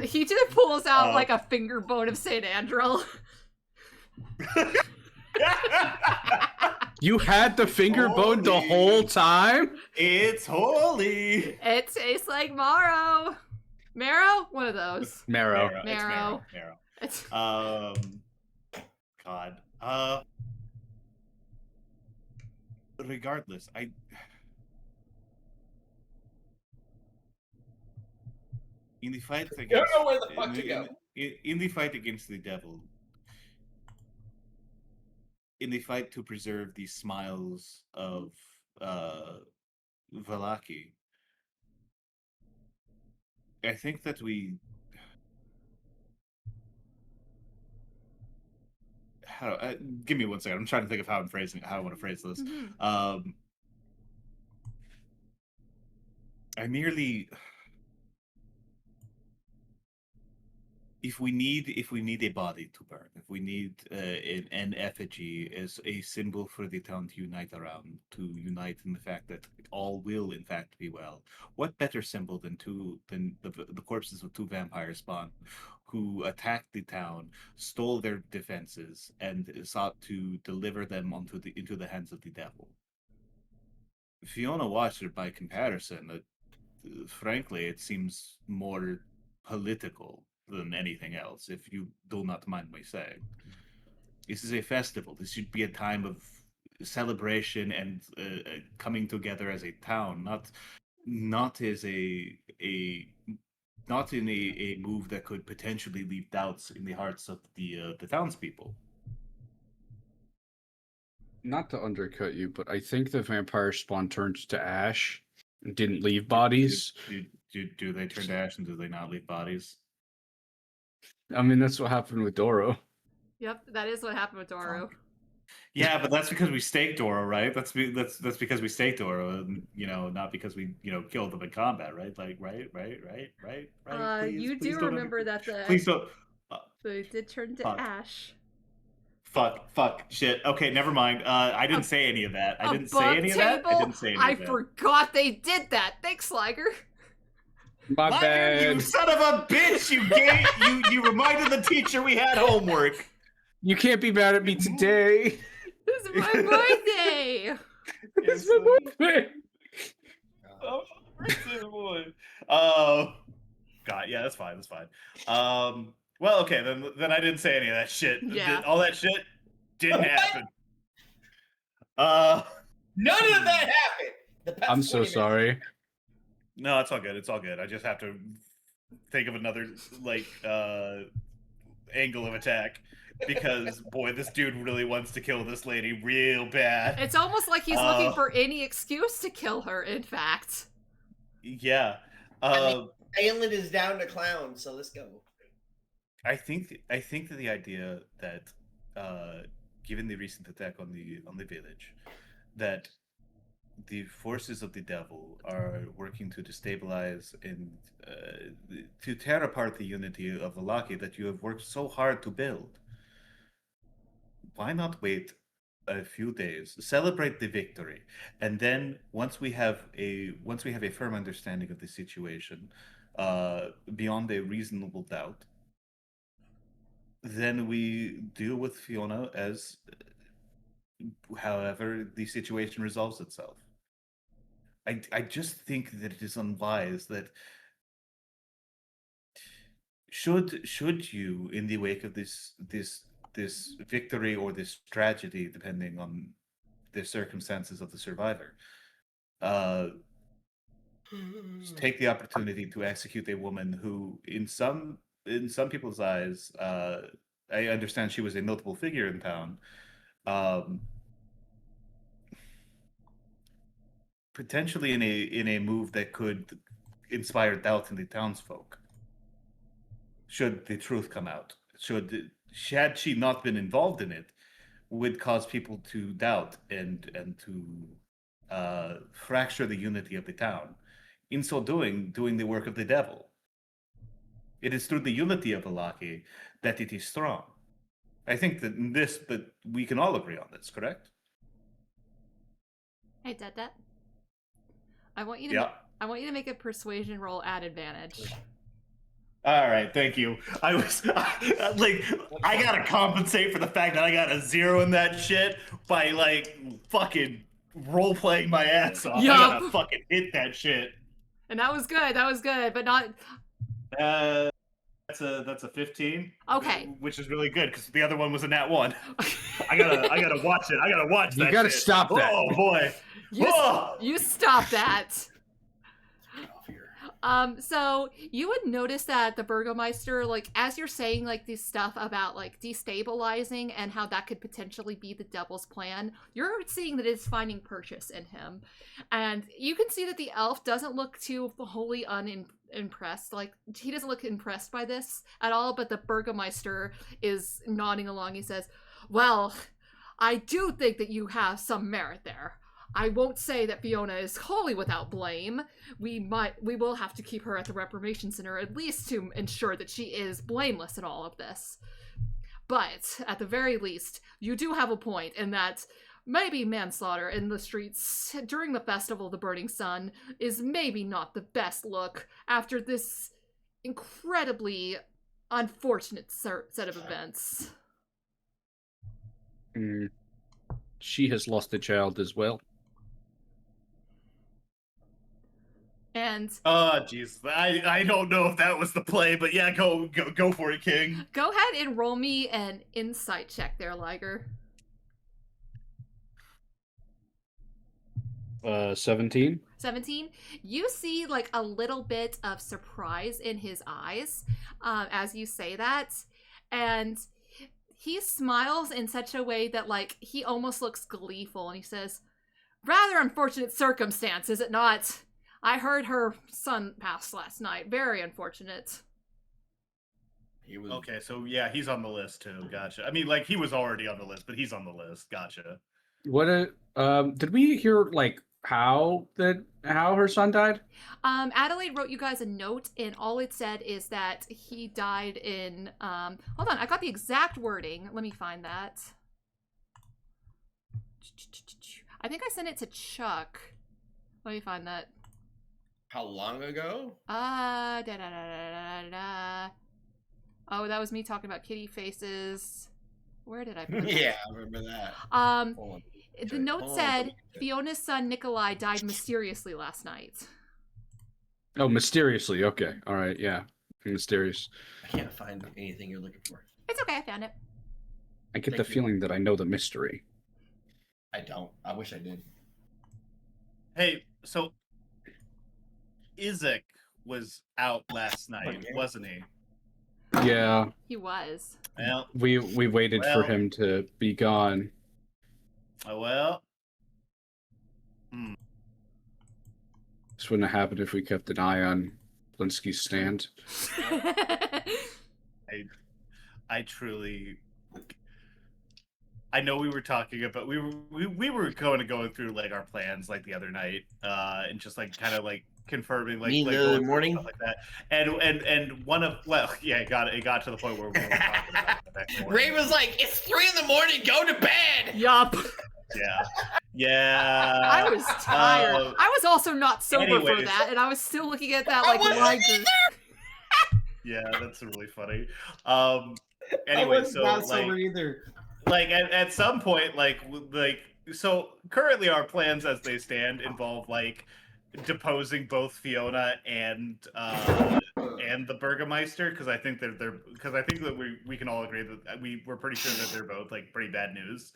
He just pulls out like a finger bone of St. Andrel. You had the finger bone the whole time? It's holy. It tastes like marrow. Marrow? One of those. Marrow. Marrow. It's marrow. God. Regardless, in the fight against, I don't know where the fuck to go. In the fight against the devil, in the fight to preserve the smiles of Vallaki, I think that we give me 1 second. I'm trying to think of how I want to phrase this. Mm-hmm. I merely, if we need a body to burn, if we need an effigy as a symbol for the town to unite around, to unite in the fact that all will in fact be well, what better symbol than the corpses of 2 vampires spawn who attacked the town, stole their defenses, and sought to deliver them into the hands of the devil? Fiona Watcher, by comparison, frankly, it seems more political than anything else, if you do not mind my saying. This is a festival. This should be a time of celebration and coming together as a town, not as not in a move that could potentially leave doubts in the hearts of the townspeople. Not to undercut you, but I think the vampire spawn turned to ash and didn't leave bodies. Do they turn to ash and do they not leave bodies? I mean, that's what happened with Doro. Yep, that is what happened with Doro. Yeah, but that's because we staked Doro, right? That's because we staked Doro, and not because we killed them in combat, right? Like, right. You do remember that please don't. they did turn to ash. Fuck, shit. Okay, never mind. I didn't say any of that. I didn't say any of that. I forgot they did that. Thanks, Liger. My bad. You son of a bitch! You reminded the teacher we had homework. You can't be mad at me today. This is my birthday. It's my birthday. Oh, birthday boy. God, yeah, that's fine. Well, okay, then I didn't say any of that shit. Yeah. All that shit didn't happen. None of that happened. I'm so sorry. No, it's all good. It's all good. I just have to think of another angle of attack because boy, this dude really wants to kill this lady real bad. It's almost like he's looking for any excuse to kill her. In fact. Yeah. Aelin is down to clown, so let's go. I think that the idea that, given the recent attack on the village, that the forces of the devil are working to destabilize and to tear apart the unity of Alaki that you have worked so hard to build. Why not wait a few days, celebrate the victory, and then once we have a firm understanding of the situation, beyond a reasonable doubt, then we deal with Fiona as however the situation resolves itself. I just think that it is unwise that should you, in the wake of this victory or this tragedy, depending on the circumstances of the survivor, take the opportunity to execute a woman who, in some people's eyes, I understand she was a notable figure in town. Potentially in a move that could inspire doubt in the townsfolk. Should the truth come out, had she not been involved in it, would cause people to doubt and to fracture the unity of the town. In so doing the work of the devil. It is through the unity of Alaki that it is strong. I think that we can all agree on this, correct? Hey, Detdet. I want you to make a persuasion roll at advantage. All right, thank you. I gotta compensate for the fact that I got a 0 in that shit by fucking role playing my ass off. Yup. I gotta fucking hit that shit. And that was good, but not. That's a 15. Okay. Which is really good because the other one was a nat 1. I gotta watch it. I gotta watch that. You gotta shit. stop that. Oh boy. You stop that. So you would notice that the Burgomeister, as you're saying, this stuff about, destabilizing and how that could potentially be the devil's plan, you're seeing that it's finding purchase in him. And you can see that the elf doesn't look too wholly unimpressed. He doesn't look impressed by this at all, but the Burgomeister is nodding along. He says, well, I do think that you have some merit there. I won't say that Fiona is wholly without blame. We will have to keep her at the Reformation Center, at least to ensure that she is blameless in all of this. But, at the very least, you do have a point in that maybe manslaughter in the streets during the Festival of the Burning Sun is maybe not the best look after this incredibly unfortunate set of events. She has lost a child as well. And oh jeez, I don't know if that was the play, but yeah, go for it, King. Go ahead and roll me an insight check there, Liger. 17. 17. You see a little bit of surprise in his eyes as you say that, and he smiles in such a way that he almost looks gleeful, and he says, rather unfortunate circumstance, is it not? I heard her son passed last night. Very unfortunate. He was Okay, so yeah, he's on the list too. Gotcha. I mean, he was already on the list, but he's on the list. Gotcha. What did we hear how her son died? Adelaide wrote you guys a note, and all it said is that he died in hold on, I got the exact wording. Let me find that. I think I sent it to Chuck. Let me find that. How long ago? Oh, that was me talking about kitty faces. Where did I put that? Yeah, I remember that. The note said Fiona's son Nikolai died mysteriously last night. Oh, mysteriously. Okay. All right. Yeah. Mysterious. I can't find anything you're looking for. It's okay, I found it. I get Thank the you. feeling that I know the mystery. I don't. I wish I did. Hey, so Izek was out last night, Okay. wasn't he? Yeah. He was. Well, We waited for him to be gone. well. This wouldn't have happened if we kept an eye on Blinsky's stand. I truly, I know we were talking about we were going through like our plans like the other night, and just like kind of like confirming like Me like in the going through morning? stuff like that. And one of yeah, it got to the point where we were talking about it the next morning. Ray was like, "It's 3 a.m. Go to bed." Yup. Yeah. I was tired. I was also not sober for anyways. that, and I was still looking at that I like wasn't Liger. Yeah, that's really funny. I Anyway, was so not like, sober either. like at some point, like so currently our plans as they stand involve like deposing both Fiona and the Burgermeister, because I think that we can all agree that we're pretty sure that they're both like pretty bad news.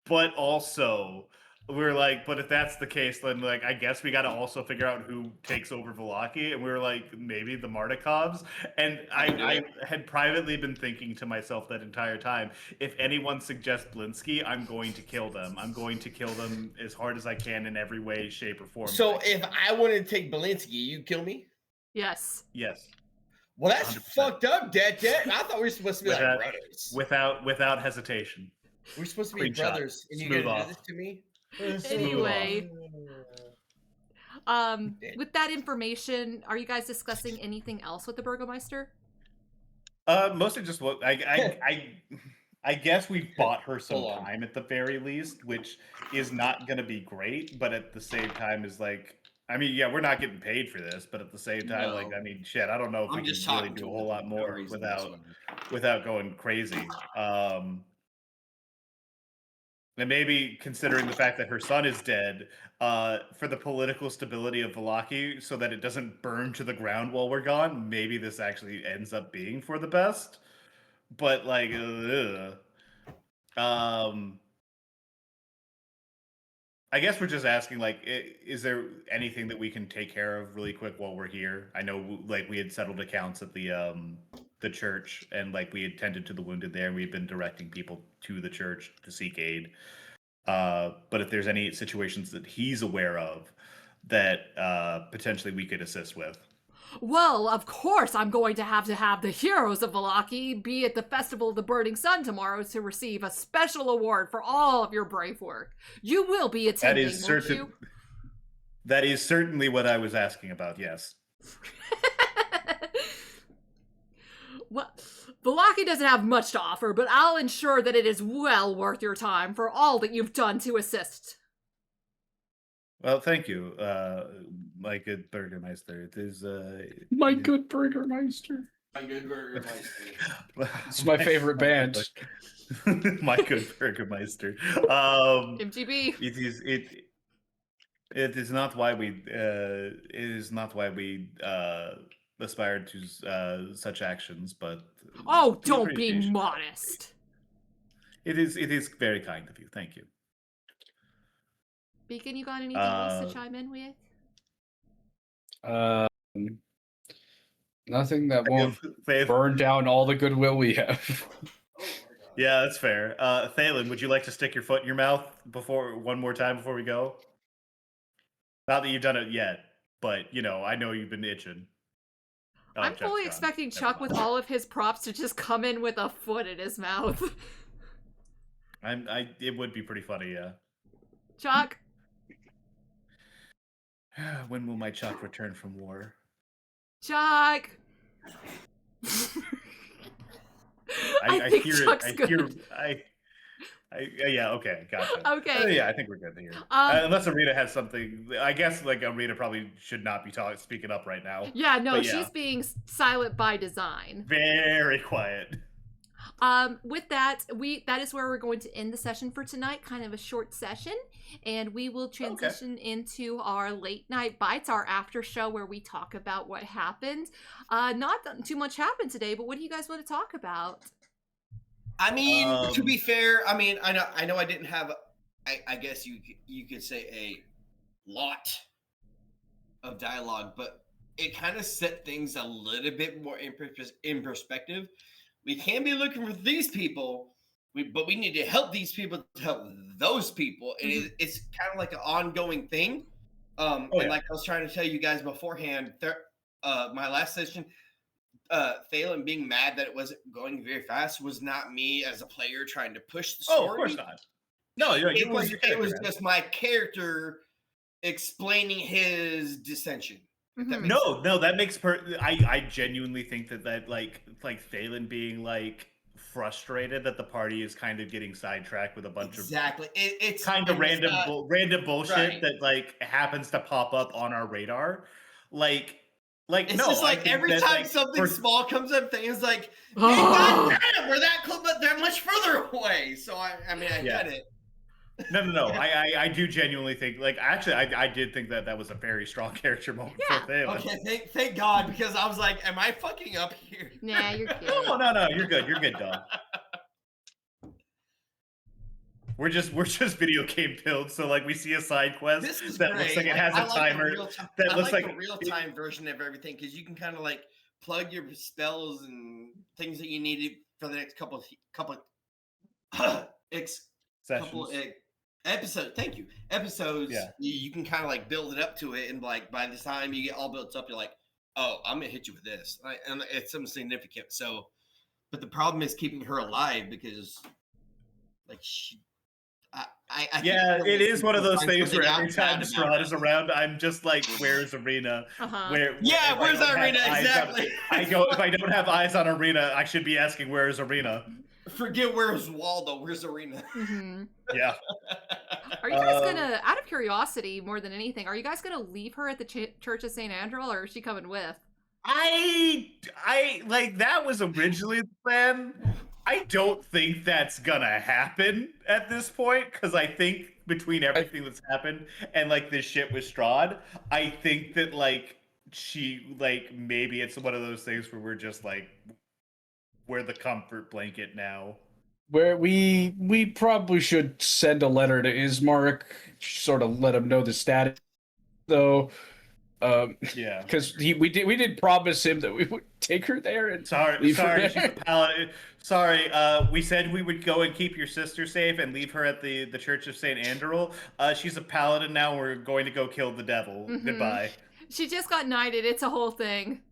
But also we're like, but if that's the case, then like I guess we got to also figure out who takes over Vallaki, and we were like, maybe the Mardikovs. And I had privately been thinking to myself that entire time, if anyone suggests Blinsky, I'm going to kill them. I'm going to kill them as hard as I can in every way, shape, or form. So if I wanted to take Belinsky, you kill me? Yes. Yes. Well, that's 100%. fucked up, Detdet. I thought we were supposed to be like brothers. Without hesitation. We're supposed to be Screenshot. brothers, and Smooth you're gonna off. do this to me? Anyway, with that information, are you guys discussing anything else with the Burgermeister? Mostly just what I guess we bought her some time at the very least, which is not going to be great, but at the same time is like, I mean, yeah, we're not getting paid for this, but at the same time, No. like, I mean, shit, I don't know if I'm we just can really talking do a to whole him lot for no more reason without going crazy. And maybe considering the fact that her son is dead, for the political stability of Vallaki, so that it doesn't burn to the ground while we're gone, maybe this actually ends up being for the best. But like, I guess we're just asking, like, is there anything that we can take care of really quick while we're here? I know, like, we had settled accounts at the church, and like we had tended to the wounded there. We've been directing people to the church to seek aid. But if there's any situations that he's aware of that potentially we could assist with. Well, of course I'm going to have the heroes of Vallaki be at the Festival of the Burning Sun tomorrow to receive a special award for all of your brave work. You will be attending, won't you? That is certainly what I was asking about, yes. Well, Vallaki doesn't have much to offer, but I'll ensure that it is well worth your time for all that you've done to assist. Well, thank you, my good Burgermeister. It is My good Burgermeister. My good Burgermeister. It's my favorite band. My good Burgermeister. MGB. It is not why we aspired to such actions, but Oh, we don't appreciate be it. modest. It is very kind of you. Thank you. Beacon, you got anything else to chime in with? Nothing that won't Faith. burn down all the goodwill we have. Yeah, that's fair. Thalin, would you like to stick your foot in your mouth one more time before we go? Not that you've done it yet, but you know, I know you've been itching. Oh, I'm fully expecting Chuck with all of his props to just come in with a foot in his mouth. It would be pretty funny, yeah. Chuck? When will my Chuck return from war? Chuck! I think hear Chuck's it. good. Yeah, okay, gotcha. Okay. Yeah, I think we're good here. Unless Arita has something, I guess like Arita probably should not be speaking up right now. Yeah, no, But yeah. She's being silent by design. Very quiet. With that, that is where we're going to end the session for tonight. Kind of a short session, and we will transition into our late night bites, our after show where we talk about what happened. Not too much happened today, but what do you guys want to talk about? I mean, to be fair, I mean, I know I didn't have, I guess you could say a lot of dialogue, but it kind of set things a little bit more in perspective. We can be looking for these people, but we need to help these people to help those people. Mm-hmm. It's kind of like an ongoing thing. And like I was trying to tell you guys beforehand, my last session, Thalin being mad that it wasn't going very fast was not me as a player trying to push the Oh, story. of course not. No, you're It was playing your character, man. just my character explaining his dissension. If that makes sense. No, that makes I genuinely think that like Thalin being like frustrated that the party is kind of getting sidetracked with a bunch of It's kind of random bullshit right. that like happens to pop up on our radar. Like It's no, just I like think every that, time like, something for- small comes up, Thalin's like, hey, God damn, we're that close, but they're much further away. So I mean, I get it. No. I do genuinely think, like, actually, I did think that was a very strong character moment for Thalin. Okay, thank God, because I was like, am I fucking up here? Nah, you're good. No, you're good, dog. We're just video game builds, so like we see a side quest This is that great. looks like it has a timer. That looks like a real-time version of everything because you can kind of like plug your spells and things that you need for the next couple episodes. Thank you. Episodes. Yeah. You can kind of like build it up to it, and like by the time you get all built up, you're like, oh, I'm gonna hit you with this, and it's something significant. So, but the problem is keeping her alive because, like, she. I it is one of those things where every time Strahd is it. around, I'm just like, "Where's Arena? Where's Arena? Exactly. If I don't have eyes on Arena, I should be asking, "Where's Arena?" Forget where's Waldo. Where's Arena? Yeah. Are you guys gonna, out of curiosity, more than anything, are you guys gonna leave her at the Church of St. Andrew, or is she coming with? I like that was originally the plan. I don't think that's gonna happen at this point because I think between everything that's happened and like this shit with Strahd, I think that like she like maybe it's one of those things where we're just like we're the comfort blanket now. Where we probably should send a letter to Ismark, sort of let him know the status, though. Yeah, because we did promise him that we would take her there and sorry, leave her she's a paladin. Sorry, we said we would go and keep your sister safe and leave her at the Church of St. Andrew. She's a paladin now. We're going to go kill the devil. Goodbye. She just got knighted. It's a whole thing.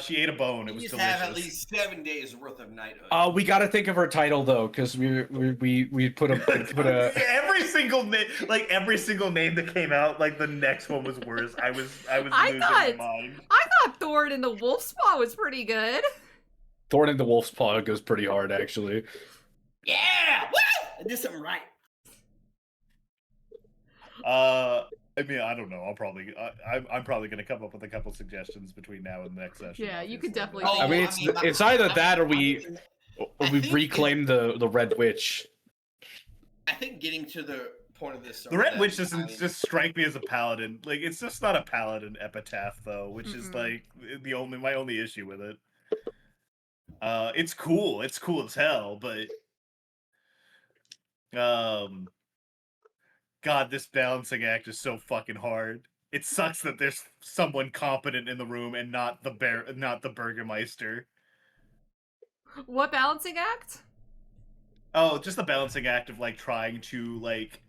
She ate a bone. It was delicious. Have at least 7 days worth of knighthood. We got to think of her title though, because we put a every single name, like every single name that came out, like the next one was worse. I was losing my mind. I thought Thorn in the Wolf's Paw was pretty good. Thorn in the Wolf's Paw goes pretty hard, actually. Yeah, woo! I did something right. I mean, I don't know. I'm probably going to come up with a couple suggestions between now and the next session. Yeah, you could definitely. I mean, it's either that or we reclaim the Red Witch. I think getting to the point of this story, the Red Witch doesn't just strike me as a paladin. Like, it's just not a paladin epitaph, though, which is like my only issue with it. It's cool. It's cool as hell, but God, this balancing act is so fucking hard. It sucks that there's someone competent in the room and not the Burgermeister. What balancing act? Oh, just the balancing act of like trying to like,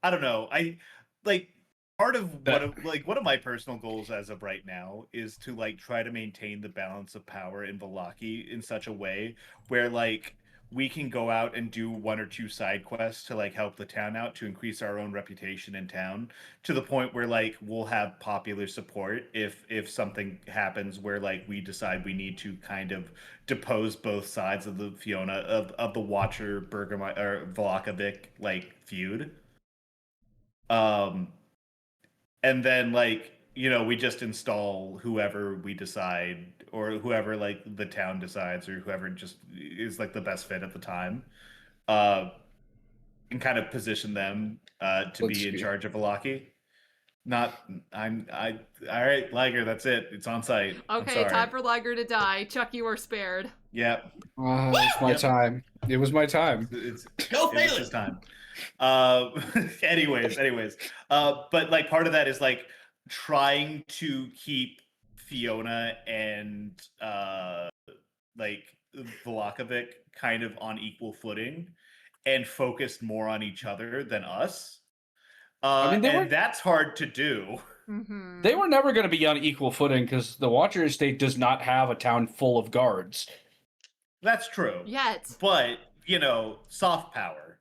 I don't know. I like part of one of my personal goals as of right now is to like try to maintain the balance of power in Vallaki in such a way where like we can go out and do 1 or 2 side quests to like help the town out to increase our own reputation in town to the point where like we'll have popular support if something happens where like we decide we need to kind of depose both sides of the Fiona of the Watcher Burgermeister or Vlakovic like feud. And then like, you know, we just install whoever we decide or whoever like the town decides or whoever just is like the best fit at the time, and kind of position them to be in charge of Vallaki. All right, Liger, that's it. It's on site. Okay, time for Liger to die. Chuck, you are spared. Yep. It's my time. It was my time. It's Thalin. his time. Anyways. But like part of that is like trying to keep Fiona and like Vlakovic kind of on equal footing and focused more on each other than us. And that's hard to do. Mm-hmm. They were never going to be on equal footing because the Watcher Estate does not have a town full of guards. That's true. Yet. But, soft power.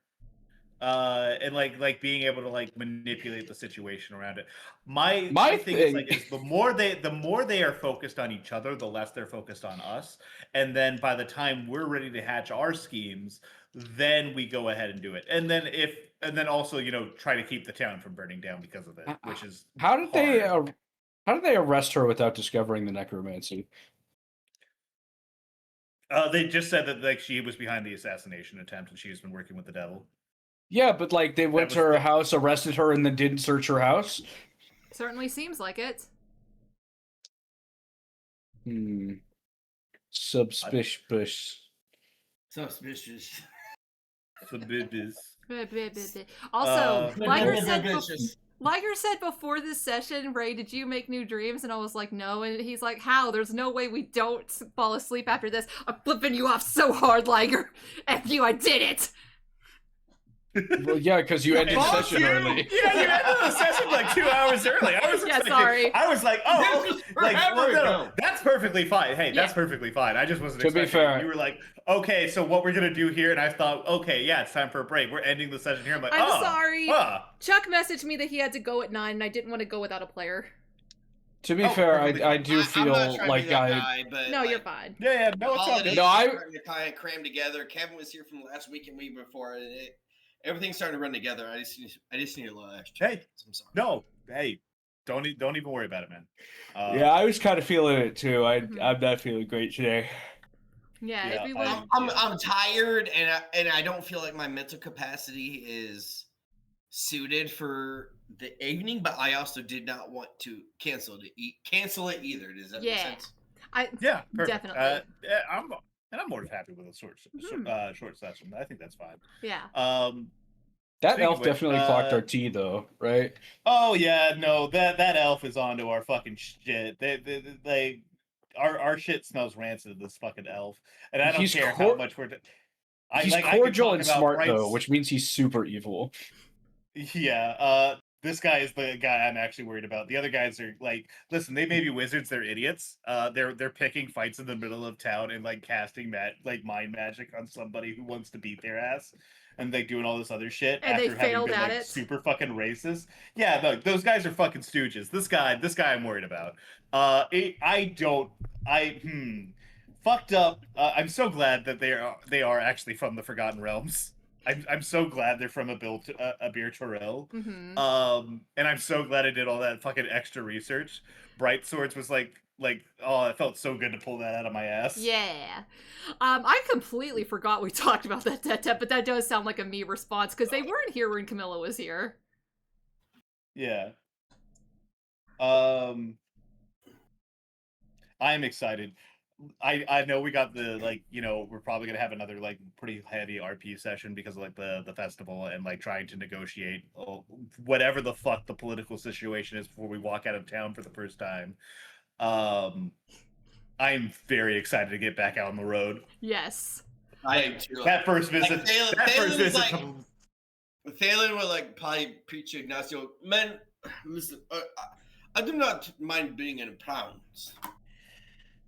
And like being able to like manipulate the situation around it. My thing is like the more they are focused on each other, the less they're focused on us. And then by the time we're ready to hatch our schemes, then we go ahead and do it. And then also, try to keep the town from burning down because of it, which is how did they hard. arrest her without discovering the necromancy? They just said that like she was behind the assassination attempt and she has been working with the devil. Yeah, but like they went to her house, arrested her, and then didn't search her house. Certainly seems like it. Suspicious. Suspicious. Also, Liger said before this session, Ray, did you make new dreams? And I was like, no. And he's like, how? There's no way we don't fall asleep after this. I'm flipping you off so hard, Liger. F you, I did it. Well, yeah, because you ended session early. Yeah, you ended the session like 2 hours early. I was sorry. I was like, no, that's perfectly fine. Hey, that's perfectly fine. I just wasn't to expecting. Be fair, you were like, okay, so what we're gonna do here, and I thought, okay, yeah, it's time for a break. We're ending the session here. I'm like, I'm sorry. Chuck messaged me that he had to go at 9, and I didn't want to go without a player. To be fair, I do feel like No, you're fine. Yeah, no, it's all good. No, I'm kind of crammed together. Kevin was here from last week and week before, and everything's starting to run together. I just need a little extra. Hey, I'm sorry. No, hey, don't even worry about it, man. Yeah, I was kind of feeling it too. I'm not feeling great today. Yeah, I'm tired, and I don't feel like my mental capacity is suited for the evening. But I also did not want to cancel it either. Does that make sense? Yeah, definitely. I'm more than happy with a short session. I think that's fine. Yeah. That elf definitely clocked our tea, though, right? Oh yeah, no, that elf is onto our fucking shit. Our shit smells rancid. This fucking elf, and I don't care how much we're. He's cordial and smart though, which means he's super evil. Yeah. This guy is the guy I'm actually worried about. The other guys are like, listen, they may be wizards, they're idiots. They're picking fights in the middle of town and like casting mind magic on somebody who wants to beat their ass, and like doing all this other shit. And after they failed having been, at like, it. Super fucking racist. Yeah, no, those guys are fucking stooges. This guy I'm worried about. Fucked up. I'm so glad that they are actually from the Forgotten Realms. I'm so glad they're from a beer Toril. And I'm so glad I did all that fucking extra research. Bright Swords was like oh, it felt so good to pull that out of my ass. Yeah. I completely forgot we talked about that Dettet, but that does sound like a me response because they weren't here when Camilla was here. Yeah. I'm excited. I know we got the we're probably gonna have another like pretty heavy RP session because of like the festival and like trying to negotiate whatever the fuck the political situation is before we walk out of town for the first time. I'm very excited to get back out on the road. Yes. I am too. That first visit. Thalin will like probably preach to Ignacio. Man, listen, I do not mind being in Prowns.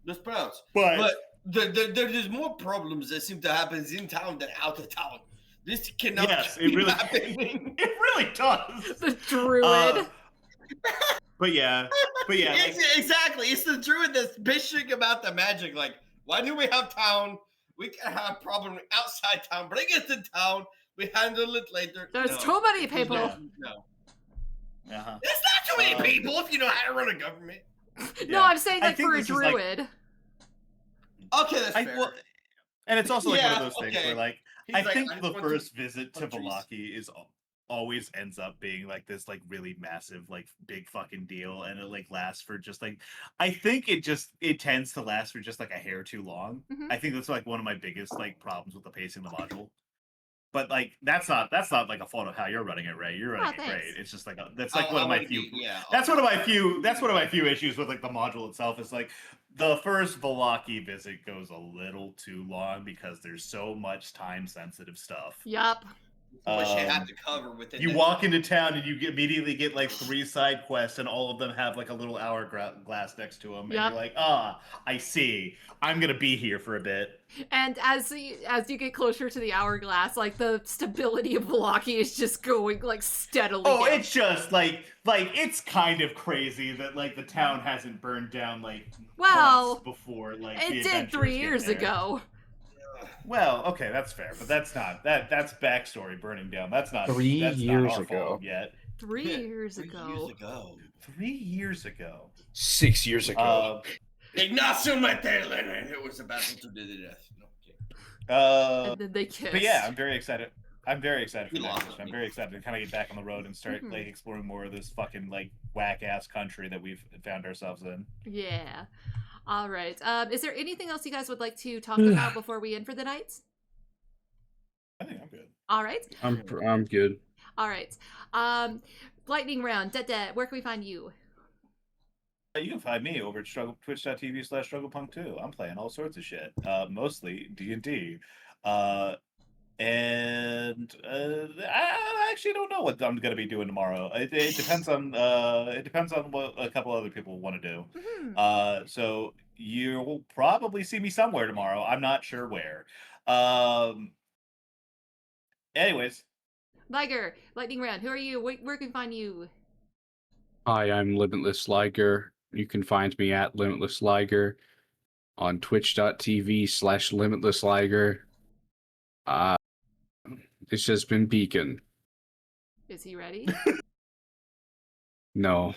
There's Prowns. But there's more problems that seem to happen in town than out of town. This cannot be happening. It really does. The druid. But yeah. Exactly. It's the druid that's bitching about the magic. Like, why do we have town? We can have problem outside town. Bring it to town. We handle it later. There's too many people. No. Uh-huh. There's not too many people if you know how to run a government. No, I'm saying like for a druid. Okay, that's fair. And it's also like one of those things where like I think the want first visit to Vallaki is always ends up being like this like really massive like big fucking deal, and it like lasts for just like I think it tends to last for just like a hair too long. I think that's like one of my biggest like problems with the pacing of the module. But like that's not like a fault of how you're running it, Ray. You're running it great. It's just like that's like one of my few. That's one of my few issues with like the module itself. Is like the first Vallaki visit goes a little too long because there's so much time sensitive stuff. Yup. What you had to cover within. You walk into town and you immediately get like 3 side quests, and all of them have like a little hourglass next to them, and you're like, I see. I'm gonna be here for a bit. And as you get closer to the hourglass, like the stability of Velaki is just going like steadily. Oh, down. it's just like it's kind of crazy that like the town hasn't burned down like months before. Like it did 3 years ago. Well, okay, that's fair, but that's not that's backstory burning down. That's not 3 that's years not our ago. fault yet. 3 years ago. 3 years ago. 6 years ago. Ignacio met Thalin, and it was a battle to the death. No, and then they kissed. But yeah, I'm very excited. I'm very excited for You that. lost I'm very excited to kind of get back on the road and start like exploring more of this fucking like whack ass country that we've found ourselves in. Yeah. All right. Is there anything else you guys would like to talk about before we end for the night? I think I'm good. All right. I'm good. All right. Lightning round. Detdet, where can we find you? You can find me over at twitch.tv/strugglepunk2. I'm playing all sorts of shit, mostly D&D. And I actually don't know what I'm going to be doing tomorrow. It depends on what a couple other people want to do. So you'll probably see me somewhere tomorrow. I'm not sure where. Anyways, Liger, lightning round. Who are you? Where can we find you? Hi, I'm limitlessliger. You can find me at limitlessliger on twitch.tv/limitlessliger. It's just been Beacon. Is he ready? No.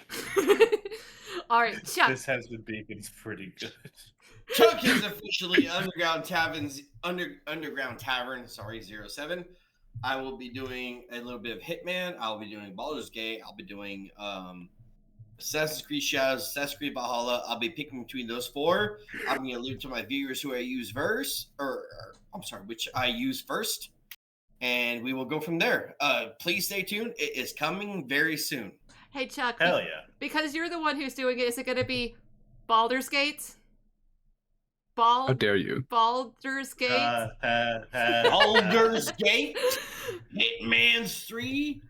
All right, Chuck. This has been Beacon's pretty good. Chuck is officially Underground Tavern, 07. I will be doing a little bit of Hitman. I'll be doing Baldur's Gate. I'll be doing Assassin's Creed Shadows, Assassin's Creed Valhalla. I'll be picking between those 4. I'm going to leave it to my viewers who I use which I use first. And we will go from there. Please stay tuned. It is coming very soon. Hey, Chuck. Hell yeah. Because you're the one who's doing it, is it going to be Baldur's Gate? How dare you? Baldur's Gate? Baldur's Gate? Hitman's 3?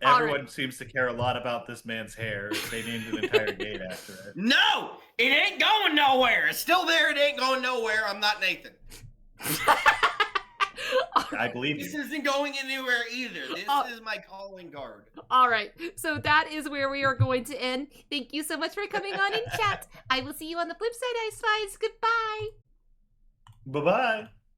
Everyone seems to care a lot about this man's hair. They named an entire gate after it. No! It ain't going nowhere. It's still there. It ain't going nowhere. I'm not Nathan. I believe This you. isn't going anywhere either. This is my calling card. All right. So that is where we are going to end. Thank you so much for coming on in chat. I will see you on the flip side, Ice Spies. Goodbye. Bye-bye.